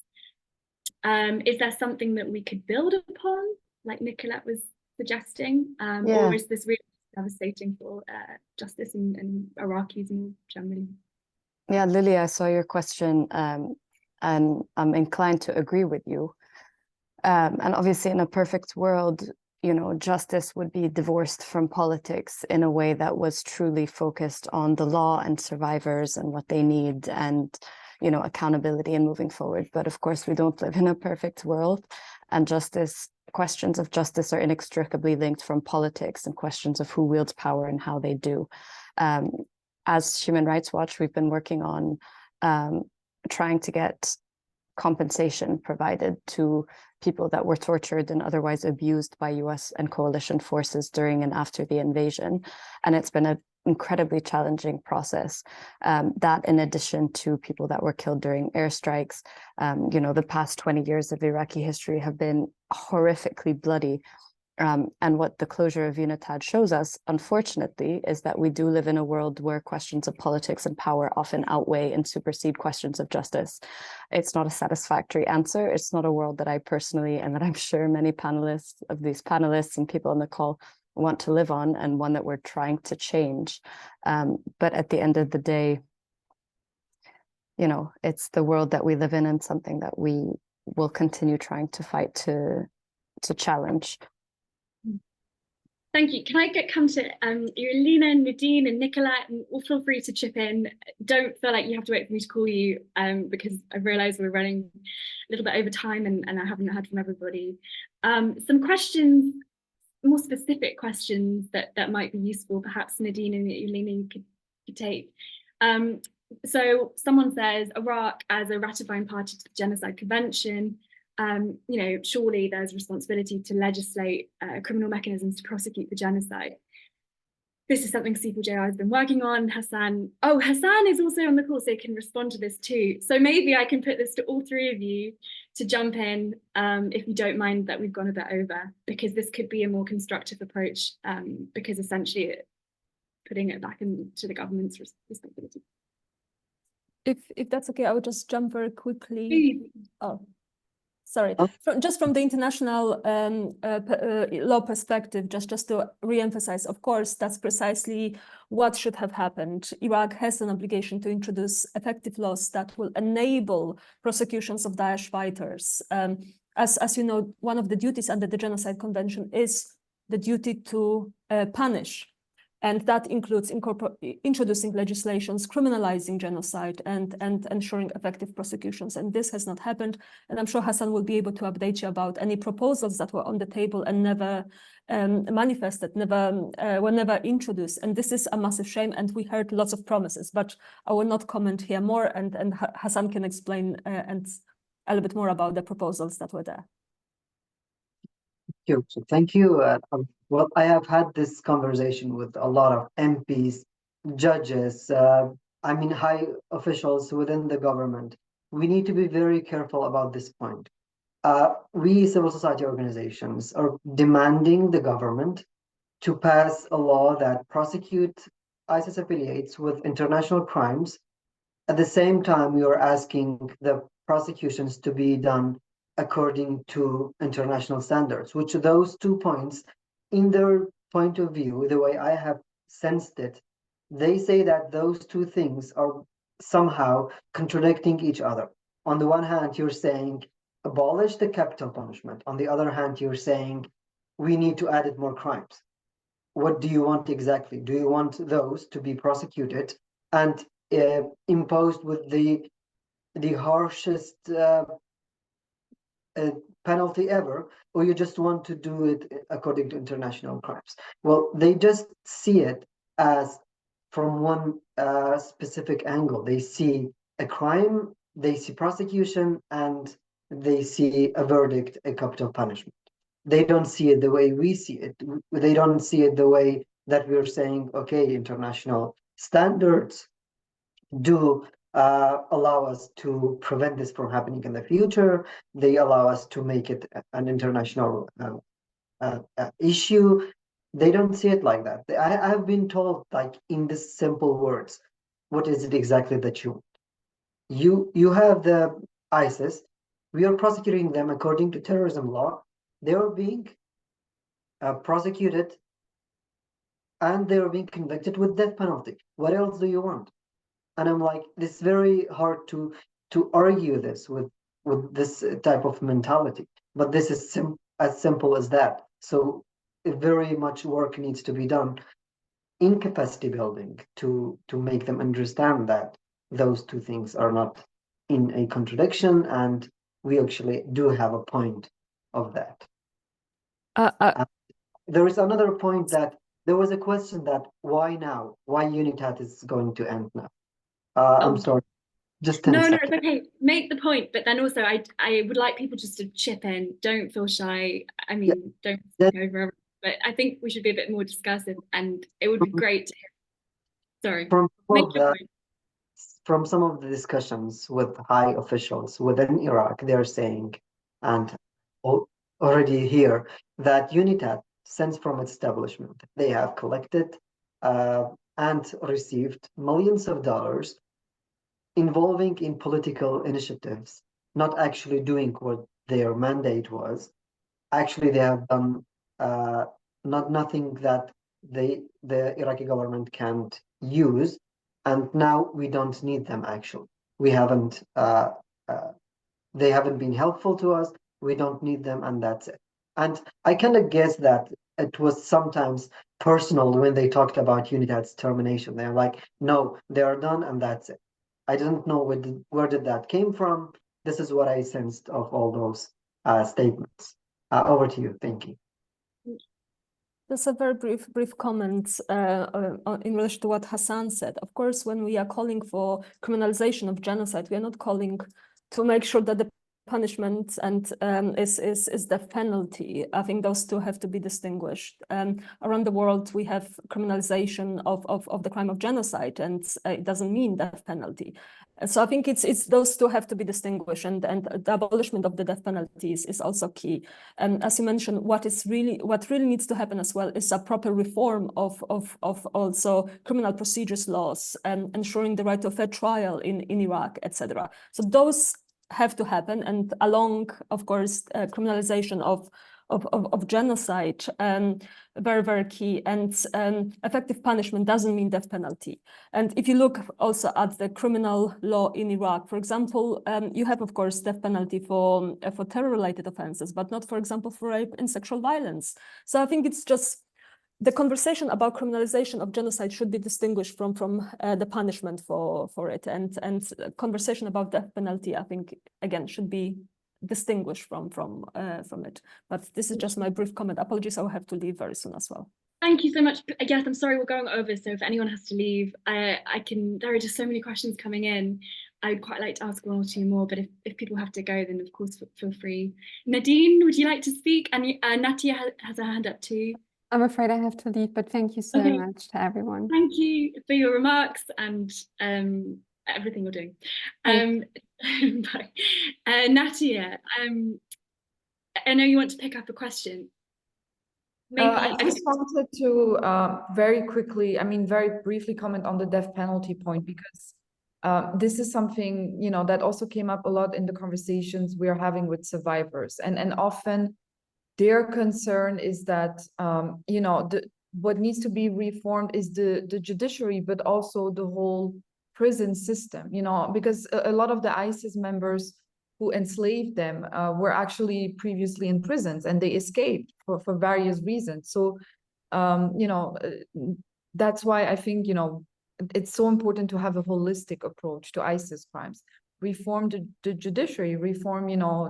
S8: Is there something that we could build upon, like Nicolette was suggesting, or is this really devastating for justice and Iraqis more generally?
S9: Yeah, Lily, I saw your question and I'm inclined to agree with you. And obviously in a perfect world, justice would be divorced from politics in a way that was truly focused on the law and survivors and what they need and, accountability and moving forward. But of course, we don't live in a perfect world, and questions of justice are inextricably linked from politics and questions of who wields power and how they do. As Human Rights Watch, we've been working on trying to get compensation provided to people that were tortured and otherwise abused by US and coalition forces during and after the invasion. And it's been an incredibly challenging process. That in addition to people that were killed during airstrikes, the past 20 years of Iraqi history have been horrifically bloody. And what the closure of UNITAD shows us, unfortunately, is that we do live in a world where questions of politics and power often outweigh and supersede questions of justice. It's not a satisfactory answer. It's not a world that I personally, and that I'm sure many panelists and people on the call want to live on, and one that we're trying to change. But at the end of the day, it's the world that we live in and something that we will continue trying to fight to challenge.
S8: Thank you. Can I come to Irina, Nadine and Nicolette, and feel free to chip in. Don't feel like you have to wait for me to call you because I realise we're running a little bit over time and I haven't heard from everybody. Some questions, more specific questions that might be useful, perhaps Nadine and Irina you could take. So someone says, Iraq as a ratifying party to the Genocide Convention, surely there's a responsibility to legislate criminal mechanisms to prosecute the genocide. this is something C4JR has been working on. Hassan is also on the call, so he can respond to this too. So maybe I can put this to all three of you to jump in, if you don't mind that we've gone a bit over, because this could be a more constructive approach, because essentially putting it back into the government's responsibility.
S10: If that's okay, I would just jump very quickly.
S8: Please.
S10: Oh, sorry. Just from the international law perspective, just to re-emphasize, of course, that's precisely what should have happened. Iraq has an obligation to introduce effective laws that will enable prosecutions of Daesh fighters. As you know, one of the duties under the Genocide Convention is the duty to punish. And that includes introducing legislations, criminalizing genocide, and ensuring effective prosecutions. And this has not happened. And I'm sure Hassan will be able to update you about any proposals that were on the table and never manifested, were never introduced. And this is a massive shame. And we heard lots of promises, but I will not comment here more. And Hassan can explain and a little bit more about the proposals that were there.
S3: So thank you. Well, I have had this conversation with a lot of MPs, judges, high officials within the government. We need to be very careful about this point. We civil society organizations are demanding the government to pass a law that prosecute ISIS affiliates with international crimes. At the same time, we are asking the prosecutions to be done according to international standards, which those 2 points, in their point of view, the way I have sensed it, they say that those 2 things are somehow contradicting each other. On the one hand, you're saying abolish the capital punishment. On the other hand, you're saying we need to add more crimes. What do you want exactly? Do you want those to be prosecuted and imposed with the harshest penalty ever, or you just want to do it according to international crimes? Well, they just see it as from one specific angle. They see a crime, they see prosecution, and they see a verdict, a capital punishment. They don't see it the way we see it. They don't see it the way that we're saying, okay, international standards do allow us to prevent this from happening in the future. They allow us to make it an international issue. They don't see it like that. I have been told, like, in this simple words, what is it exactly that you want? You have the ISIS. We are prosecuting them according to terrorism law. They are being prosecuted and they are being convicted with death penalty. What else do you want? And I'm like, it's very hard to argue this with this type of mentality. But this is as simple as that. So very much work needs to be done in capacity building to make them understand that those 2 things are not in a contradiction, and we actually do have a point of that. There is another point that there was a question that why now? Why UNITAD is going to end now? I'm sorry, just 10 seconds.
S8: No, it's okay. Make the point, but then also I would like people just to chip in. Don't feel shy. I mean, don't speak over everyone. But I think we should be a bit more discussive, and it would be great to hear. Sorry.
S3: From some of the discussions with high officials within Iraq, they're saying, and already here, that UNITAD, since from its establishment, they have collected and received millions of dollars involving in political initiatives, not actually doing what their mandate was. Actually, they have done nothing that the Iraqi government can't use, and now we don't need them. Actually, we haven't. They haven't been helpful to us. We don't need them, and that's it. And I kind of guess that it was sometimes personal when they talked about UNITAD's termination. They're like, no, they are done, and that's it. I didn't know where did that came from. This is what I sensed of all those statements. Over to you. Thank you.
S10: Just a very brief comment in relation to what Hassan said. Of course, when we are calling for criminalization of genocide, we are not calling to make sure that the punishment and is death penalty. I think those two have to be distinguished. Around the world, we have criminalization of the crime of genocide, and it doesn't mean death penalty. So I think it's those two have to be distinguished, and the abolishment of the death penalties is also key. And as you mentioned, what really needs to happen as well is a proper reform of also criminal procedures laws and ensuring the right to a fair trial in Iraq, etc. So those have to happen, and along, of course, criminalization of genocide, very, very key. And effective punishment doesn't mean death penalty. And if you look also at the criminal law in Iraq, for example, you have, of course, death penalty for terror-related offenses, but not, for example, for rape and sexual violence. So I think it's just the conversation about criminalization of genocide should be distinguished from the punishment for it, and conversation about death penalty, I think, again, should be distinguished from it. But this is just my brief comment. Apologies, I will have to leave very soon as well.
S8: Thank you so much. Yes, I'm sorry we're going over, so if anyone has to leave, there are just so many questions coming in. I'd quite like to ask one or two more, but if people have to go, then of course feel free. Nadine, would you like to speak? And Natia has her hand up too.
S12: I'm afraid I have to leave, but thank you so much to everyone.
S8: Thank you for your remarks and everything you're doing. Bye. Natia, I know you want to pick up a question.
S4: I just wanted to very briefly comment on the death penalty point, because this is something, that also came up a lot in the conversations we're having with survivors, and often their concern is that, what needs to be reformed is the judiciary, but also the whole prison system, because a lot of the ISIS members who enslaved them were actually previously in prisons, and they escaped for various reasons. So, that's why I think, it's so important to have a holistic approach to ISIS crimes. Reform the judiciary, reform,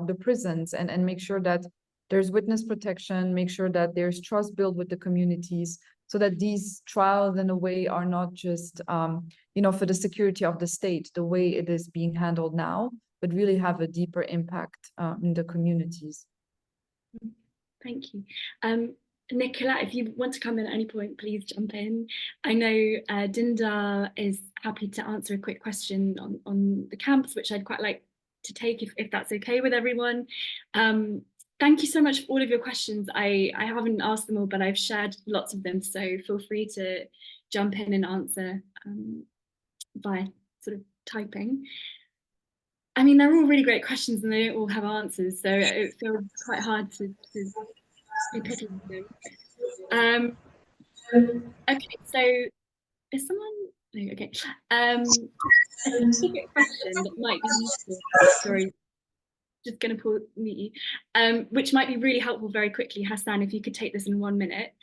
S4: the prisons, and make sure that there's witness protection, make sure that there's trust built with the communities, so that these trials in a way are not just, for the security of the state, the way it is being handled now, but really have a deeper impact in the communities.
S8: Thank you. Nicola, if you want to come in at any point, please jump in. I know Dinda is happy to answer a quick question on the camps, which I'd quite like to take if that's okay with everyone. Thank you so much for all of your questions. I haven't asked them all, but I've shared lots of them, so feel free to jump in and answer by sort of typing. I mean, they're all really great questions and they don't all have answers, so it feels quite hard to be picking them. Okay, so is someone, no, okay. A specific question that might be useful, sorry, just going to pull me, which might be really helpful very quickly. Hassan, if you could take this in 1 minute.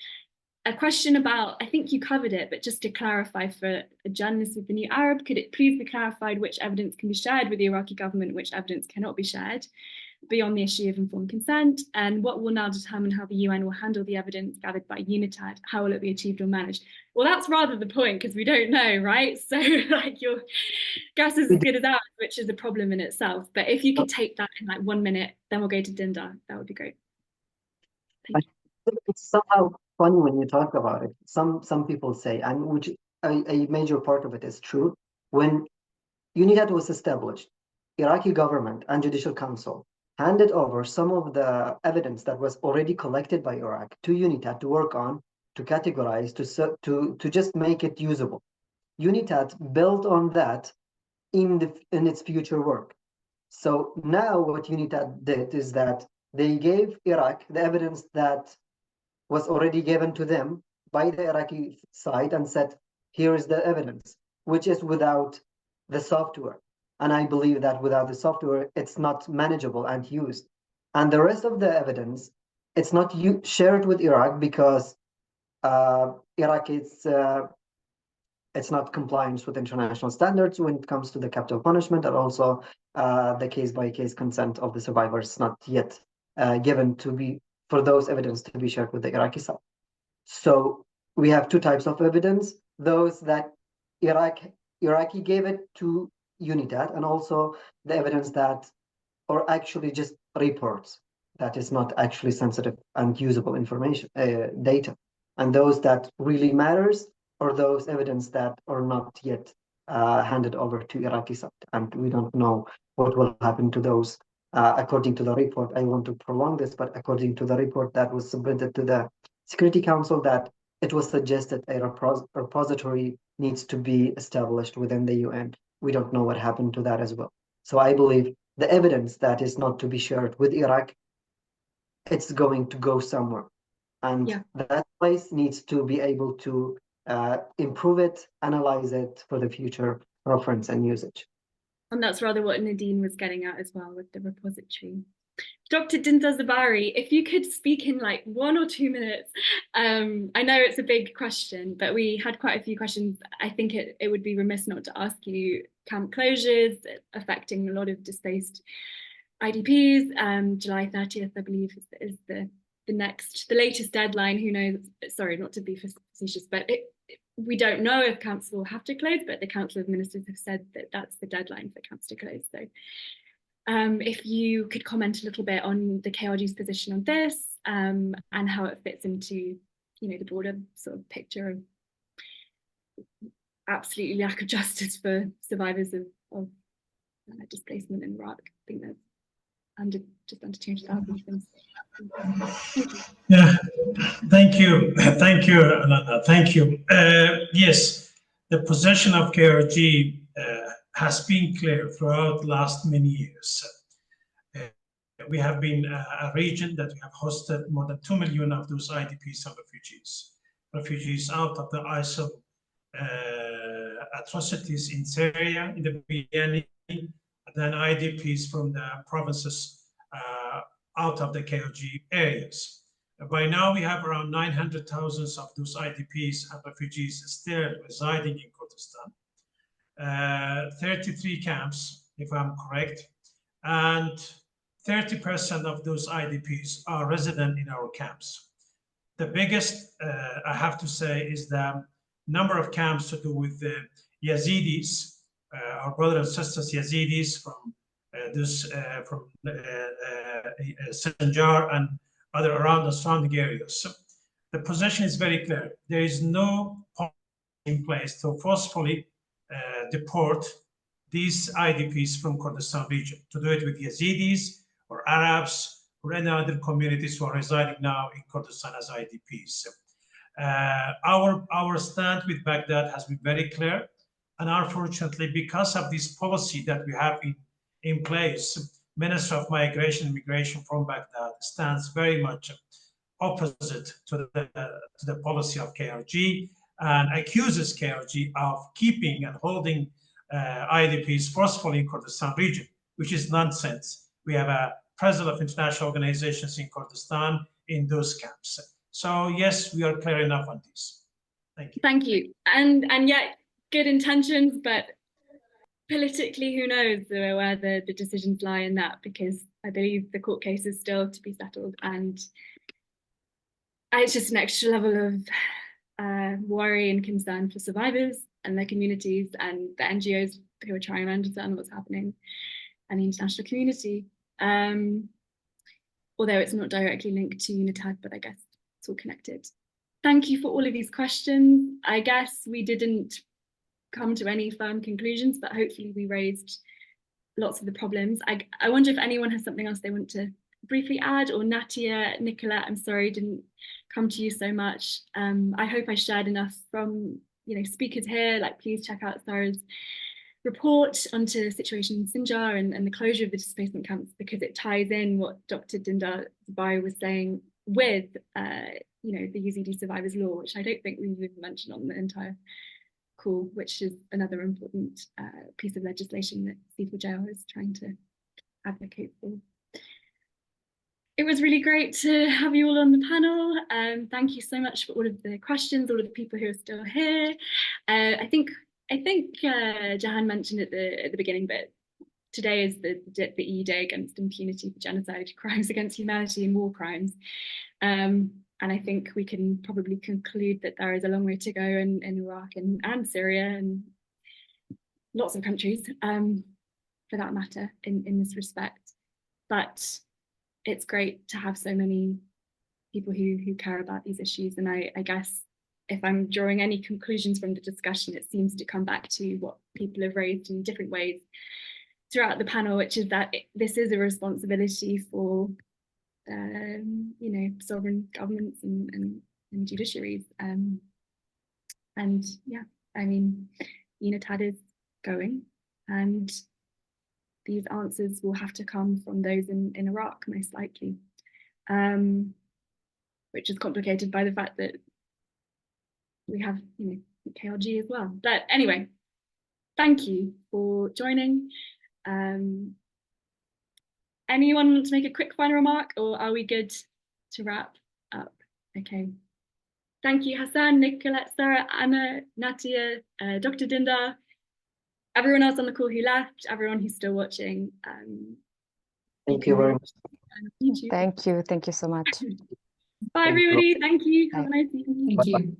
S8: A question about, I think you covered it, but just to clarify for a journalist with the New Arab, could it please be clarified which evidence can be shared with the Iraqi government, which evidence cannot be shared beyond the issue of informed consent, and what will now determine how the UN will handle the evidence gathered by UNITAD? How will it be achieved or managed? Well, that's rather the point, because we don't know, right? So like your guess is as good as ours, which is a problem in itself. But if you could take that in like 1 minute, then we'll go to Dinda. That would be great. Thank you.
S3: It's somehow funny when you talk about it. Some people say, and which a major part of it is true, when UNITAD was established, Iraqi government and Judicial Council handed over some of the evidence that was already collected by Iraq to UNITAD to work on, to categorize, to just make it usable. UNITAD built on that in its future work. So now what UNITAD did is that they gave Iraq the evidence that was already given to them by the Iraqi side and said, here is the evidence, which is without the software. And I believe that without the software, it's not manageable and used. And the rest of the evidence, it's not shared with Iraq because Iraq is it's not compliance with international standards when it comes to the capital punishment, and also the case-by-case consent of the survivors is not yet given to be for those evidence to be shared with the Iraqi side. So we have two types of evidence: those that Iraqi gave it to UNITAD, and also the evidence that or actually just reports that is not actually sensitive and usable information, data, and those that really matters, or those evidence that are not yet handed over to Iraqi side, and we don't know what will happen to those. According to the report, I want to prolong this, but according to the report that was submitted to the Security Council, that it was suggested a repository needs to be established within the UN. We don't know what happened to that as well. So I believe the evidence that is not to be shared with Iraq, it's going to go somewhere. And that place needs to be able to improve it, analyze it for the future reference and usage.
S8: And that's rather what Nadine was getting at as well with the repository. Dr. Dinda Zabari, if you could speak in like 1 or 2 minutes. I know it's a big question, but we had quite a few questions. I think it would be remiss not to ask you camp closures affecting a lot of displaced IDPs. July 30th, I believe, is the latest deadline. Who knows? Sorry, not to be facetious, but we don't know if camps will have to close, but the Council of Ministers have said that that's the deadline for camps to close. So if you could comment a little bit on the KRG's position on this and how it fits into, the broader sort of picture of absolutely lack of justice for survivors of displacement in Iraq. I think there's just under 200,000 things.
S6: Yeah, thank you, Alana. Thank you. Yes, the position of KRG has been clear throughout the last many years. We have been a region that we have hosted more than 2 million of those IDPs and refugees out of the ISIL atrocities in Syria in the beginning, and then IDPs from the provinces out of the KRG areas. By now, we have around 900,000 of those IDPs and refugees still residing in Kurdistan. 33 camps, if I'm correct, and 30% of those IDPs are resident in our camps. The biggest, I have to say, is the number of camps to do with the Yazidis, our brothers and sisters Yazidis from Sinjar and other around the surrounding areas. So the position is very clear. There is no policy in place to forcefully deport these IDPs from Kurdistan region, to do it with Yazidis or Arabs or any other communities who are residing now in Kurdistan as IDPs. Our stand with Baghdad has been very clear, and unfortunately, because of this policy that we have in place, Minister of Migration and Immigration from Baghdad stands very much opposite to the policy of KRG and accuses KRG of keeping and holding IDPs forcefully in Kurdistan region, which is nonsense. We have a president of international organizations in Kurdistan in those camps. So yes, we are clear enough on this. Thank you.
S8: Thank you. And yet, good intentions, but politically, who knows where the decisions lie in that, because I believe the court case is still to be settled, and it's just an extra level of worry and concern for survivors and their communities and the NGOs who are trying to understand what's happening, and the international community. Although it's not directly linked to UNITAD, but I guess it's all connected. Thank you for all of these questions. I guess we didn't come to any firm conclusions, but hopefully we raised lots of the problems. I wonder if anyone has something else they want to briefly add, or Natia, Nicola, I'm sorry, didn't come to you so much. I hope I shared enough from speakers here. Like, please check out Sarah's report onto the situation in Sinjar and the closure of the displacement camps, because it ties in what Dr. Dinda Zabari was saying with the Yazidi Survivors Law, which I don't think we've even mentioned on the entire call, which is another important piece of legislation that C4JR is trying to advocate for. It was really great to have you all on the panel. Thank you so much for all of the questions, all of the people who are still here. I think Jahan mentioned at the beginning, but today is the EU Day Against Impunity for Genocide, crimes against humanity and war crimes. And I think we can probably conclude that there is a long way to go in Iraq and Syria and lots of countries, for that matter, in this respect. but it's great to have so many people who care about these issues. And I guess if I'm drawing any conclusions from the discussion, it seems to come back to what people have raised in different ways throughout the panel, which is that this is a responsibility for sovereign governments and judiciaries. And yeah, I mean, UNITAD is going, and these answers will have to come from those in Iraq, most likely, which is complicated by the fact that we have, KRG as well. But anyway, thank you for joining. Anyone want to make a quick final remark, or are we good to wrap up? Okay. Thank you, Hassan, Nicolette, Sarah, Anna, Natia, Dr. Dindar, everyone else on the call who left, everyone who's still watching.
S3: Thank you very much.
S9: Thank you. Thank you so much.
S8: Bye, everybody. Thank you. Have a
S9: Bye.
S8: nice evening.
S11: Thank you.